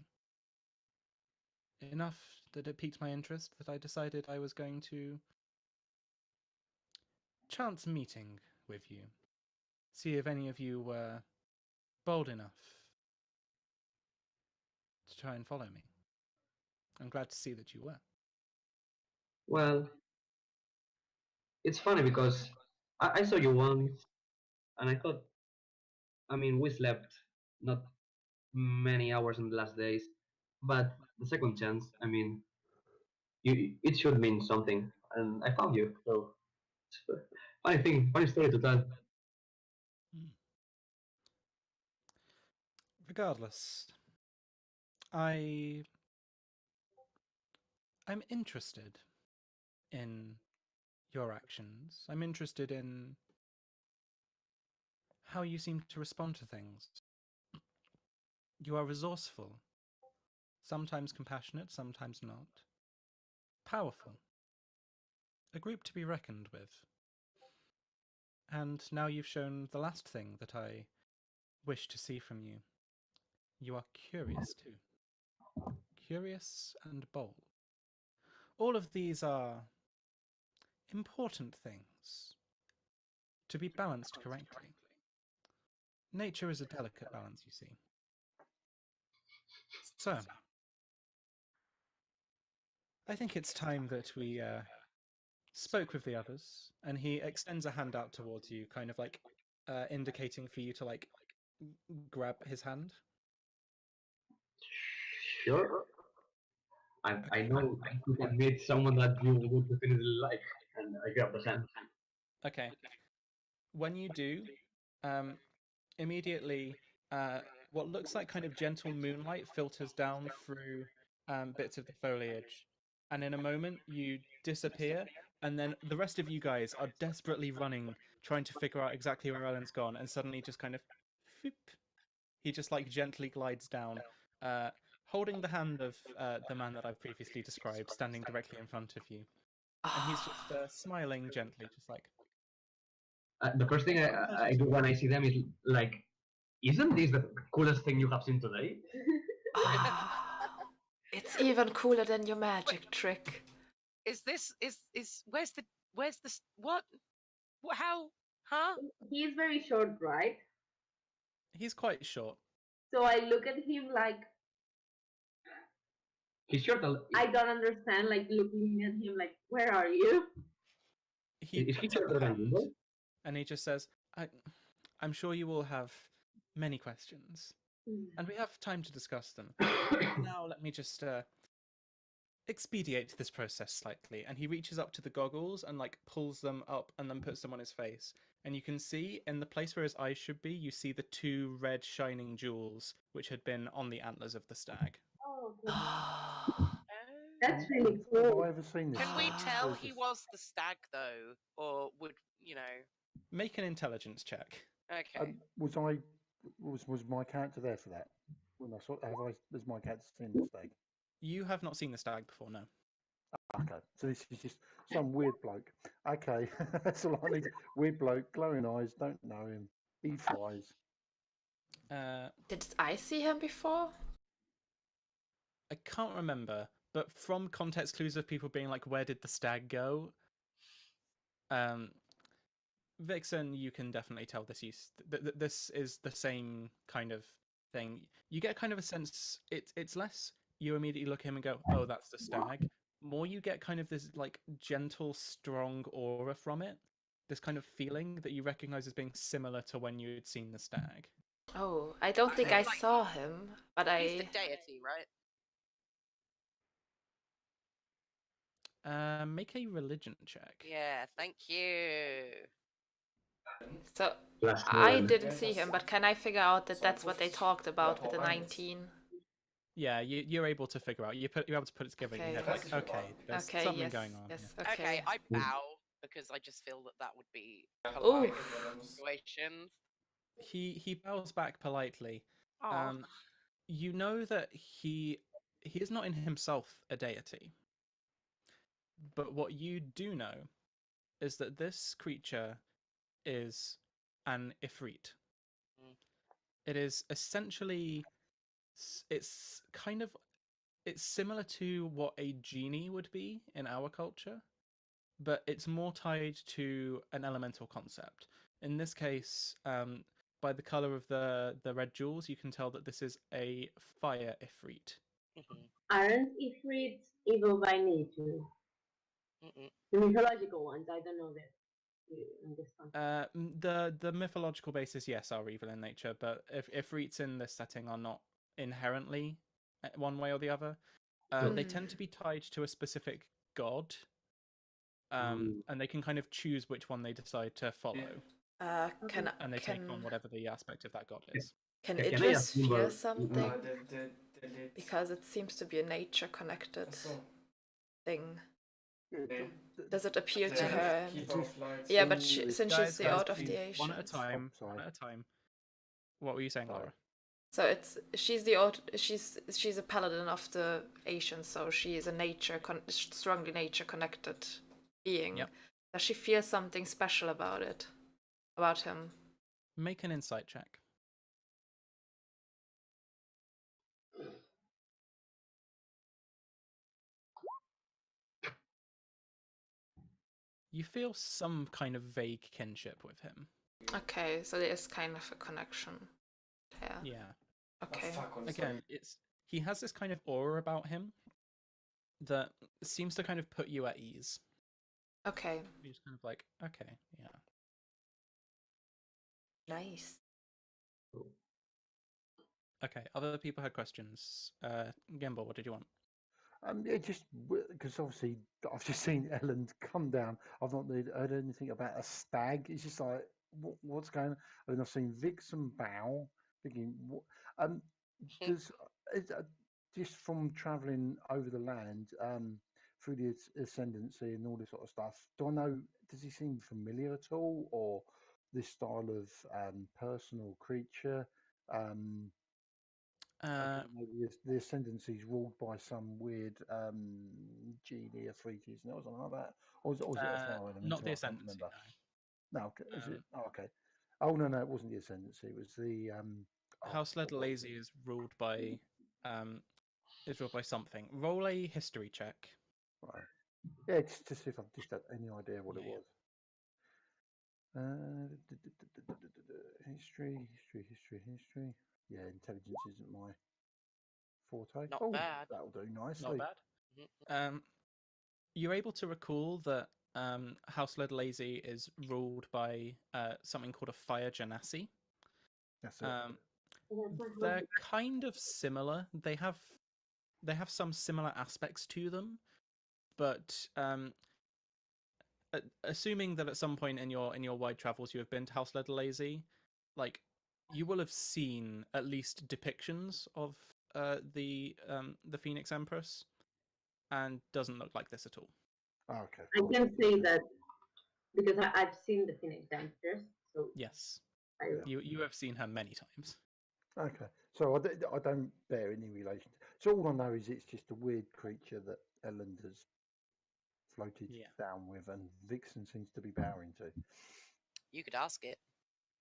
Enough that it piqued my interest that I decided I was going to chance meeting with you. See if any of you were bold enough to try and follow me. I'm glad to see that you were. Well, it's funny because I saw you once, and I thought, I mean, we slept not many hours in the last days, but the second chance, I mean, it should mean something, and I found you. So, it's a funny thing, funny story to tell. Regardless, I'm interested in your actions. I'm interested in how you seem to respond to things. You are resourceful, sometimes compassionate, sometimes not. Powerful. A group to be reckoned with. And now you've shown the last thing that I wish to see from you. You are curious too. Curious and bold. All of these are important things to be balanced correctly. Nature is a delicate balance, you see. So, I think it's time that we spoke with the others, and he extends a hand out towards you, kind of like indicating for you to like grab his hand. Sure. I Okay. know you can meet someone that you would definitely like, and I grab the hand. Okay. When you do, immediately what looks like kind of gentle moonlight filters down through bits of the foliage, and in a moment you disappear, and then the rest of you guys are desperately running, trying to figure out exactly where Ellen's gone, and suddenly just kind of phoop, he just like gently glides down, holding the hand of the man that I've previously described, standing directly in front of you, and he's just smiling gently, just like, The first thing I do when I see them is like, isn't this the coolest thing you have seen today? It's even cooler than your magic trick. Is this where's the what? How? Huh? He's very short, right? he's quite short. So I look at him like He's short. I don't understand, like looking at him like, where are you? He Is he puts up shorter the than hand, you? and he just says, I'm sure you will have many questions, and we have time to discuss them. Now let me just expedite this process slightly. And he reaches up to the goggles and like pulls them up and then puts them on his face. and you can see in the place where his eyes should be, you see the 2 red shining jewels which had been on the antlers of the stag. Oh, good. Oh. That's really Have cool. I ever seen this? Can we stag? tell Or is he this- was the stag though, or would Make an intelligence check. Okay. Was my character there for that? When I saw, has my character seen the stag? You have not seen the stag before, no. Okay, so this is just some weird bloke. Okay, that's all I need. Weird bloke, glowing eyes, don't know him. He flies. Did I see him before? I can't remember, but from context clues of people being like, "Where did the stag go?" Vixen, you can definitely tell this is the same kind of thing. You get kind of a sense it's less you immediately look at him and go, "Oh, that's the stag." More you get kind of this like gentle, strong aura from it. This kind of feeling that you recognize as being similar to when you had seen the stag. Oh, I don't think I saw him, but He's the I. deity, right? Make a religion check. Yeah, thank you. So Plus I 7. didn't see him, but can I figure out that that's what they talked about with the 19? Yeah, you're able to figure out. You're able to put it together in your head. Like, okay, there's Okay, something yes, going on. yes, yeah. okay. I bow because I just feel that would be Ooh. polite in those situations. He bows back politely. Aw. You know that he is not in himself a deity, but what you do know is that this creature is an ifrit. Mm. It is essentially it's similar to what a genie would be in our culture, but it's more tied to an elemental concept. In this case, by the color of the red jewels, you can tell that this is a fire ifrit. Aren't Ifrits evil by nature? The mythological ones, I don't know that. In this context. The mythological bases, yes, are evil in nature, but if ifrits in this setting are not inherently one way or the other, they tend to be tied to a specific god, and they can kind of choose which one they decide to follow. And they take on whatever the aspect of that god is. Can Can I Idris assume feel a- something? Because it seems to be a nature connected thing. Does it appeal to her? Yeah, but since she's the out of the Asians. One at a time. One at a time. What were you saying, Laura? So she's the she's a paladin of the Asians, so she is a strongly nature connected being. Yep. Does she feel something special about it? About him? Make an insight check. You feel some kind of vague kinship with him. Okay, so there is kind of a connection there. Yeah. Okay. Again, he has this kind of aura about him that seems to kind of put you at ease. Okay. You're just kind of like, okay, yeah. Nice. Okay, other people had questions. Gimbal, what did you want? Yeah, just because obviously I've just seen Ellen come down. I've not heard anything about a stag. It's just like, what's going on? And I've seen Vixen bow, thinking, does just from travelling over the land, through the ascendancy and all this sort of stuff, do I know? Does he seem familiar at all, or this style of personal creature? Maybe the ascendancy is ruled by some weird genie or freakies or something like that, or is it a fire elemental? Not the I can't ascendancy, remember. No, is it? no. Oh, okay. Oh no, it wasn't the ascendancy. It was the House Led Lazy is ruled by something. Roll a history check. Right. Yeah, just to see if I've just had any idea what it was. History. Yeah, intelligence isn't my forte. Not bad. That'll do nicely. Not bad. You're able to recall that House Led Lazy is ruled by something called a fire genasi. That's it. They're kind of similar. They have some similar aspects to them, but assuming that at some point in your wide travels you have been to House Lazy, like you will have seen at least depictions of the Phoenix Empress, and doesn't look like this at all. Oh, okay. I can say that because I've seen the Phoenix Dancers. So yes, I, you have seen her many times. Okay, so I don't bear any relation. So all I know is it's just a weird creature that Ellen has floated down with, and Vixen seems to be bowing to. You could ask it.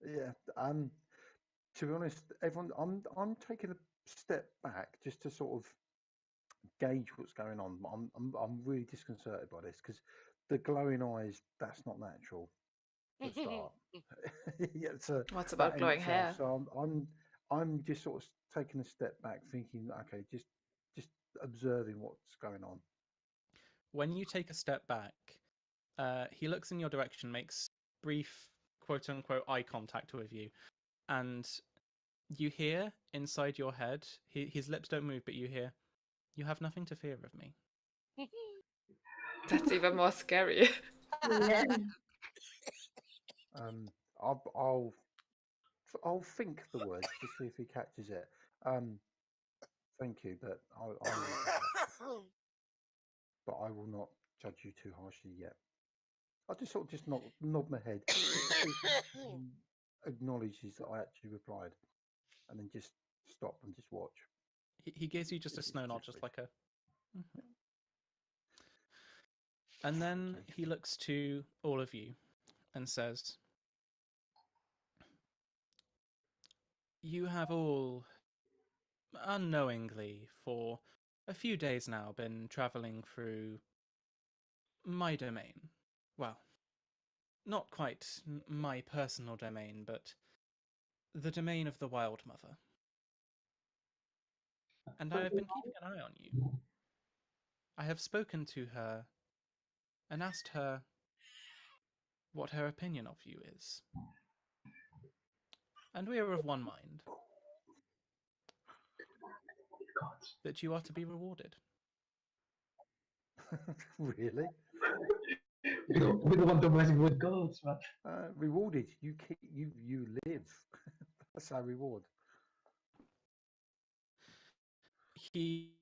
Yeah. To be honest, everyone, I'm taking a step back just to sort of gauge what's going on. I'm really disconcerted by this because the glowing eyes, that's not natural. For a start. Yeah, so What's about glowing hair? So I'm just sort of taking a step back, thinking, okay, just observing what's going on. When you take a step back, he looks in your direction, makes brief quote unquote eye contact with you, and you hear inside your head, his lips don't move, but you hear, "You have nothing to fear of me." That's even more scary. yeah. I'll think the words to see if he catches it. Thank you, but but I will not judge you too harshly yet. I just sort of just nod my head, just to see if he acknowledges that I actually replied, and then just stop and just watch. He gives you just a snow nod, just like a. And then he looks to all of you and says, "You have all, unknowingly, for a few days now, been traveling through my domain. Well, not quite my personal domain, but the domain of the Wild Mother. And I have been keeping an eye on you. I have spoken to her and asked her what her opinion of you is. And we are of one mind. That you are to be rewarded." Really? We don't want to mess with gods, but Rewarded. You live. That's our reward. He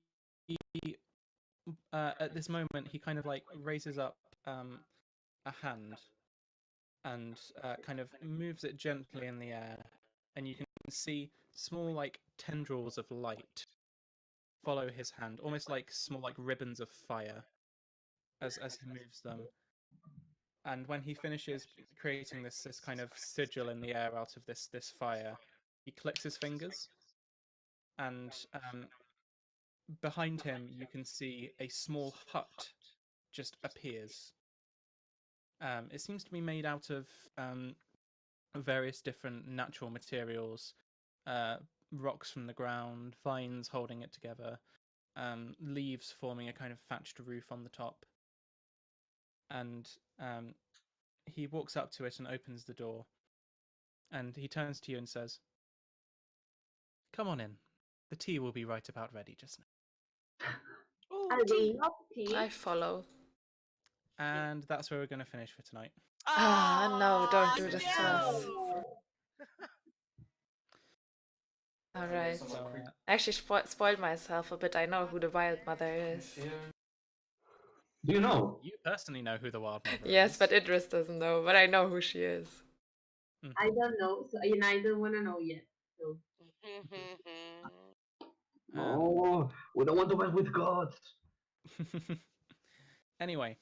at this moment he kind of like raises up a hand and kind of moves it gently in the air, and you can see small like tendrils of light follow his hand, almost like small like ribbons of fire as he moves them. And when he finishes creating this kind of sigil in the air out of this fire, he clicks his fingers, and behind him you can see a small hut just appears. It seems to be made out of various different natural materials, rocks from the ground, vines holding it together, leaves forming a kind of thatched roof on the top. And he walks up to it and opens the door, and he turns to you and says, "Come on in. The tea will be right about ready just now." I will not tea. I follow. And that's where we're going to finish for tonight. No, don't do this to us. Alright. So, I actually spoiled myself a bit. I know who the Wild Mother is. do you know? you personally know who the Wild Mother is. Yes, but Idris doesn't know, but I know who she is. I don't know, so I don't want to know yet. So. Oh, we don't want to mess with gods. Anyway,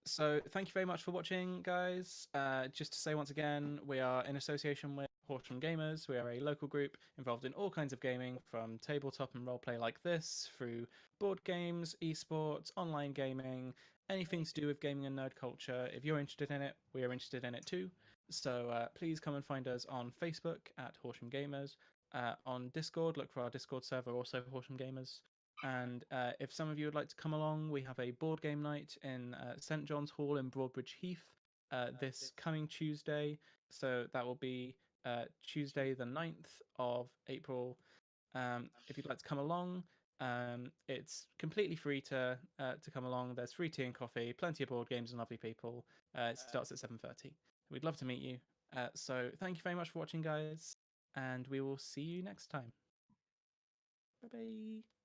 so thank you very much for watching, guys. Just to say once again, we are in association with Horsham Gamers. We are a local group involved in all kinds of gaming, from tabletop and roleplay like this, through board games, esports, online gaming, anything to do with gaming and nerd culture. If you're interested in it, we are interested in it too. So please come and find us on Facebook at Horsham Gamers. On Discord, look for our Discord server, also Horsham Gamers. And if some of you would like to come along, we have a board game night in St John's Hall in Broadbridge Heath this coming Tuesday. So that will be Tuesday the 9th of April. If you'd like to come along, It's completely free to come along. There's free tea and coffee, plenty of board games and lovely people. It starts at 7:30. We'd love to meet you. So thank you very much for watching, guys, and we will see you next time. Bye bye.